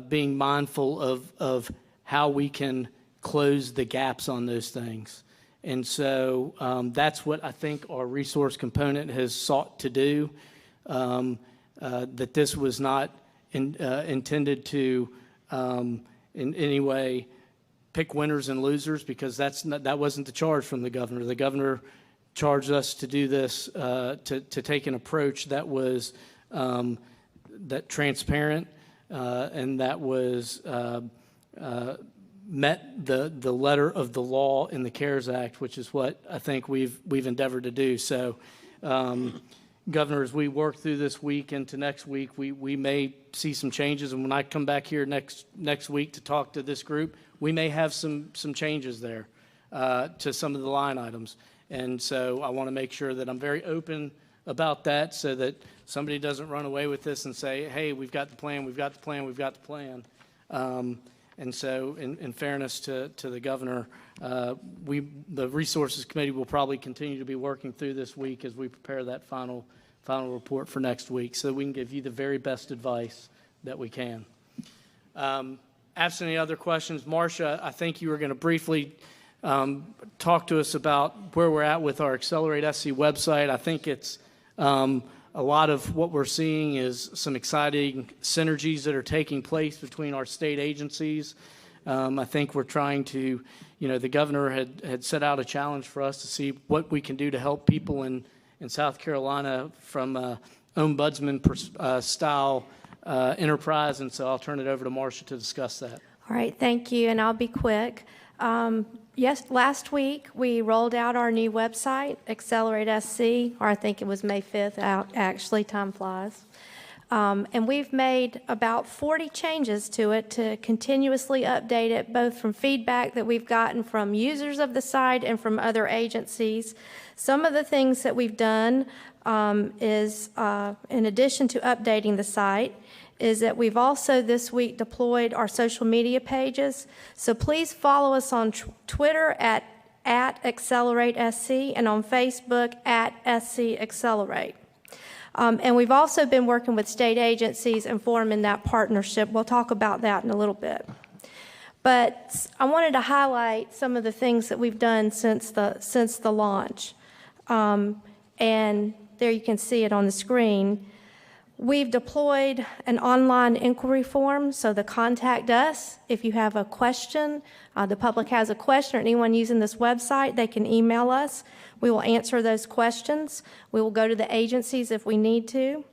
being mindful of how we can close the gaps on those things. And so that's what I think our resource component has sought to do, that this was not intended to in any way pick winners and losers, because that wasn't the charge from the governor. The governor charged us to do this, to take an approach that was that transparent, and that was met the letter of the law in the CARES Act, which is what I think we've endeavored to do. So, Governor, as we work through this week into next week, we may see some changes, and when I come back here next week to talk to this group, we may have some changes there to some of the line items. And so I want to make sure that I'm very open about that, so that somebody doesn't run away with this and say, hey, we've got the plan, we've got the plan, we've got the plan. And so in fairness to the governor, the Resources Committee will probably continue to be working through this week as we prepare that final report for next week, so we can give you the very best advice that we can. Absent any other questions, Marcia, I think you were going to briefly talk to us about where we're at with our AccelerateSC website. I think it's a lot of what we're seeing is some exciting synergies that are taking place between our state agencies. I think we're trying to, you know, the governor had set out a challenge for us to see what we can do to help people in South Carolina from ombudsman style enterprise. And so I'll turn it over to Marcia to discuss that. All right, thank you, and I'll be quick. Yes, last week we rolled out our new website, AccelerateSC, or I think it was May 5th out, actually, time flies. And we've made about 40 changes to it to continuously update it, both from feedback that we've gotten from users of the site and from other agencies. Some of the things that we've done is, in addition to updating the site, is that we've also this week deployed our social media pages. So please follow us on Twitter at AccelerateSC and on Facebook at SC Accelerate. And we've also been working with state agencies and forming that partnership. We'll talk about that in a little bit. But I wanted to highlight some of the things that we've done since the launch. And there you can see it on the screen. We've deployed an online inquiry form, so the contact us if you have a question. The public has a question, or anyone using this website, they can email us. We will answer those questions. We will go to the agencies if we need to.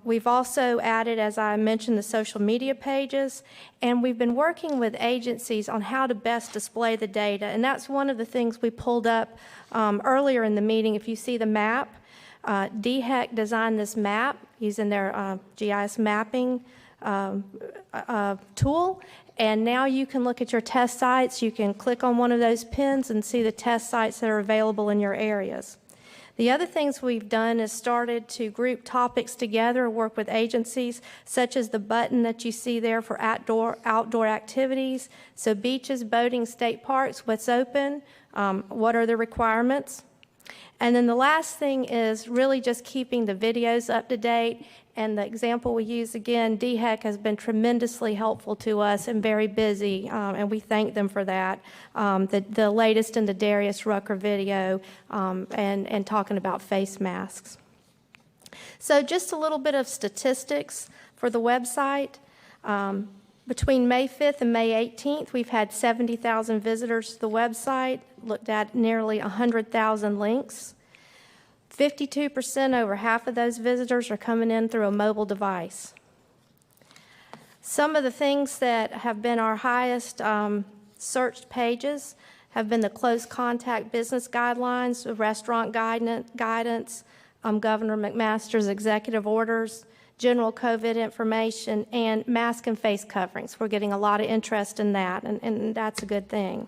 We've also added, as I mentioned, the social media pages, and we've been working with agencies on how to best display the data, and that's one of the things we pulled up earlier in the meeting. If you see the map, DHEC designed this map using their GIS mapping tool, and now you can look at your test sites. You can click on one of those pins and see the test sites that are available in your areas. The other things we've done is started to group topics together, work with agencies, such as the button that you see there for outdoor activities. So beaches, boating, state parks, what's open, what are the requirements? And then the last thing is really just keeping the videos up to date. And the example we use again, DHEC has been tremendously helpful to us and very busy, and we thank them for that. The latest in the Darius Rucker video and talking about face masks. So just a little bit of statistics for the website. Between May 5th and May 18th, we've had 70,000 visitors to the website, looked at nearly 100,000 links. 52%, over half of those visitors are coming in through a mobile device. Some of the things that have been our highest searched pages have been the close contact business guidelines, the restaurant guidance, Governor McMaster's executive orders, general COVID information, and mask and face coverings. We're getting a lot of interest in that, and that's a good thing.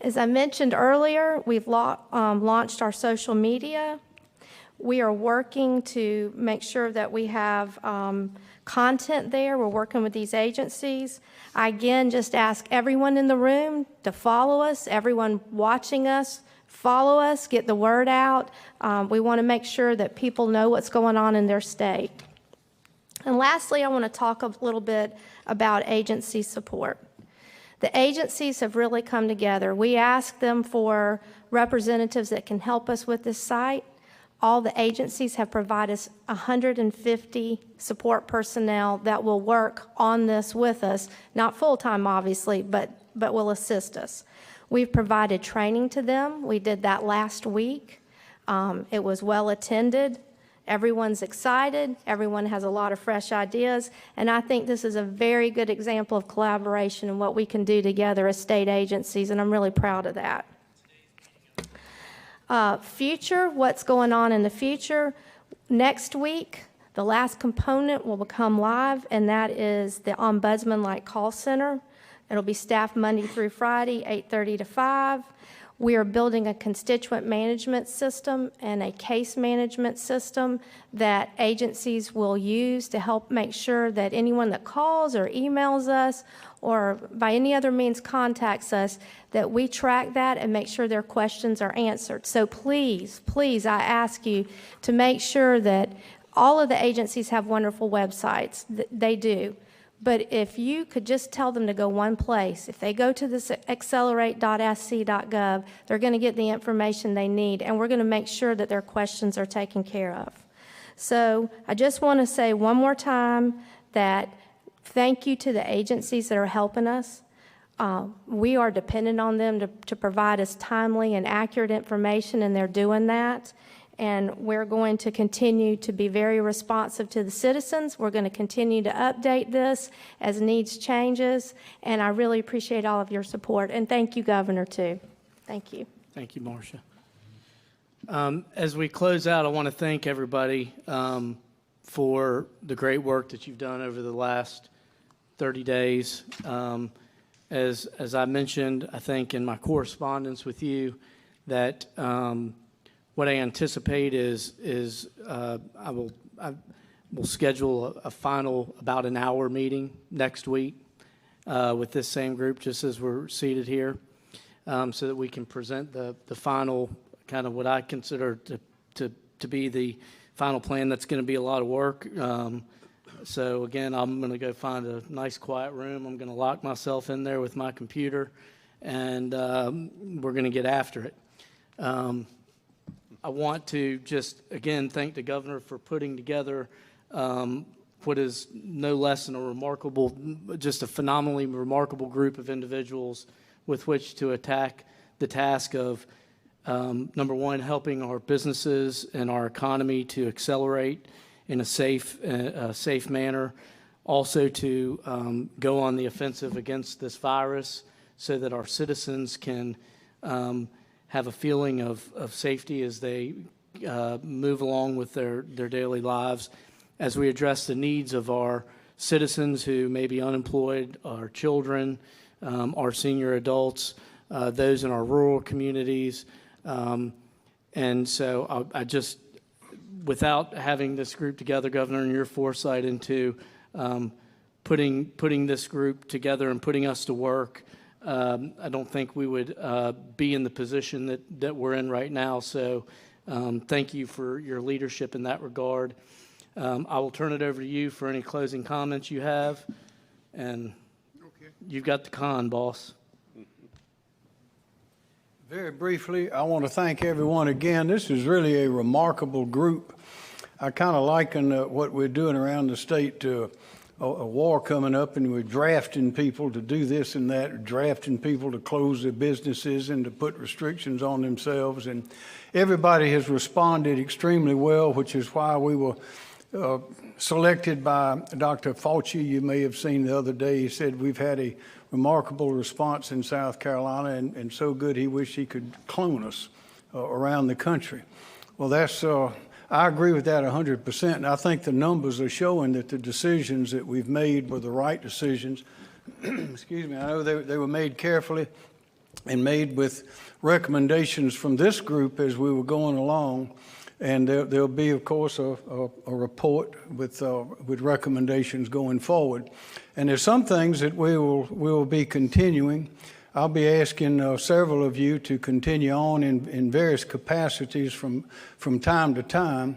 As I mentioned earlier, we've launched our social media. We are working to make sure that we have content there. We're working with these agencies. I again just ask everyone in the room to follow us, everyone watching us, follow us, get the word out. We want to make sure that people know what's going on in their state. And lastly, I want to talk a little bit about agency support. The agencies have really come together. We asked them for representatives that can help us with this site. All the agencies have provided us 150 support personnel that will work on this with us, not full-time obviously, but will assist us. We've provided training to them. We did that last week. It was well attended. Everyone's excited. Everyone has a lot of fresh ideas. And I think this is a very good example of collaboration and what we can do together as state agencies, and I'm really proud of that. Future, what's going on in the future? Next week, the last component will become live, and that is the Ombudsman-like call center. It'll be staffed Monday through Friday, 8:30 to 5. We are building a constituent management system and a case management system that agencies will use to help make sure that anyone that calls or emails us or by any other means contacts us, that we track that and make sure their questions are answered. So please, please, I ask you to make sure that all of the agencies have wonderful websites. They do. But if you could just tell them to go one place, if they go to this accelerate.sc.gov, they're going to get the information they need, and we're going to make sure that their questions are taken care of. So I just want to say one more time that thank you to the agencies that are helping us. We are dependent on them to provide us timely and accurate information, and they're doing that. And we're going to continue to be very responsive to the citizens. We're going to continue to update this as needs changes, and I really appreciate all of your support. And thank you, Governor, too. Thank you. Thank you, Marcia. As we close out, I want to thank everybody for the great work that you've done over the last 30 days. As I mentioned, I think in my correspondence with you, that what I anticipate is I will schedule a final about an hour meeting next week with this same group, just as we're seated here, so that we can present the final kind of what I consider to be the final plan. That's going to be a lot of work. So again, I'm going to go find a nice quiet room. I'm going to lock myself in there with my computer, and we're going to get after it. I want to just, again, thank the governor for putting together what is no less than a remarkable, just a phenomenally remarkable group of individuals with which to attack the task of, number one, helping our businesses and our economy to accelerate in a safe manner, also to go on the offensive against this virus so that our citizens can have a feeling of safety as they move along with their daily lives as we address the needs of our citizens who may be unemployed, our children, our senior adults, those in our rural communities. And so I just, without having this group together, Governor, and your foresight into putting this group together and putting us to work, I don't think we would be in the position that we're in right now. So thank you for your leadership in that regard. I will turn it over to you for any closing comments you have. And you've got the con, boss. Very briefly, I want to thank everyone again. This is really a remarkable group. I kind of liken what we're doing around the state to a war coming up, and we're drafting people to do this and that, drafting people to close their businesses and to put restrictions on themselves. And everybody has responded extremely well, which is why we were selected by Dr. Fauci. You may have seen the other day, he said we've had a remarkable response in South Carolina, and so good he wished he could clone us around the country. Well, that's I agree with that 100%, and I think the numbers are showing that the decisions that we've made were the right decisions. Excuse me, I know they were made carefully and made with recommendations from this group as we were going along, and there'll be, of course, a report with recommendations going forward. And there's some things that we will be continuing. I'll be asking several of you to continue on in various capacities from time to time.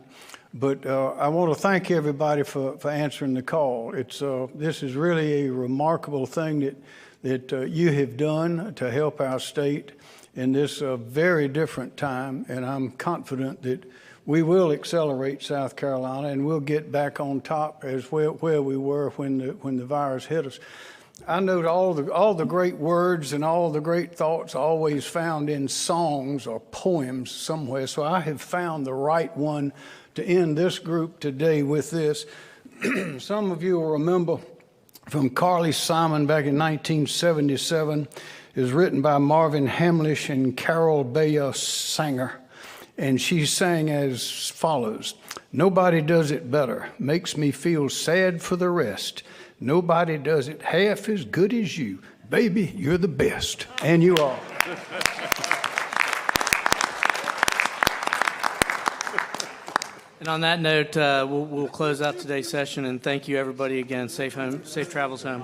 But I want to thank everybody for answering the call. This is really a remarkable thing that you have done to help our state in this very different time. And I'm confident that we will accelerate South Carolina, and we'll get back on top as where we were when the virus hit us. I know all the great words and all the great thoughts are always found in songs or poems somewhere, so I have found the right one to end this group today with this. Some of you will remember from Carly Simon back in 1977. It was written by Marvin Hamlish and Carol Bayer Sanger. And she sang as follows: "Nobody does it better, makes me feel sad for the rest. Nobody does it half as good as you. Baby, you're the best." And you are. And on that note, we'll close out today's session, and thank you everybody again. Safe travels home.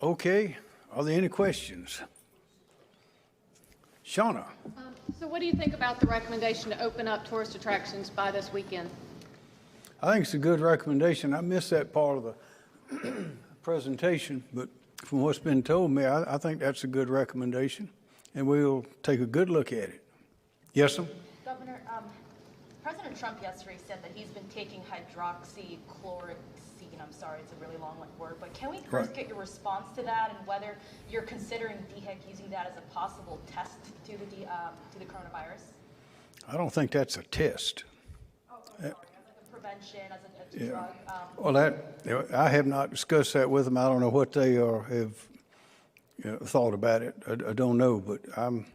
Okay, are there any questions? Shauna? So what do you think about the recommendation to open up tourist attractions by this weekend? I think it's a good recommendation. I missed that part of the presentation, but from what's been told me, I think that's a good recommendation, and we'll take a good look at it. Yes, sir? Governor, President Trump yesterday said that he's been taking hydroxychloroquine. I'm sorry, it's a really long word, but can we first get your response to that and whether you're considering DHEC using that as a possible test to the coronavirus? I don't think that's a test. Oh, sorry, as like a prevention, as a Yeah. drug. Well, I have not discussed that with them. I don't know what they have thought about it. I don't know, but I'm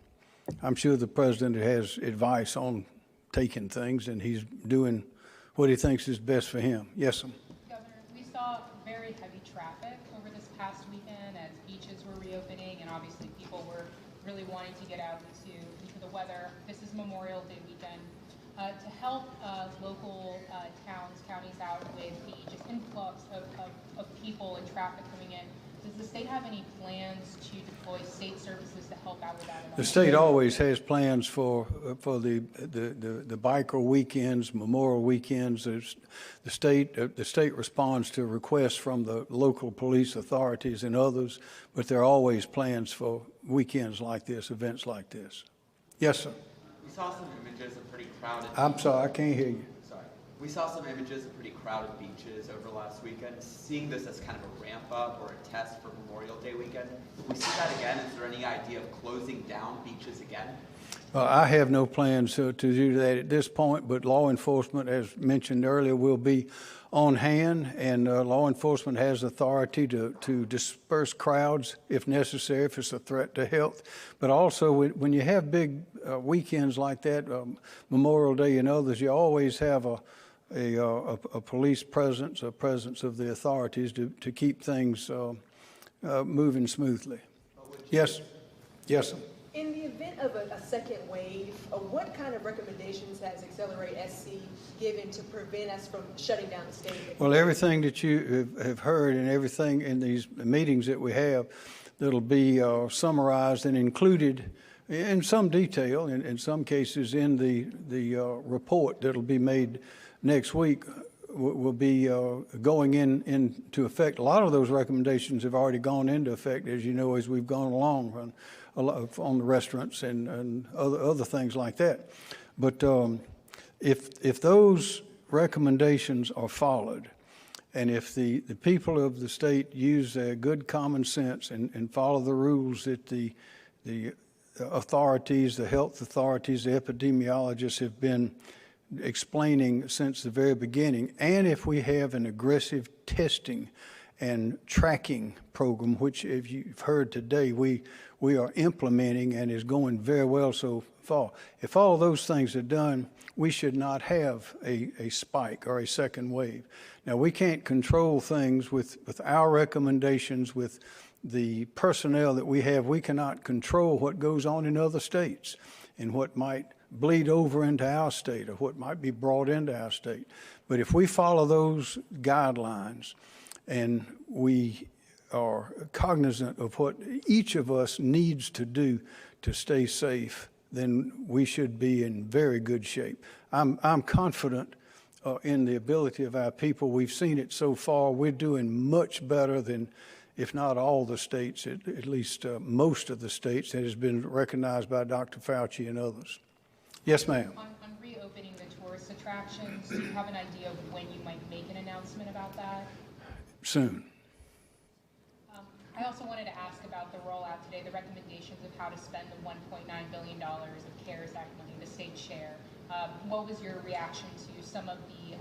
sure the president has advice on taking things, and he's doing what he thinks is best for him. Yes, sir. Governor, we saw very heavy traffic over this past weekend as beaches were reopening, and obviously people were really wanting to get out into the weather. This is Memorial Day weekend. To help local counties out with the just influx of people and traffic coming in, does the state have any plans to deploy state services to help out with that? The state always has plans for the biker weekends, Memorial weekends. The state responds to requests from the local police authorities and others, but there are always plans for weekends like this, events like this. Yes, sir. We saw some images of pretty crowded. I'm sorry, I can't hear you. Sorry. We saw some images of pretty crowded beaches over last weekend. Seeing this as kind of a ramp up or a test for Memorial Day weekend, if we see that again, is there any idea of closing down beaches again? I have no plans to do that at this point, but law enforcement, as mentioned earlier, will be on hand, and law enforcement has authority to disperse crowds if necessary, if it's a threat to health. But also, when you have big weekends like that, Memorial Day and others, you always have a police presence, a presence of the authorities to keep things moving smoothly. Yes, yes, sir. In the event of a second wave, what kind of recommendations has AccelerateSC given to prevent us from shutting down the state? Well, everything that you have heard and everything in these meetings that we have, that'll be summarized and included in some detail, in some cases in the report that'll be made next week, will be going into effect. A lot of those recommendations have already gone into effect, as you know, as we've gone along on the restaurants and other things like that. But if those recommendations are followed, and if the people of the state use their good common sense and follow the rules that the authorities, the health authorities, the epidemiologists have been explaining since the very beginning, and if we have an aggressive testing and tracking program, which, if you've heard today, we are implementing and is going very well so far. If all those things are done, we should not have a spike or a second wave. Now, we can't control things with our recommendations, with the personnel that we have. We cannot control what goes on in other states and what might bleed over into our state or what might be brought into our state. But if we follow those guidelines and we are cognizant of what each of us needs to do to stay safe, then we should be in very good shape. I'm confident in the ability of our people. We've seen it so far. We're doing much better than, if not all the states, at least most of the states. That has been recognized by Dr. Fauci and others. Yes, ma'am. On reopening the tourist attractions, do you have an idea of when you might make an announcement about that? Soon. I also wanted to ask about the rollout today, the recommendations of how to spend the $1.9 billion of CARES Act money, the state share. What was your reaction to some of the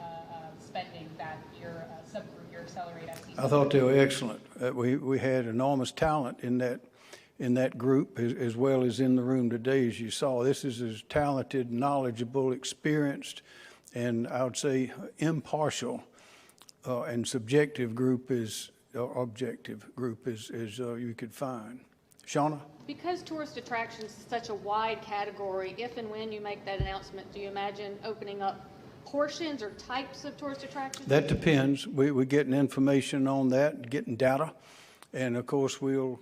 spending that your subgroup, your AccelerateSC? I thought they were excellent. We had enormous talent in that group, as well as in the room today, as you saw. This is as talented, knowledgeable, experienced, and I would say impartial and subjective group as you could find. Shauna? Because tourist attractions is such a wide category, if and when you make that announcement, do you imagine opening up portions or types of tourist attractions? That depends. We're getting information on that, getting data, And of course, we'll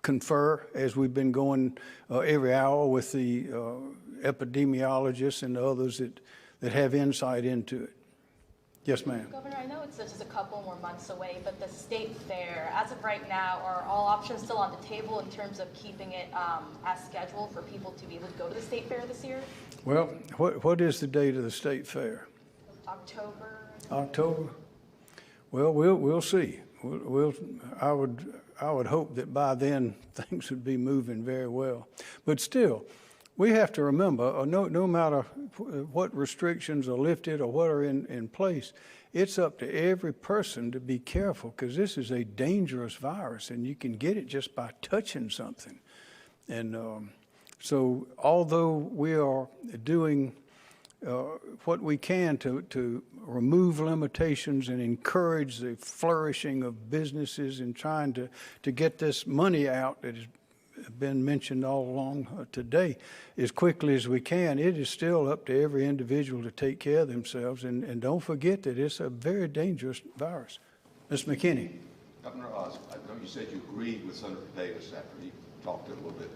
confer as we've been going every hour with the epidemiologists and the others that have insight into it. Yes, ma'am. Governor, I know it's just a couple more months away, but the state fair, as of right now, are all options still on the table in terms of keeping it as scheduled for people to be able to go to the state fair this year? Well, what is the date of the state fair? October. October? Well, we'll see. I would hope that by then things would be moving very well. But still, we have to remember, no matter what restrictions are lifted or what are in place, it's up to every person to be careful, because this is a dangerous virus and you can get it just by touching something. And so although we are doing what we can to remove limitations and encourage the flourishing of businesses and trying to get this money out that has been mentioned all along today as quickly as we can, it is still up to every individual to take care of themselves. And don't forget that it's a very dangerous virus. Ms. McKinney. Governor Oz, I know you said you agreed with Senator Davis after he talked a little bit.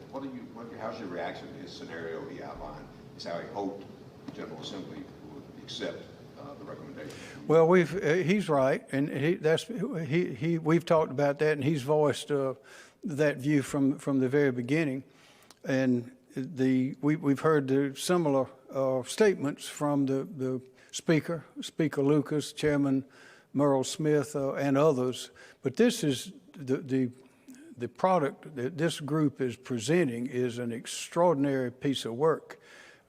How's your reaction to his scenario he outlined? Is how he hoped the General Assembly would accept the recommendation? Well, he's right, and we've talked about that, and he's voiced that view from the very beginning, and we've heard the similar statements from the Speaker Lucas, Chairman Merle Smith, and others. But this is the product that this group is presenting is an extraordinary piece of work.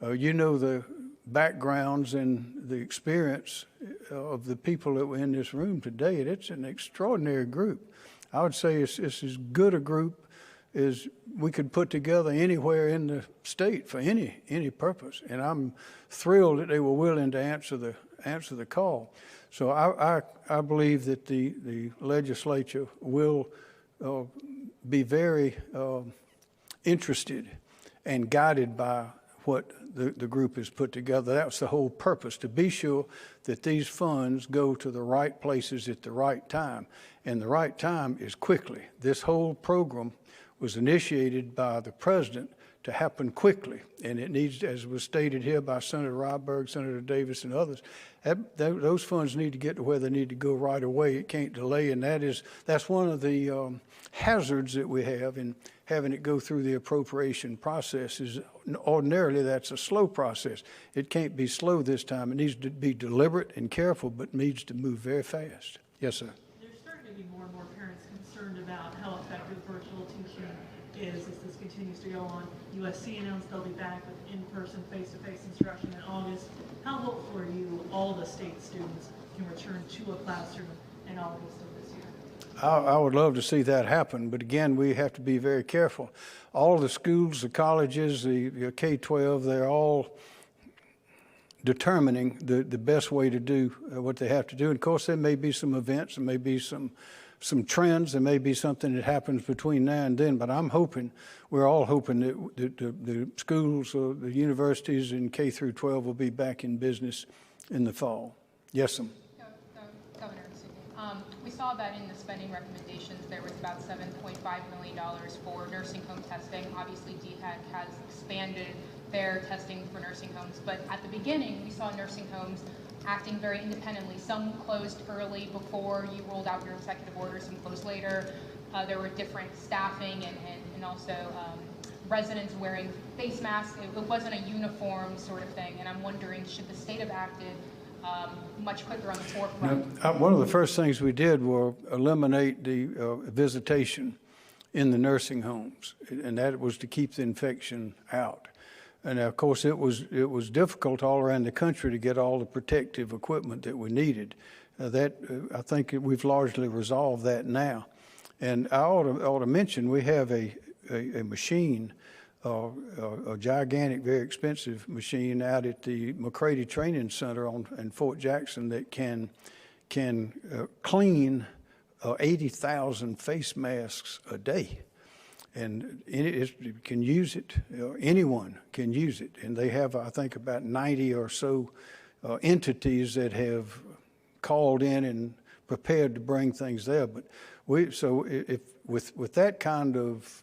You know the backgrounds and the experience of the people that were in this room today. It's an extraordinary group. I would say it's as good a group as we could put together anywhere in the state for any purpose. And I'm thrilled that they were willing to answer the call. So I believe that the legislature will be very interested and guided by what the group has put together. That's the whole purpose, to be sure that these funds go to the right places at the right time. And the right time is quickly. This whole program was initiated by the president to happen quickly. And it needs, as was stated here by Senator Ryberg, Senator Davis, and others, those funds need to get to where they need to go right away. It can't delay. And that's one of the hazards that we have in having it go through the appropriation process. Is ordinarily that's a slow process. It can't be slow this time. It needs to be deliberate and careful, but needs to move very fast. Yes, sir. There's starting to be more and more parents concerned about how effective virtual teaching is as this continues to go on. USC announced they'll be back with in-person, face-to-face instruction in August. How hopeful are you all the state students can return to a classroom in August of this year? I would love to see that happen, but again, we have to be very careful. All the schools, the colleges, the K-12, they're all determining the best way to do what they have to do. And of course, there may be some events, there may be some trends, there may be something that happens between now and then, but we're all hoping that the schools or the universities in K through 12 will be back in business in the fall. Yes, sir. Governor, we saw that in the spending recommendations, there was about $7.5 million for nursing home testing. Obviously, DHEC has expanded their testing for nursing homes, but at the beginning, we saw nursing homes acting very independently. Some closed early before you rolled out your executive order, some closed later. There were different staffing and also residents wearing face masks. It wasn't a uniform sort of thing, and I'm wondering, should the state have acted much quicker on the forefront? Now, one of the first things we did was eliminate the visitation in the nursing homes, and that was to keep the infection out. And of course, it was difficult all around the country to get all the protective equipment that we needed. I think we've largely resolved that now. And I ought to mention we have a machine, a gigantic, very expensive machine out at the McCrady Training Center in Fort Jackson that can clean 80,000 face masks a day. And it can use it, anyone can use it. And they have, I think, about 90 or so entities that have called in and prepared to bring things there. But if with that kind of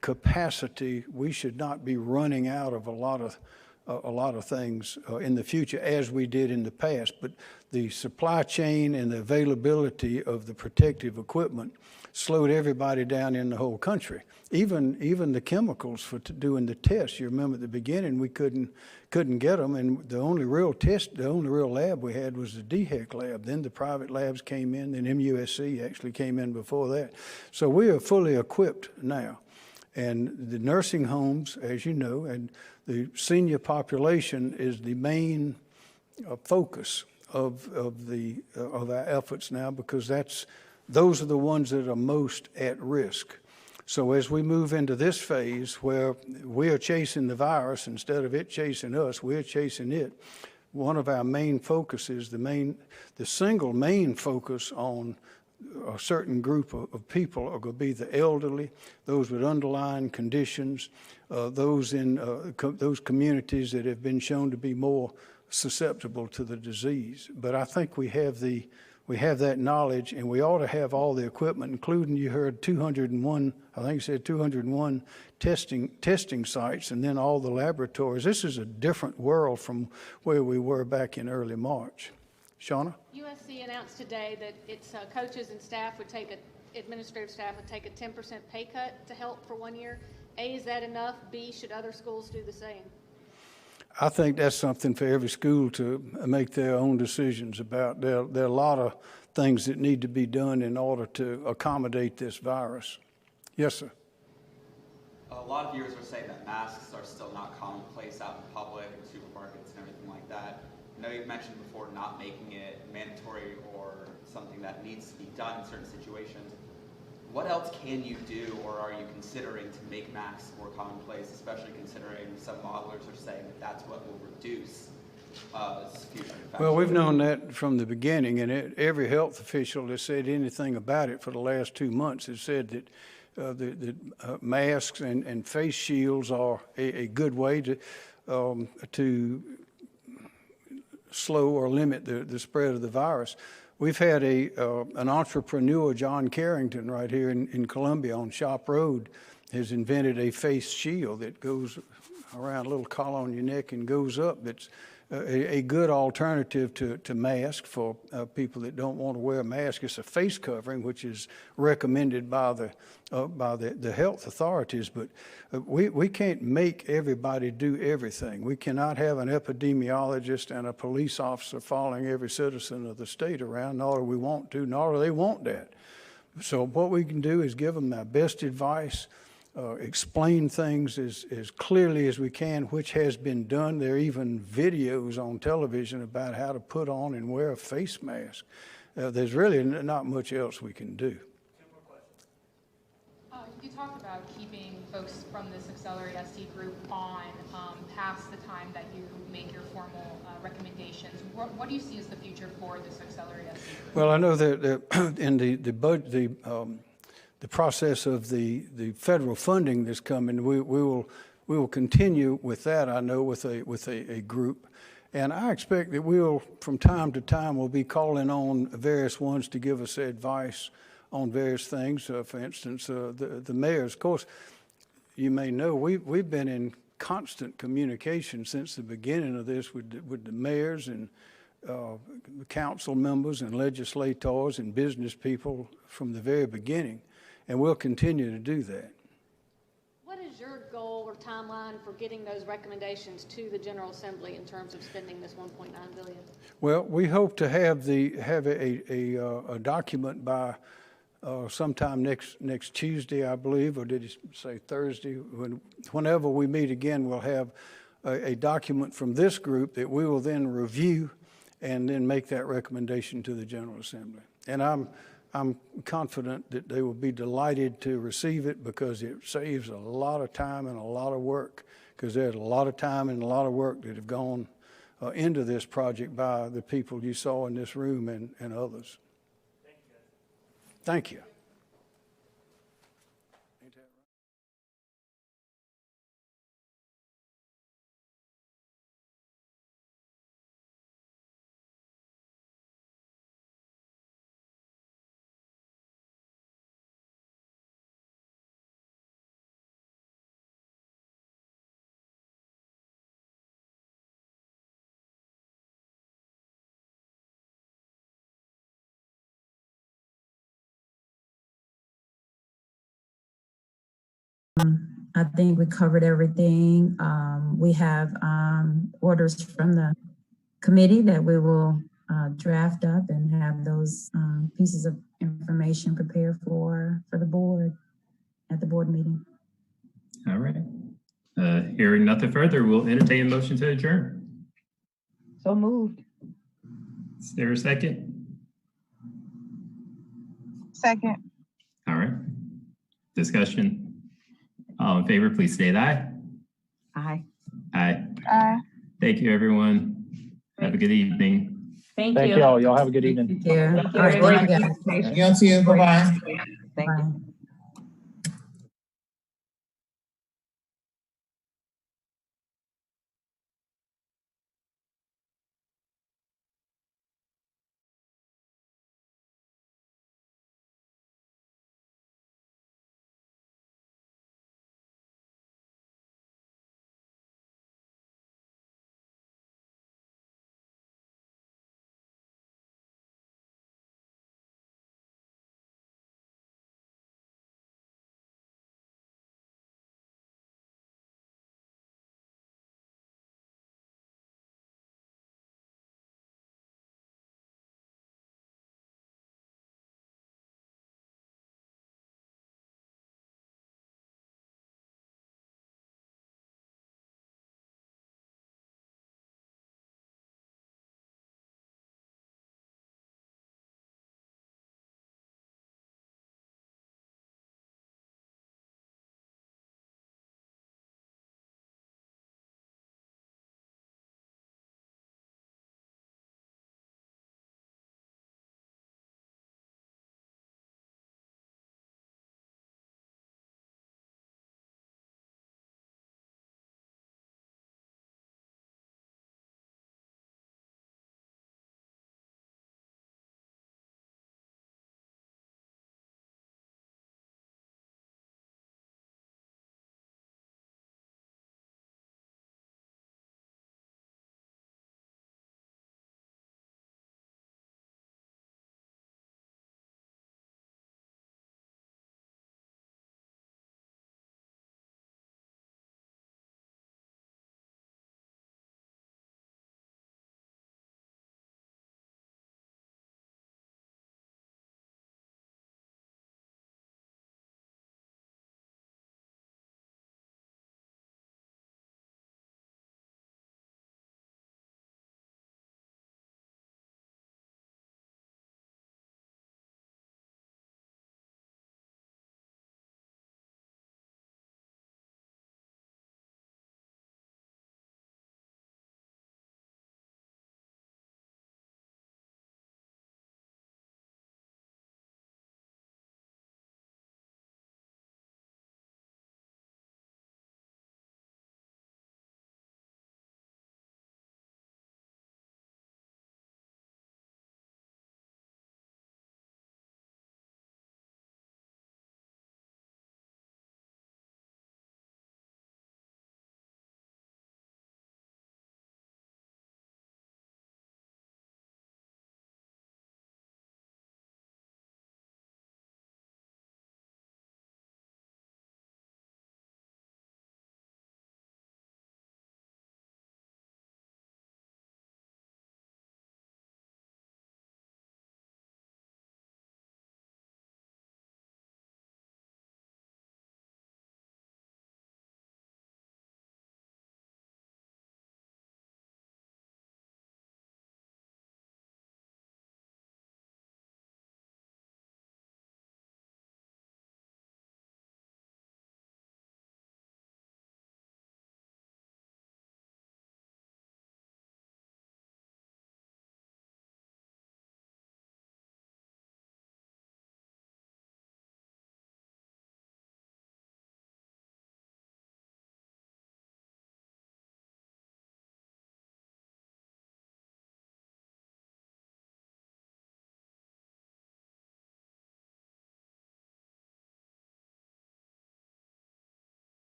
capacity, we should not be running out of a lot of things in the future as we did in the past. But the supply chain and the availability of the protective equipment slowed everybody down in the whole country. Even the chemicals for doing the tests. You remember at the beginning we couldn't get them, and the only real lab we had was the DHEC lab. Then the private labs came in, then MUSC actually came in before that. So we are fully equipped now. And the nursing homes, as you know, and the senior population is the main focus of our efforts now, because those are the ones that are most at risk. So as we move into this phase where we are chasing the virus instead of it chasing us, we're chasing it. One of our main focuses, the single main focus on a certain group of people are going to be the elderly, those with underlying conditions, those in those communities that have been shown to be more susceptible to the disease. But I think we have that knowledge, and we ought to have all the equipment, including, you heard 201, I think you said 201 testing sites, and then all the laboratories. This is a different world from where we were back in early March. Shauna? USC announced today that its coaches and staff administrative staff would take a 10% pay cut to help for 1 year. A, is that enough? B, should other schools do the same? I think that's something for every school to make their own decisions about. There are a lot of things that need to be done in order to accommodate this virus. Yes, sir. A lot of viewers are saying that masks are still not commonplace out in public, in supermarkets and everything like that. I know you've mentioned before not making it mandatory or something that needs to be done in certain situations. What else can you do, or are you considering to make masks more commonplace, especially considering some modelers are saying that that's what will reduce future infections? Well, we've known that from the beginning, and every health official that's said anything about it for the last 2 months has said that the masks and face shields are a good way to slow or limit the spread of the virus. We've had an entrepreneur, John Carrington, right here in Columbia on Shop Road, has invented a face shield that goes around, a little collar on your neck and goes up. That's a good alternative to mask for people that don't want to wear a mask. It's a face covering, which is recommended by the health authorities. But we can't make everybody do everything. We cannot have an epidemiologist and a police officer following every citizen of the state around, nor do we want to, nor do they want that. So what we can do is give them our best advice, explain things as clearly as we can, which has been done. There are even videos on television about how to put on and wear a face mask. There's really not much else we can do. You talked about keeping folks from this AccelerateSC group on past the time that you make your formal recommendations. What do you see as the future for this AccelerateSC group? Well, I know that in the process of the federal funding that's coming, we will continue with that, I know, with a group. And I expect that we'll, from time to time, we'll be calling on various ones to give us advice on various things. For instance, the mayors. Of course, you may know, we've been in constant communication since the beginning of this with the mayors and council members and legislators and business people from the very beginning. And we'll continue to do that. What is your goal or timeline for getting those recommendations to the General Assembly in terms of spending this $1.9 billion? Well, we hope to have a document by sometime next Tuesday, I believe, or did he say Thursday? Whenever we meet again, we'll have a document from this group that we will then review and then make that recommendation to the General Assembly. And I'm confident that they will be delighted to receive it, because it saves a lot of time and a lot of work, because there's a lot of time and a lot of work that have gone into this project by the people you saw in this room and others. Thank you. I think we covered everything. We have orders from the committee that we will draft up and have those pieces of information prepared for the board at the board meeting. All right. Hearing nothing further, we'll entertain a motion to adjourn. So moved. Is there a second? Second. All right. Discussion. All in favor, please state aye. Aye. Aye. Aye. Thank you, everyone. Have a good evening. Thank you all. Y'all have a good evening. Thank you. Thank you. All right, thank you guys. Thank you. Bye-bye. Bye.